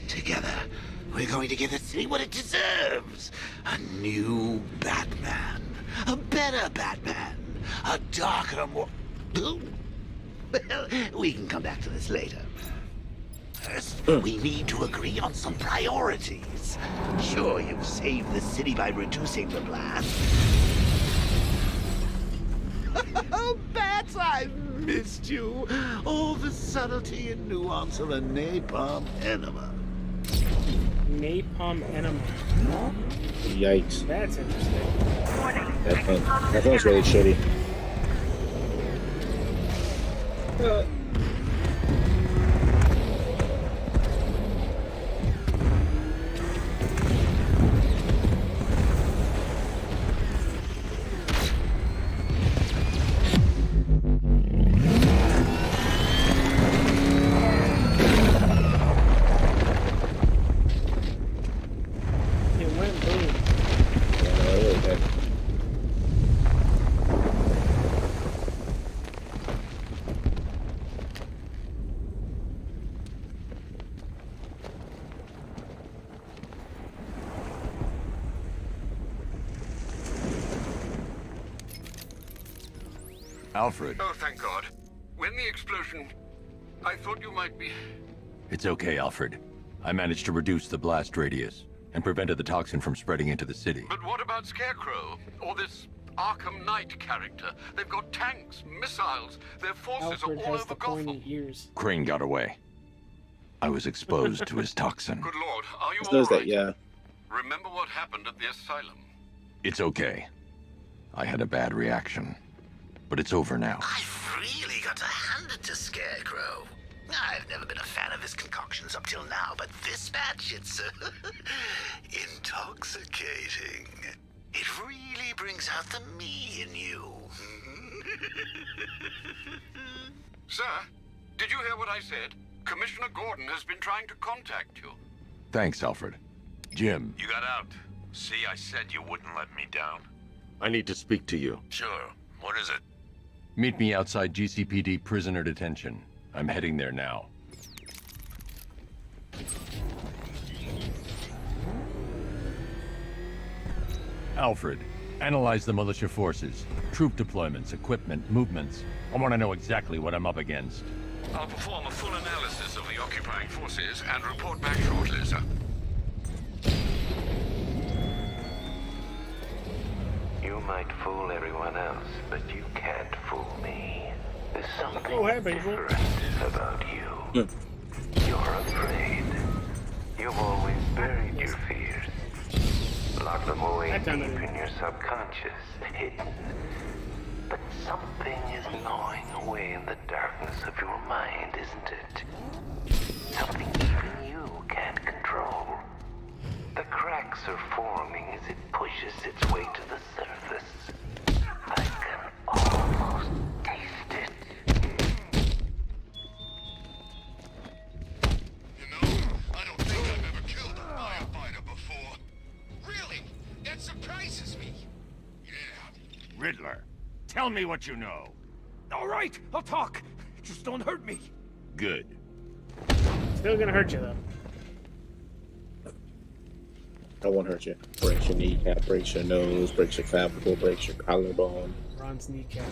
Speaker 15: Together, we're going to give the city what it deserves. A new Batman. A better Batman. A darker, more... Well, we can come back to this later. First, we need to agree on some priorities. Sure, you've saved the city by reducing the blast. Oh, Bats, I've missed you. All the subtlety and nuance of a napalm enema.
Speaker 2: Napalm enema.
Speaker 3: Yikes.
Speaker 2: That's interesting.
Speaker 3: That thing's really shitty.
Speaker 14: Alfred.
Speaker 13: Oh, thank God. When the explosion... I thought you might be...
Speaker 14: It's okay, Alfred. I managed to reduce the blast radius and prevented the toxin from spreading into the city.
Speaker 13: But what about Scarecrow? Or this Arkham Knight character? They've got tanks, missiles, their forces
Speaker 2: Alfred
Speaker 13: are all
Speaker 2: has
Speaker 13: over
Speaker 2: the
Speaker 13: Gotham.
Speaker 2: pointy ears.
Speaker 14: Crane got away. I was exposed to his toxin.
Speaker 13: Good Lord, are you
Speaker 3: Knows
Speaker 13: all
Speaker 3: that,
Speaker 13: right?
Speaker 3: yeah.
Speaker 13: Remember what happened at the asylum?
Speaker 14: It's okay. I had a bad reaction. But it's over now.
Speaker 15: I've really got to hand it to Scarecrow. I've never been a fan of his concoctions up till now, but this batch, it's intoxicating. It really brings out the me in you.
Speaker 13: Sir, did you hear what I said? Commissioner Gordon has been trying to contact you.
Speaker 14: Thanks, Alfred. Jim.
Speaker 17: You got out. See, I said you wouldn't let me down.
Speaker 14: I need to speak to you.
Speaker 17: Sure. What is it?
Speaker 14: Meet me outside GCPD prisoner detention. I'm heading there now. Alfred, analyze the militia forces, troop deployments, equipment, movements. I want to know exactly what I'm up against.
Speaker 13: I'll perform a full analysis of the occupying forces and report back shortly, sir.
Speaker 24: You
Speaker 8: might fool everyone else, but you can't fool me. There's something different about you. You're afraid. You've always buried your fears. Locked them away deep in your subconscious, hidden. But something is gnawing away in the darkness of your mind, isn't it? Something even you can't control. The cracks are forming as it pushes its way to the surface. I can almost taste it.
Speaker 6: You know, I don't think I've ever killed a firefighter before. Really? That surprises me. Yeah.
Speaker 17: Riddler, tell me what you know.
Speaker 10: All right, I'll talk. Just don't hurt me.
Speaker 17: Good.
Speaker 2: Still gonna hurt you though.
Speaker 3: I won't hurt you. Breaks your kneecap, breaks your nose, breaks your clavicle, breaks your collarbone.
Speaker 2: Ron's kneecap.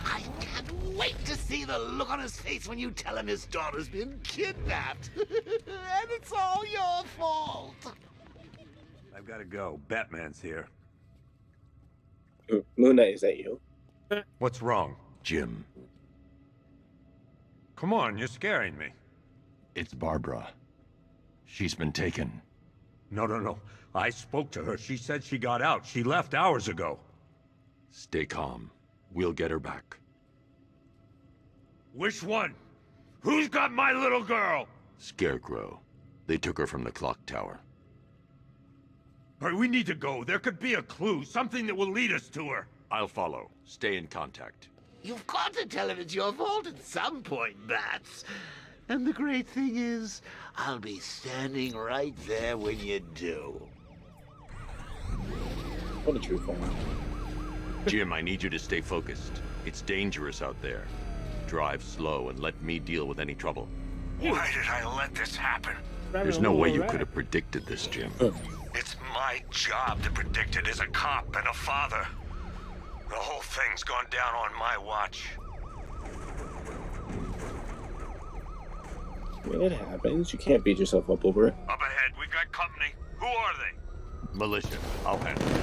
Speaker 15: I can't wait to see the look on his face when you tell him his daughter's been kidnapped. And it's all your fault.
Speaker 4: I've got to go. Batman's here.
Speaker 3: Moon Knight, is that you?
Speaker 4: What's wrong?
Speaker 11: Jim,
Speaker 4: Come on, you're scaring me.
Speaker 11: it's Barbara. She's been taken.
Speaker 4: No. I spoke to her. She said she got out. She left hours ago.
Speaker 11: Stay calm. We'll get her back.
Speaker 4: Which one? Who's got my little girl?
Speaker 11: Scarecrow. They took her from the clock tower.
Speaker 4: All right, we need to go. There could be a clue, something that will lead us to her.
Speaker 11: I'll follow. Stay in contact.
Speaker 15: You've got to tell him it's your fault at some point, Bats. And the great thing is, I'll be standing right there when you do.
Speaker 3: What a true fan.
Speaker 11: Jim, I need you to stay focused. It's dangerous out there. Drive slow and let me deal with any trouble.
Speaker 17: Why did I let this happen?
Speaker 11: There's no way you could have predicted this, Jim.
Speaker 17: It's my job to predict it as a cop and a father. The whole thing's gone down on my watch.
Speaker 3: It happens. You can't beat yourself up over it.
Speaker 17: Up ahead, we've got company. Who are they?
Speaker 11: Militia. I'll handle it.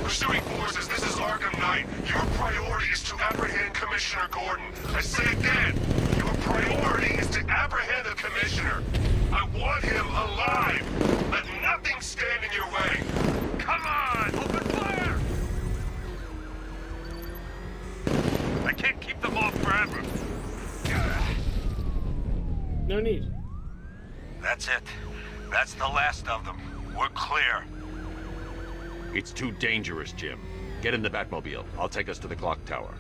Speaker 6: Pursuing forces, this is Arkham Knight. Your priority is to apprehend Commissioner Gordon. I say again, your priority is to apprehend the Commissioner. I want him alive. Let nothing stand in your way.
Speaker 17: Come on! Open fire! I can't keep them off forever.
Speaker 2: No need.
Speaker 17: That's it. That's the last of them. We're clear.
Speaker 11: It's too dangerous, Jim. Get in the Batmobile. I'll take us to the clock tower.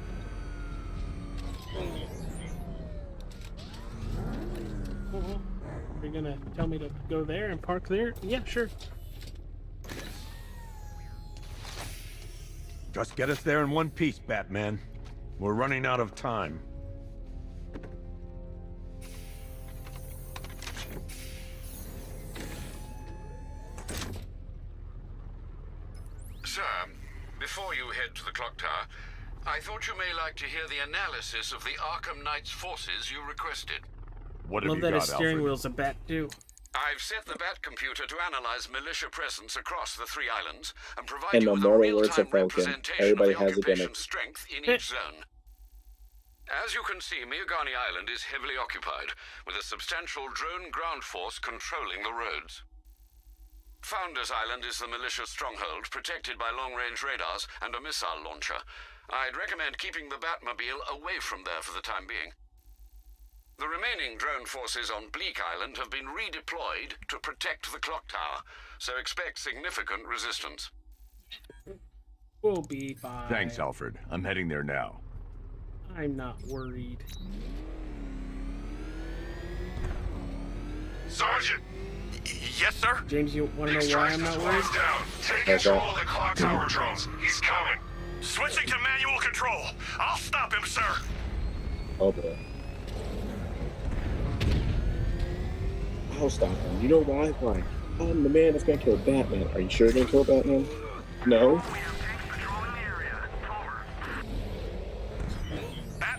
Speaker 2: You're gonna tell me to go there and park there? Yeah, sure.
Speaker 4: Just get us there in one piece, Batman. We're running out of time.
Speaker 13: Sir, before you head to the clock tower, I thought you may like to hear the analysis of the Arkham Knight's forces you requested.
Speaker 11: What have
Speaker 2: Love
Speaker 11: you
Speaker 2: that
Speaker 11: got,
Speaker 2: his steering
Speaker 11: Alfred?
Speaker 2: wheel's a bat too.
Speaker 13: I've set the Bat computer to analyze militia presence across the 3 islands and provide
Speaker 3: In
Speaker 13: you
Speaker 3: the
Speaker 13: with a
Speaker 3: immortal words
Speaker 13: real-time
Speaker 3: of Falcon,
Speaker 13: representation
Speaker 3: everybody
Speaker 13: of the
Speaker 3: has a gimmick.
Speaker 13: occupation strength in each zone. As you can see, Miagani Island is heavily occupied, with a substantial drone ground force controlling the roads. Founders Island is the militia stronghold, protected by long-range radars and a missile launcher. I'd recommend keeping the Batmobile away from there for the time being. The remaining drone forces on Bleak Island have been redeployed to protect the clock tower, so expect significant resistance.
Speaker 2: We'll be fine.
Speaker 11: Thanks, Alfred. I'm heading there now.
Speaker 2: I'm not worried.
Speaker 6: Sergeant!
Speaker 17: Yes, sir?
Speaker 2: James, you want to know why I'm not worried?
Speaker 6: Down. Take control of the clock tower drones. He's coming.
Speaker 17: Switching to manual control. I'll stop him, sir.
Speaker 3: Oh boy. I'll stop him. You know why? Why? I'm the man that's gonna kill Batman. Are you sure you're gonna kill Batman? No?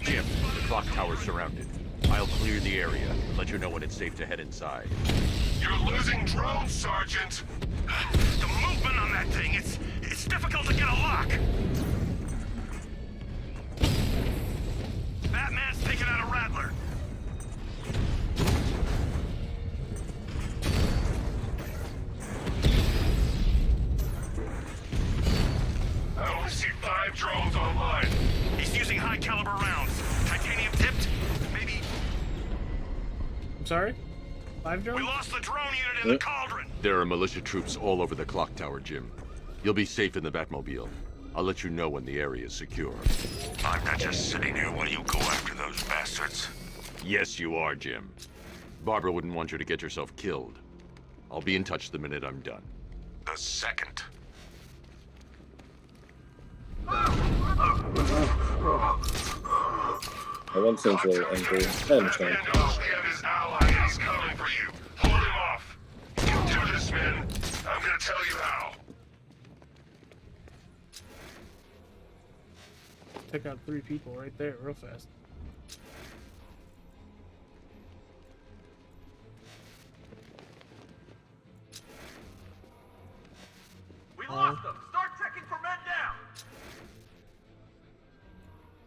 Speaker 11: Jim, the clock tower's surrounded. I'll clear the area and let you know when it's safe to head inside.
Speaker 6: You're losing drones, Sergeant!
Speaker 17: The movement on that thing, it's difficult to get a lock. Batman's taking out a Rattler.
Speaker 6: I only see 5 drones online.
Speaker 17: He's using high caliber rounds. Titanium tipped? Maybe.
Speaker 2: I'm sorry? 5 drones?
Speaker 17: We lost the drone unit in the cauldron.
Speaker 11: There are militia troops all over the clock tower, Jim. You'll be safe in the Batmobile. I'll let you know when the area is secure.
Speaker 17: I'm not just sitting here while you go after those bastards.
Speaker 11: Yes, you are, Jim. Barbara wouldn't want you to get yourself killed. I'll be in touch the minute I'm done.
Speaker 17: The second.
Speaker 3: I want Central angry. I understand.
Speaker 6: He have his ally and he's coming for you. Hold him off. You do this, man. I'm gonna tell you how.
Speaker 2: Took out 3 people right there, real fast.
Speaker 7: We lost them. Start checking for men down.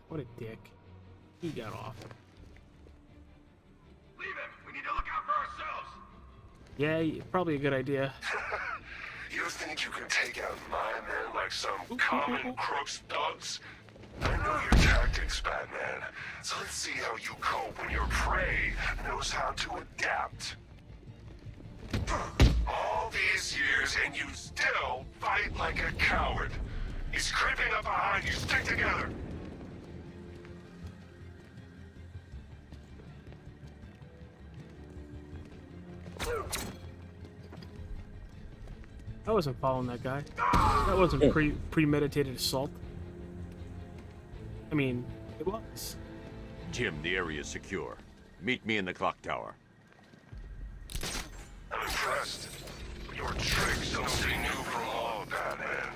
Speaker 2: What a dick. He got off.
Speaker 7: Leave him. We need to look out for ourselves.
Speaker 2: Yeah, probably a good idea.
Speaker 6: You think you can take out my men like some common crooks thugs? I know your tactics, Batman. So let's see how you cope when your prey knows how to adapt. All these years and you still fight like a coward. He's creeping up behind you. Stick together.
Speaker 2: I wasn't following that guy. That wasn't premeditated assault. I mean, it was.
Speaker 11: Jim, the area is secure. Meet me in the clock tower.
Speaker 6: I'm impressed. Your tricks don't seem new from all, Batman.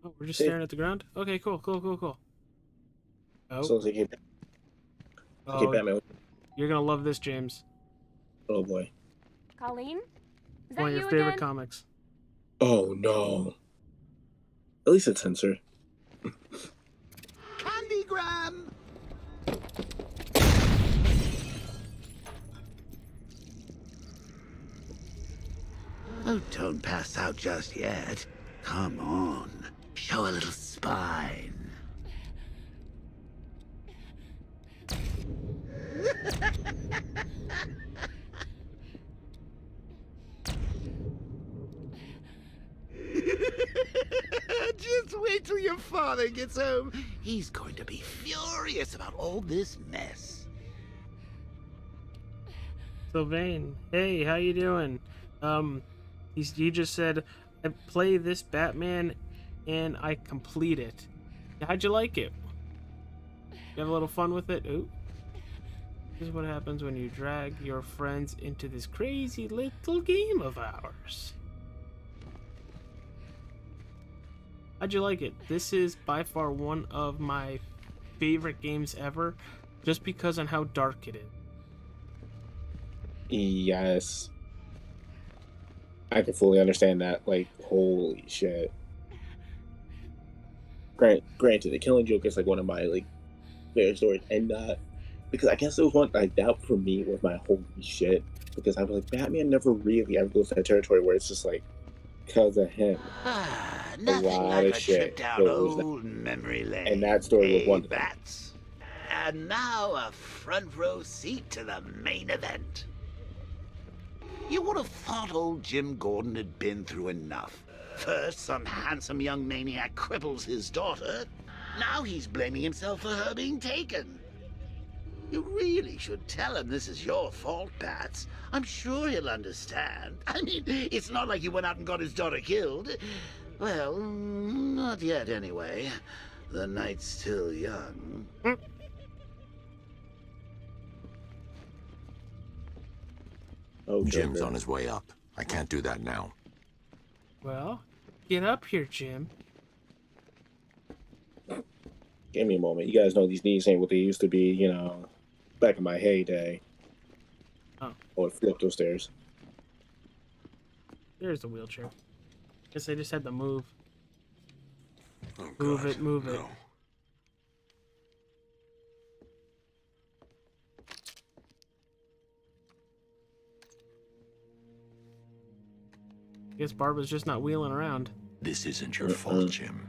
Speaker 2: Oh, we're just staring at the ground? Okay, cool. Oh.
Speaker 3: So it's like,
Speaker 2: Oh,
Speaker 3: Batman.
Speaker 2: You're gonna love this, James.
Speaker 3: Oh boy.
Speaker 12: Colleen? Is
Speaker 2: One
Speaker 12: that
Speaker 2: of
Speaker 12: you
Speaker 2: your favorite
Speaker 12: again?
Speaker 2: comics.
Speaker 3: Oh no. At least it's censored.
Speaker 15: Candygram! Oh, don't pass out just yet. Come on. Show a little spine. Just wait till your father gets home. He's going to be furious about all this mess.
Speaker 2: Sylvain, hey, how you doing? He just said, I play this Batman and I complete it. How'd you like it? You have a little fun with it? Ooh. This is what happens when you drag your friends into this crazy little game of ours. How'd you like it? This is by far one of my favorite games ever, just because on how dark it is.
Speaker 3: Yes. I can fully understand that. Like, holy shit. Granted, the Killing Joke is like one of my like favorite stories, and because I guess it was one like that for me was my holy shit, because I was like, Batman never really ever goes to that territory where it's just like because of him.
Speaker 15: Nothing
Speaker 3: lot
Speaker 15: like
Speaker 3: of
Speaker 15: a
Speaker 3: shit
Speaker 15: trip down
Speaker 3: goes
Speaker 15: old memory lane.
Speaker 3: And that story was one of them.
Speaker 15: Bats. And now a front row seat to the main event. You would have thought old Jim Gordon had been through enough. First, some handsome young maniac cripples his daughter. Now he's blaming himself for her being taken. You really should tell him this is your fault, Bats. I'm sure he'll understand. I mean, it's not like you went out and got his daughter killed. Well, not yet anyway. The night's still young.
Speaker 3: Oh,
Speaker 11: Jim's on his way up. I can't do that now.
Speaker 2: Well, get up here, Jim.
Speaker 3: Give me a moment. You guys know these knees ain't what they used to be, you know, back in my heyday.
Speaker 2: Oh.
Speaker 3: I would flip those stairs.
Speaker 2: There's the wheelchair. Guess I just had to move.
Speaker 4: Oh,
Speaker 2: move
Speaker 4: God,
Speaker 2: it, move it.
Speaker 4: no.
Speaker 2: Guess Barbara's just not wheeling around.
Speaker 11: This isn't your fault, Jim.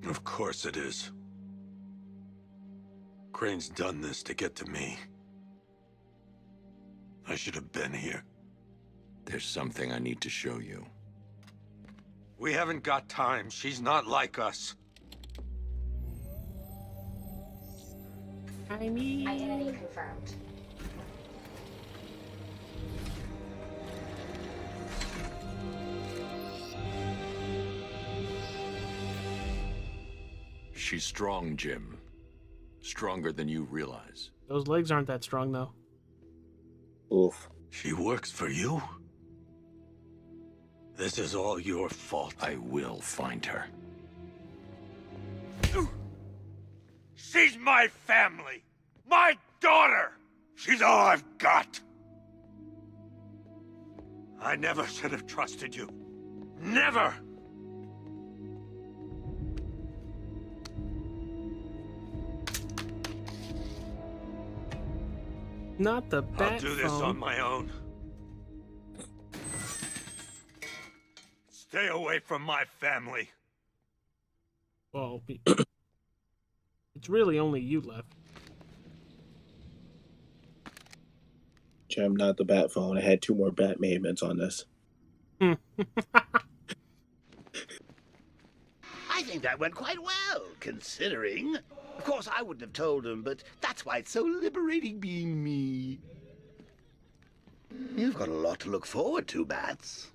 Speaker 4: Of course it is. Crane's done this to get to me. I should have been here.
Speaker 11: There's something I need to show you.
Speaker 4: We haven't got time. She's not like us.
Speaker 12: Identity confirmed.
Speaker 11: She's strong, Jim. Stronger than you realize.
Speaker 2: Those legs aren't that strong, though.
Speaker 3: Oof.
Speaker 4: She works for you? This is all your fault.
Speaker 11: I will find her.
Speaker 17: She's my family! My daughter! She's all I've got! I never should have trusted you. Never!
Speaker 2: Not the bat
Speaker 17: I'll do this
Speaker 2: phone.
Speaker 17: on my own. Stay away from my family.
Speaker 2: Well, it's really only you left.
Speaker 3: Jim, not the bat phone. I had 2 more bat movements on this.
Speaker 15: I think that went quite well, considering. Of course, I wouldn't have told him, but that's why it's so liberating being me. You've got a lot to look forward to, Bats.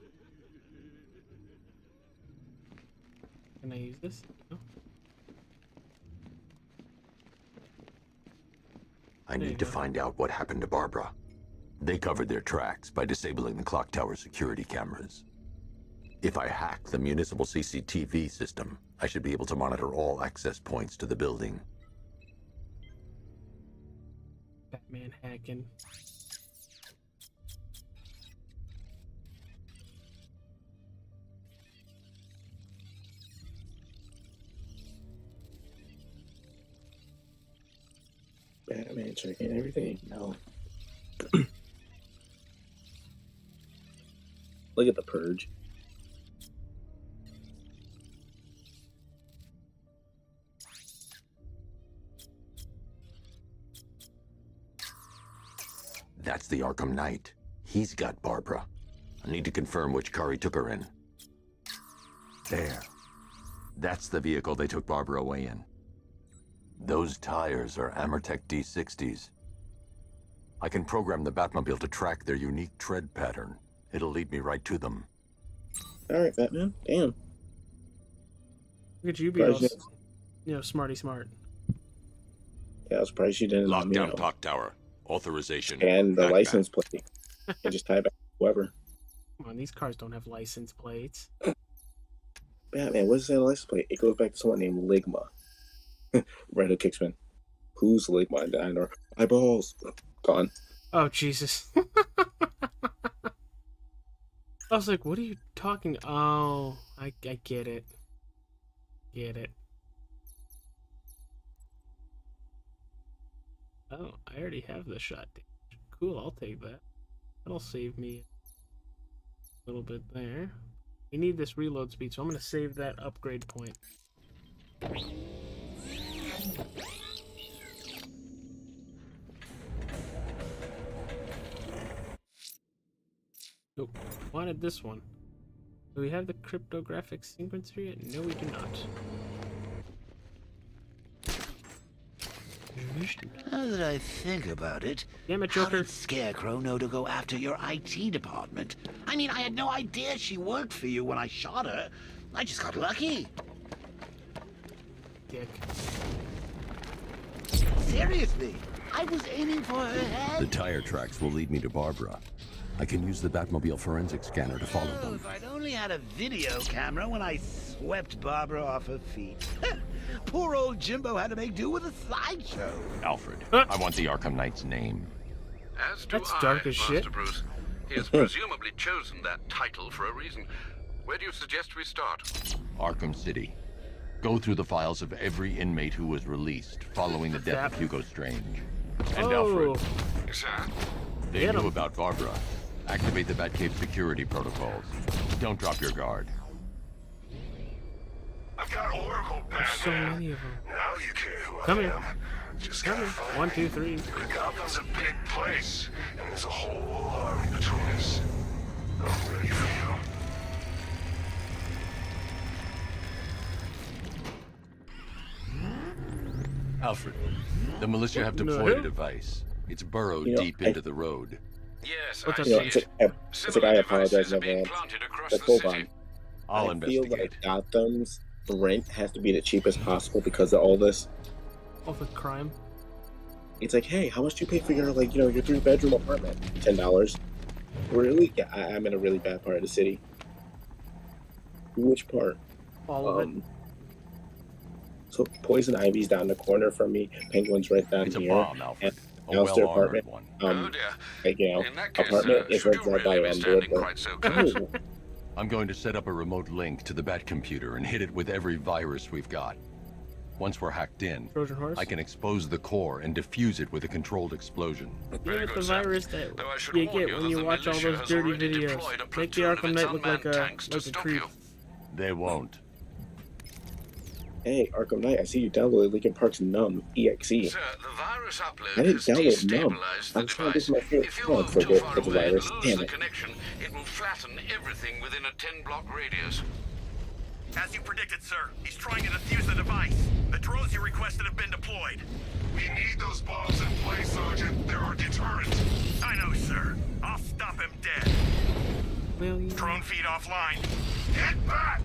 Speaker 2: Can I use this? No.
Speaker 11: I need to find out what happened to Barbara. They covered their tracks by disabling the clock tower security cameras. If I hack the municipal CCTV system, I should be able to monitor all access points to the building.
Speaker 2: Batman hacking.
Speaker 3: Batman checking everything. No. Look at the purge.
Speaker 11: That's the Arkham Knight. He's got Barbara. I need to confirm which car he took her in. There. That's the vehicle they took Barbara away in. Those tires are Amertech D60s. I can program the Batmobile to track their unique tread pattern. It'll lead me right to them.
Speaker 3: Alright, Batman. Damn.
Speaker 2: Look at you be all, smarty smart.
Speaker 3: Yeah, I was surprised you didn't let me
Speaker 11: Lockdown
Speaker 3: know.
Speaker 11: clock tower. Authorization.
Speaker 3: And the
Speaker 11: Backpack.
Speaker 3: license plate. And just tie it back to whoever.
Speaker 2: Come on, these cars don't have license plates.
Speaker 3: Batman, what does that license plate? It goes back to someone named Ligma. Randall Kicksman. Who's Ligma? I know. Eyeballs. Gone.
Speaker 2: Oh, Jesus. I was like, what are you talking? Oh, I get it. Get it. Oh, I already have the shot. Cool, I'll take that. That'll save me a little bit there. We need this reload speed, so I'm going to save that upgrade point. Nope, wanted this one. Do we have the cryptographic sequencer yet? No, we do not.
Speaker 15: Now that I think about it,
Speaker 2: Damn it,
Speaker 15: how
Speaker 2: Joker.
Speaker 15: did Scarecrow know to go after your IT department? I mean, I had no idea she worked for you when I shot her. I just got lucky.
Speaker 2: Dick.
Speaker 15: Seriously, I was aiming for her head.
Speaker 14: The tire tracks will lead me to Barbara. I can use the Batmobile forensic scanner to follow
Speaker 15: Oh,
Speaker 14: them.
Speaker 15: if I'd only had a video camera when I swept Barbara off her feet. Poor old Jimbo had to make do with a slideshow.
Speaker 11: Alfred, I want the Arkham Knight's name.
Speaker 13: As do
Speaker 2: That's
Speaker 13: I,
Speaker 2: dark as
Speaker 13: Master
Speaker 2: shit.
Speaker 13: Bruce. He has presumably chosen that title for a reason. Where do you suggest we start?
Speaker 11: Arkham City. Go through the files of every inmate who was released following the death of Hugo Strange. And Alfred,
Speaker 13: Sir?
Speaker 11: they knew about Barbara. Activate the Batcave security protocols. Don't drop your guard.
Speaker 23: I've got Oracle,
Speaker 2: There's so
Speaker 23: Batman.
Speaker 2: many of them.
Speaker 23: Now you care who
Speaker 2: Come
Speaker 23: I
Speaker 2: here.
Speaker 23: am. Just
Speaker 2: Come
Speaker 23: gotta
Speaker 2: here.
Speaker 23: find
Speaker 2: 1,
Speaker 23: me.
Speaker 2: 2, 3.
Speaker 23: Gotham's a big place, and there's a whole army between us. I'm ready for you.
Speaker 11: Alfred, the militia have deployed a device. It's burrowed deep into the road.
Speaker 13: Yes,
Speaker 2: What's
Speaker 13: I
Speaker 2: up,
Speaker 13: see
Speaker 2: Chief?
Speaker 13: it.
Speaker 3: It's like I apologize in
Speaker 13: being
Speaker 3: advance.
Speaker 13: planted across
Speaker 3: But
Speaker 13: the
Speaker 3: hold
Speaker 13: city.
Speaker 3: on.
Speaker 11: I'll
Speaker 3: I
Speaker 11: investigate.
Speaker 3: feel like Gotham's rent has to be the cheapest possible because of all this.
Speaker 2: All the crime.
Speaker 3: It's like, hey, how much do you pay for your, like, your 3-bedroom apartment? $10. Really? Yeah, I'm in a really bad part of the city. Which part?
Speaker 2: All of it.
Speaker 3: So Poison Ivy's down the corner from me. Penguin's right down
Speaker 11: It's a
Speaker 3: here.
Speaker 11: bomb, Alfred.
Speaker 3: And
Speaker 11: A
Speaker 3: downstairs
Speaker 11: well-armored
Speaker 3: apartment.
Speaker 11: one.
Speaker 13: Oh dear.
Speaker 3: Like,
Speaker 13: In that case,
Speaker 3: apartment is
Speaker 13: should
Speaker 3: right
Speaker 13: you
Speaker 3: by
Speaker 13: really be
Speaker 3: landlord.
Speaker 13: standing quite so close?
Speaker 11: I'm going to set up a remote link to the Bat computer and hit it with every virus we've got. Once we're hacked in,
Speaker 2: Trojan horse?
Speaker 11: I can expose the core and defuse it with a controlled explosion.
Speaker 2: Give it the virus that
Speaker 13: Though I should
Speaker 2: you
Speaker 13: warn
Speaker 2: get
Speaker 13: you
Speaker 2: when
Speaker 13: that
Speaker 2: you
Speaker 13: the
Speaker 2: watch all
Speaker 13: militia
Speaker 2: those
Speaker 13: has
Speaker 2: dirty
Speaker 13: already
Speaker 2: videos.
Speaker 13: deployed a
Speaker 2: Make the
Speaker 13: platoon of
Speaker 2: Arkham
Speaker 13: its
Speaker 2: Knight look like
Speaker 13: unmanned
Speaker 2: a
Speaker 13: tanks to stop
Speaker 2: creep.
Speaker 13: you.
Speaker 11: They won't.
Speaker 3: Hey, Arkham Knight, I see you downloaded Linkin Park's Numb EXE.
Speaker 13: Sir, the virus upload
Speaker 3: I didn't
Speaker 13: has
Speaker 3: download Numb.
Speaker 13: destabilized the
Speaker 3: I'm trying to
Speaker 13: device.
Speaker 3: get my favorite
Speaker 13: If you
Speaker 3: song
Speaker 13: move
Speaker 3: for
Speaker 13: too far
Speaker 3: the
Speaker 13: away and
Speaker 3: virus.
Speaker 13: lose
Speaker 3: Damn
Speaker 13: the
Speaker 3: it.
Speaker 13: connection, it will flatten everything within a 10-block radius.
Speaker 17: As you predicted, sir, he's trying to defuse the device. The drones you requested have been deployed.
Speaker 23: We need those bombs in place, Sergeant. They're our deterrent.
Speaker 17: I know, sir. I'll stop him dead. Drone feed offline.
Speaker 23: Get back!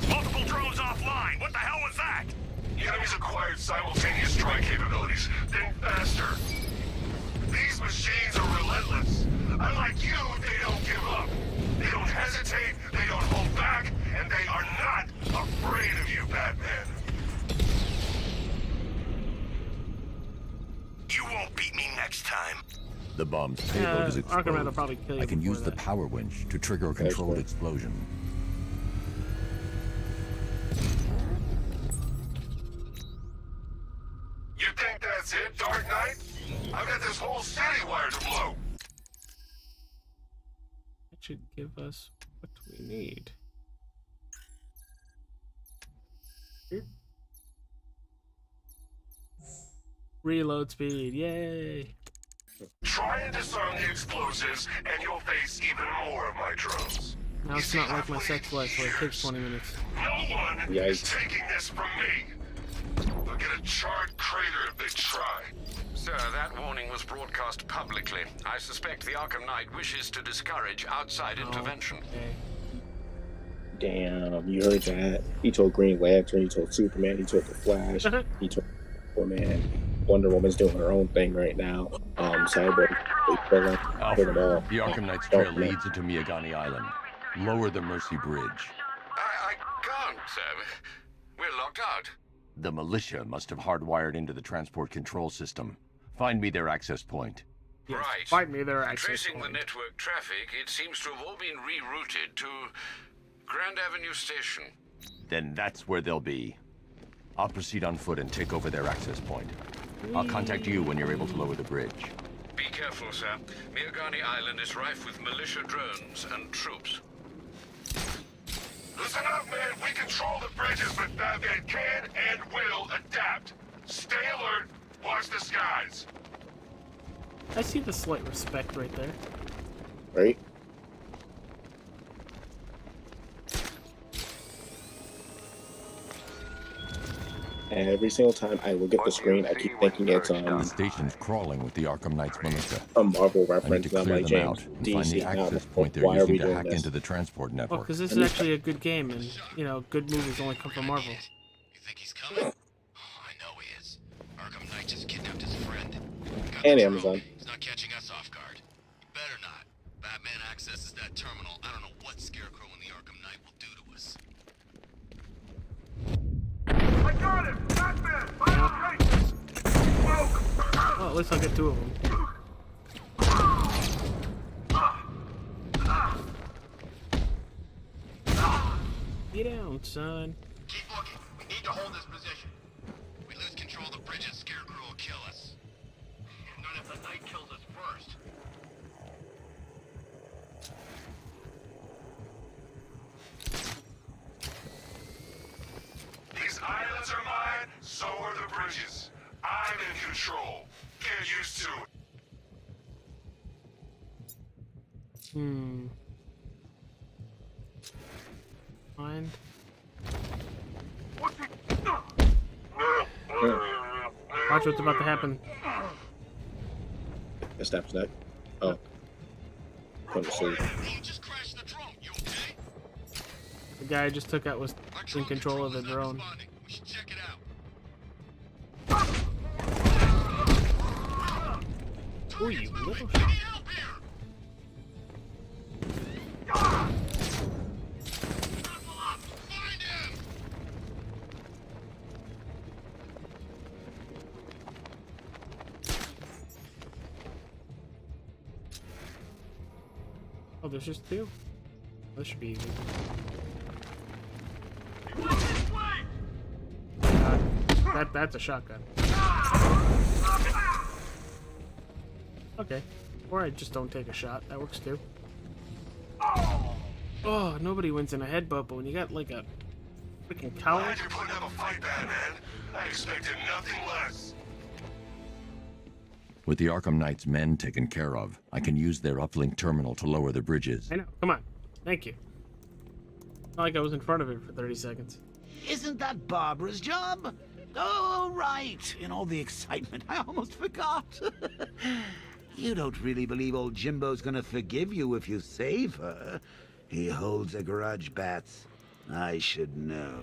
Speaker 17: Multiple drones offline. What the hell was that?
Speaker 23: The enemy's acquired simultaneous strike capabilities. Then faster. These machines are relentless. Unlike you, they don't give up. They don't hesitate, they don't hold back, and they are not afraid of you, Batman.
Speaker 17: You won't beat me next time.
Speaker 14: The bomb's payload is
Speaker 2: Arkham Knight will
Speaker 14: exposed.
Speaker 2: probably kill you
Speaker 14: I can
Speaker 2: before
Speaker 14: use the
Speaker 2: that.
Speaker 14: power winch to trigger a controlled explosion.
Speaker 23: You think that's it, Dark Knight? I've got this whole city wired to blow.
Speaker 2: That should give us what we need. Here. Reload speed, yay!
Speaker 23: Try and disarm the explosives, and you'll face even more of my drones.
Speaker 2: Now it's not like my sex life where it takes 20 minutes.
Speaker 23: No one is taking this from me. They'll get a charred crater if they try.
Speaker 13: Sir, that warning was broadcast publicly. I suspect the Arkham Knight wishes to discourage outside intervention.
Speaker 3: Damn, you heard that? He told Green Lantern, he told Superman, he told the Flash, he told Aquaman. Wonder Woman's doing her own thing right now. Cyborg,
Speaker 11: Alfred, the Arkham Knight's trail leads into Miyagani Island. Lower the Mercy Bridge.
Speaker 13: I can't, sir. We're locked out.
Speaker 11: The militia must have hardwired into the transport control system. Find me their access point.
Speaker 2: Yes,
Speaker 13: Right.
Speaker 2: find me their access
Speaker 13: Tracing
Speaker 2: point.
Speaker 13: the network traffic, it seems to have all been rerouted to Grand Avenue Station.
Speaker 11: Then that's where they'll be. I'll proceed on foot and take over their access point. I'll contact you when you're able to lower the bridge.
Speaker 13: Be careful, sir. Miyagani Island is rife with militia drones and troops.
Speaker 23: Listen up, man. We control the bridges, but Batman can and will adapt. Stay alert. Watch the skies.
Speaker 2: I see the slight respect right there.
Speaker 3: Right? Every single time I look at the screen, I keep thinking it's
Speaker 11: The station's crawling with the Arkham Knight's militia.
Speaker 3: a Marvel
Speaker 11: I need
Speaker 3: reference.
Speaker 11: to
Speaker 3: And I'm
Speaker 11: clear
Speaker 3: like,
Speaker 11: them
Speaker 3: James,
Speaker 11: out and find the
Speaker 3: DC,
Speaker 11: access
Speaker 3: not
Speaker 11: point they're
Speaker 3: why are we
Speaker 11: using to
Speaker 3: doing
Speaker 11: hack
Speaker 3: this?
Speaker 11: into the transport
Speaker 2: Well,
Speaker 11: network.
Speaker 2: because this is actually a good game, and you know, good movies only come from Marvel.
Speaker 18: Arkham Knight just kidnapped his friend.
Speaker 3: And Amazon.
Speaker 18: He's not catching us off guard. Better not. Batman accesses that terminal. I don't know what Scarecrow and the Arkham Knight will do to us.
Speaker 7: I got him! Batman! I'm okay! Smoke!
Speaker 2: Well, at least I'll get 2 of them. Get down, son.
Speaker 18: Keep looking. We need to hold this position. If we lose control of the bridges, Scarecrow will kill us. Not if the Knight kills us first.
Speaker 23: These islands are mine, so are the bridges. I'm in control. Get used to it.
Speaker 2: Fine. Watch what's about to happen.
Speaker 3: The snap's neck. Oh. Put to sleep.
Speaker 2: The guy I just took out was in control of the drone. Ooh, you little shit. Oh, there's just 2? This should be easy. That's a shotgun. Okay. Or I just don't take a shot. That works too. Oh, nobody wins in a headbutt, but when you got like a freaking coward.
Speaker 23: Glad you're putting up a fight, Batman. I expected nothing less.
Speaker 11: With the Arkham Knight's men taken care of, I can use their uplink terminal to lower the bridges.
Speaker 2: I know. Come on. Thank you. Not like I was in front of it for 30 seconds.
Speaker 15: Isn't that Barbara's job? Oh, right. In all the excitement, I almost forgot. You don't really believe old Jimbo's gonna forgive you if you save her. He holds a grudge, Bats. I should know.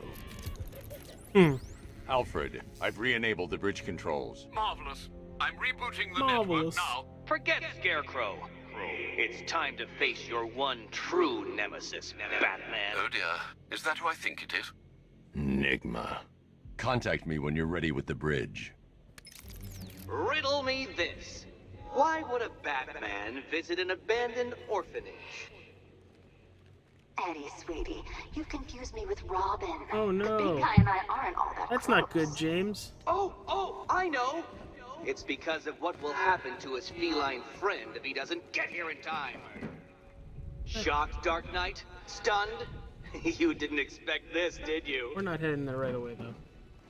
Speaker 11: Alfred, I've re-enabled the bridge controls.
Speaker 17: Marvelous. I'm rebooting the
Speaker 2: Marvelous.
Speaker 17: network now.
Speaker 9: Forget Scarecrow. It's time to face your one true nemesis, Batman.
Speaker 13: Oh dear. Is that who I think it is?
Speaker 11: Enigma. Contact me when you're ready with the bridge.
Speaker 9: Riddle me this. Why would a Batman visit an abandoned orphanage?
Speaker 5: Eddie, sweetie, you confused me with Robin.
Speaker 2: Oh no.
Speaker 5: The big guy and I aren't all that
Speaker 2: That's
Speaker 5: close.
Speaker 2: not good, James.
Speaker 9: Oh, I know. It's because of what will happen to his feline friend if he doesn't get here in time. Shocked, Dark Knight? Stunned? You didn't expect this, did you?
Speaker 2: We're not heading there right away, though.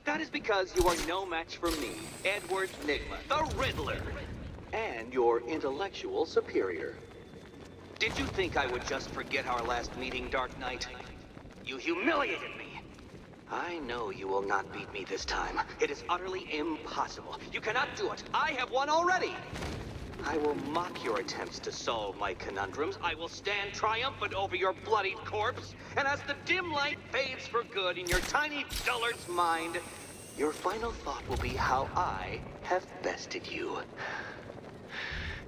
Speaker 9: That is because you are no match for me, Edward Nigma, the Riddler, and your intellectual superior. Did you think I would just forget our last meeting, Dark Knight? You humiliated me. I know you will not beat me this time. It is utterly impossible. You cannot do it. I have won already. I will mock your attempts to solve my conundrums. I will stand triumphant over your bloodied corpse. And as the dim light fades for good in your tiny dullard's mind, your final thought will be how I have bested you.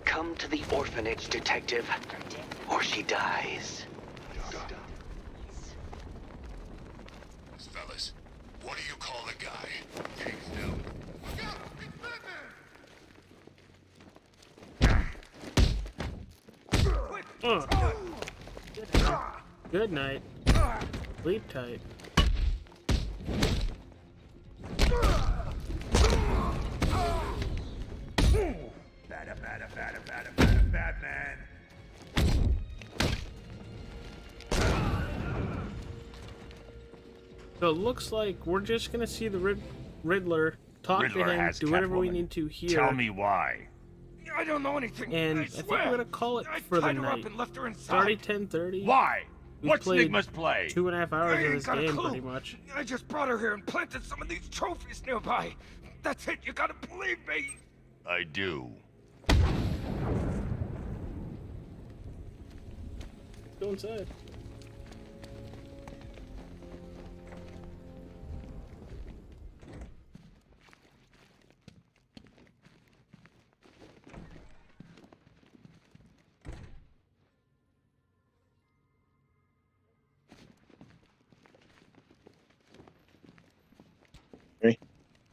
Speaker 9: Come to the orphanage, detective, or she dies.
Speaker 18: Fellas, what do you call the guy? Getting still. Look out! It's Batman!
Speaker 2: Good night. Sleep tight.
Speaker 7: Batman!
Speaker 2: So it looks like we're just gonna see the Riddler talk
Speaker 7: Riddler
Speaker 2: to him,
Speaker 7: has
Speaker 2: do whatever we
Speaker 7: Catwoman.
Speaker 2: need to here.
Speaker 7: Tell me why. I don't know anything.
Speaker 2: And I think we're gonna call it for the
Speaker 7: tied her up
Speaker 2: night.
Speaker 7: and left her
Speaker 2: It's
Speaker 7: inside.
Speaker 2: already 10:30.
Speaker 7: Why?
Speaker 11: What's Nigma's play?
Speaker 2: 2.5 hours
Speaker 10: I
Speaker 2: of
Speaker 10: ain't
Speaker 2: this
Speaker 10: got a
Speaker 2: game,
Speaker 10: clue.
Speaker 2: pretty much.
Speaker 10: I just brought her here and planted some of these trophies nearby. That's it, you gotta believe me.
Speaker 11: I do.
Speaker 2: Go inside.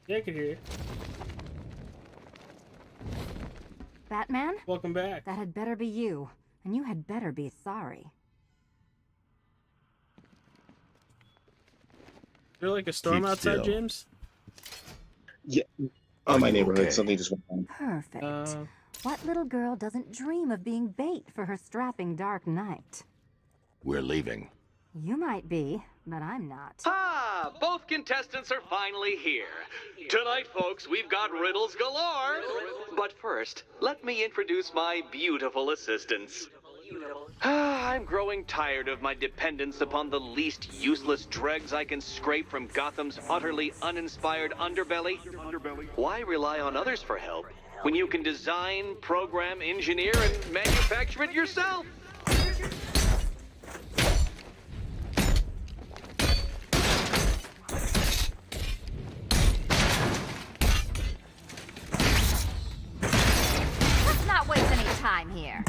Speaker 2: Yeah, I can hear you.
Speaker 19: Batman?
Speaker 2: Welcome back.
Speaker 19: That had better be you, and you had better be sorry.
Speaker 2: Is there like a storm
Speaker 14: Keep
Speaker 2: outside,
Speaker 14: still.
Speaker 2: James?
Speaker 3: Yeah.
Speaker 14: Are
Speaker 3: Oh, my
Speaker 14: you
Speaker 3: neighborhood.
Speaker 14: okay?
Speaker 3: Something just went on.
Speaker 19: Perfect. What little girl doesn't dream of being bait for her strapping Dark Knight?
Speaker 14: We're leaving.
Speaker 19: You might be, but I'm not.
Speaker 9: Ah, both contestants are finally here. Tonight, folks, we've got riddles galore. But first, let me introduce my beautiful assistants. I'm growing tired of my dependence upon the least useless dregs I can scrape from Gotham's utterly uninspired underbelly. Why rely on others for help when you can design, program, engineer, and manufacture it yourself?
Speaker 19: Let's not waste any time here.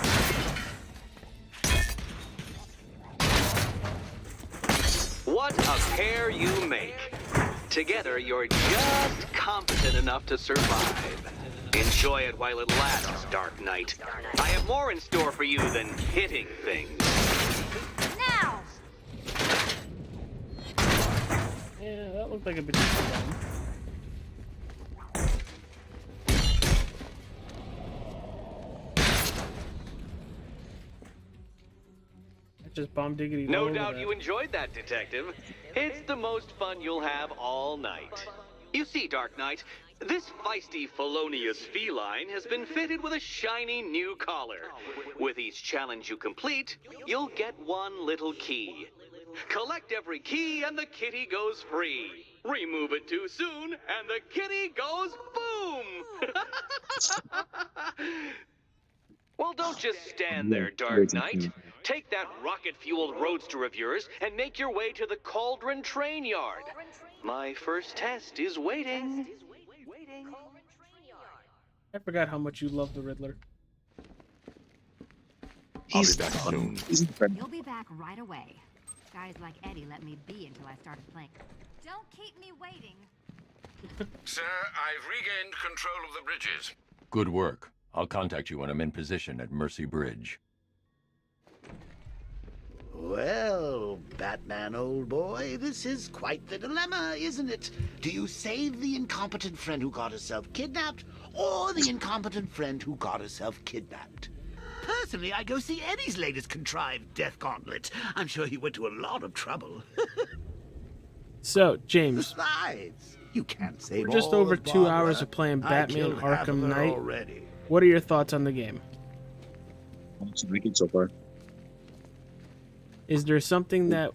Speaker 9: What a pair you make. Together, you're just competent enough to survive. Enjoy it while it lasts, Dark Knight. I have more in store for you than hitting things.
Speaker 19: Now!
Speaker 2: Yeah, that looked like a bit fun. Just bomb diggity.
Speaker 9: No doubt you enjoyed that, Detective. It's the most fun you'll have all night. You see, Dark Knight, this feisty, felonious feline has been fitted with a shiny new collar. With each challenge you complete, you'll get one little key. Collect every key and the kitty goes free. Remove it too soon and the kitty goes boom! Well, don't just stand there, Dark Knight. Take that rocket-fueled roadster of yours and make your way to the Cauldron Train Yard. My first test is waiting.
Speaker 2: I forgot how much you love the Riddler.
Speaker 14: I'll be back soon.
Speaker 19: You'll be back right away. Guys like Eddie let me be until I started playing. Don't keep me waiting.
Speaker 13: Sir, I've regained control of the bridges.
Speaker 11: Good work. I'll contact you when I'm in position at Mercy Bridge.
Speaker 15: Well, Batman, old boy, this is quite the dilemma, isn't it? Do you save the incompetent friend who got herself kidnapped, or the incompetent friend who got herself kidnapped? Personally, I go see Eddie's latest contrived death gauntlet. I'm sure he went to a lot of trouble.
Speaker 2: So, James,
Speaker 15: Besides, you can't save
Speaker 2: we're just
Speaker 15: all
Speaker 2: over
Speaker 15: of
Speaker 2: 2
Speaker 15: Barbara.
Speaker 2: hours of playing
Speaker 15: I
Speaker 2: Batman
Speaker 15: killed half of
Speaker 2: Arkham
Speaker 15: her
Speaker 2: Knight.
Speaker 15: already.
Speaker 2: What are your thoughts on the game?
Speaker 3: It's wicked so far.
Speaker 2: Is there something that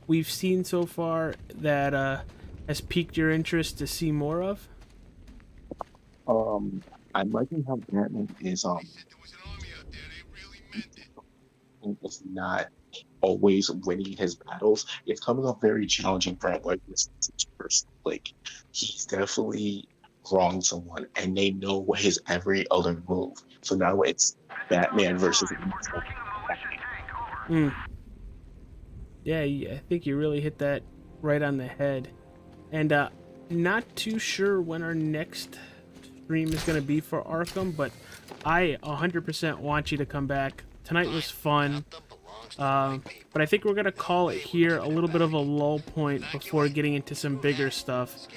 Speaker 2: we've seen so far that has piqued your interest to see more of?
Speaker 3: I'm liking how Batman is it's not always winning his battles. It's coming up very challenging for him. Like this person, like he's definitely wronged someone, and they know what his every other move. So now it's Batman versus himself.
Speaker 2: Yeah, I think you really hit that right on the head. And not too sure when our next stream is going to be for Arkham, but I 100% want you to come back. Tonight was fun, but I think we're going to call it here, a little bit of a lull point before getting into some bigger stuff.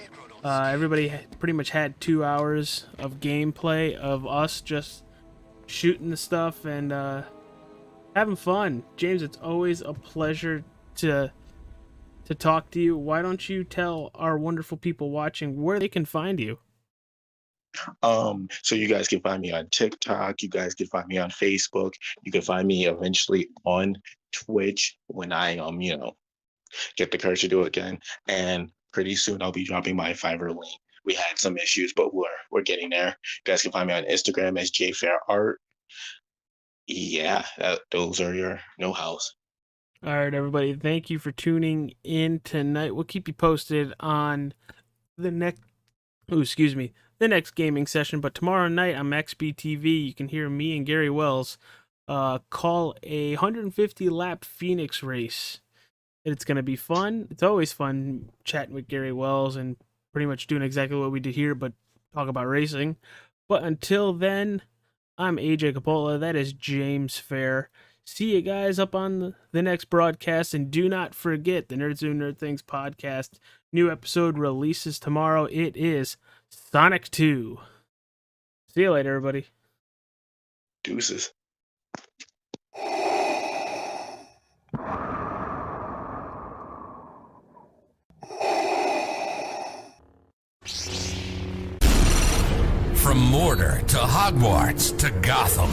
Speaker 2: Everybody pretty much had 2 hours of gameplay of us just shooting the stuff and having fun. James, it's always a pleasure to talk to you. Why don't you tell our wonderful people watching where they can find you?
Speaker 3: So you guys can find me on TikTok. You guys can find me on Facebook. You can find me eventually on Twitch when I get the courage to do it again. And pretty soon I'll be dropping my Fiverr link. We had some issues, but we're getting there. You guys can find me on Instagram as JFairArt. Yeah, those are your know-hows.
Speaker 2: All right, everybody. Thank you for tuning in tonight. We'll keep you posted on the next gaming session. But tomorrow night on XBTV, you can hear me and Gary Wells call a 150 lap Phoenix race. It's going to be fun. It's always fun chatting with Gary Wells and pretty much doing exactly what we did here, but talk about racing. But until then, I'm AJ Capola. That is James Fair. See you guys up on the next broadcast. And do not forget the Nerds Do Nerd Things podcast. New episode releases tomorrow. It is Sonic 2. See you later, everybody.
Speaker 3: Deuces.
Speaker 16: From Mordor to Hogwarts to Gotham,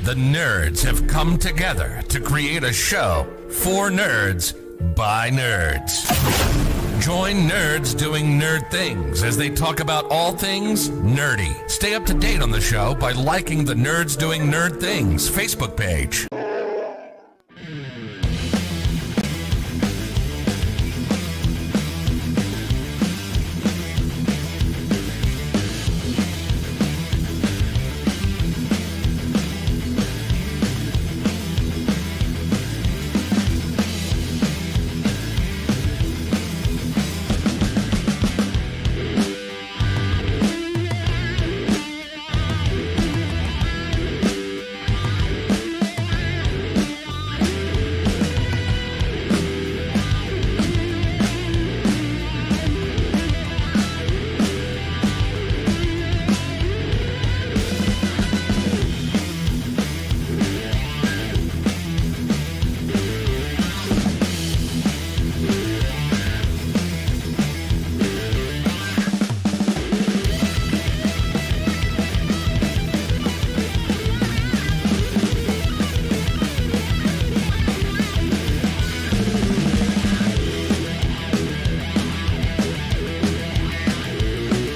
Speaker 16: the nerds have come together to create a show for nerds by nerds. Join nerds doing nerd things as they talk about all things nerdy. Stay up to date on the show by liking the Nerds Doing Nerd Things Facebook page.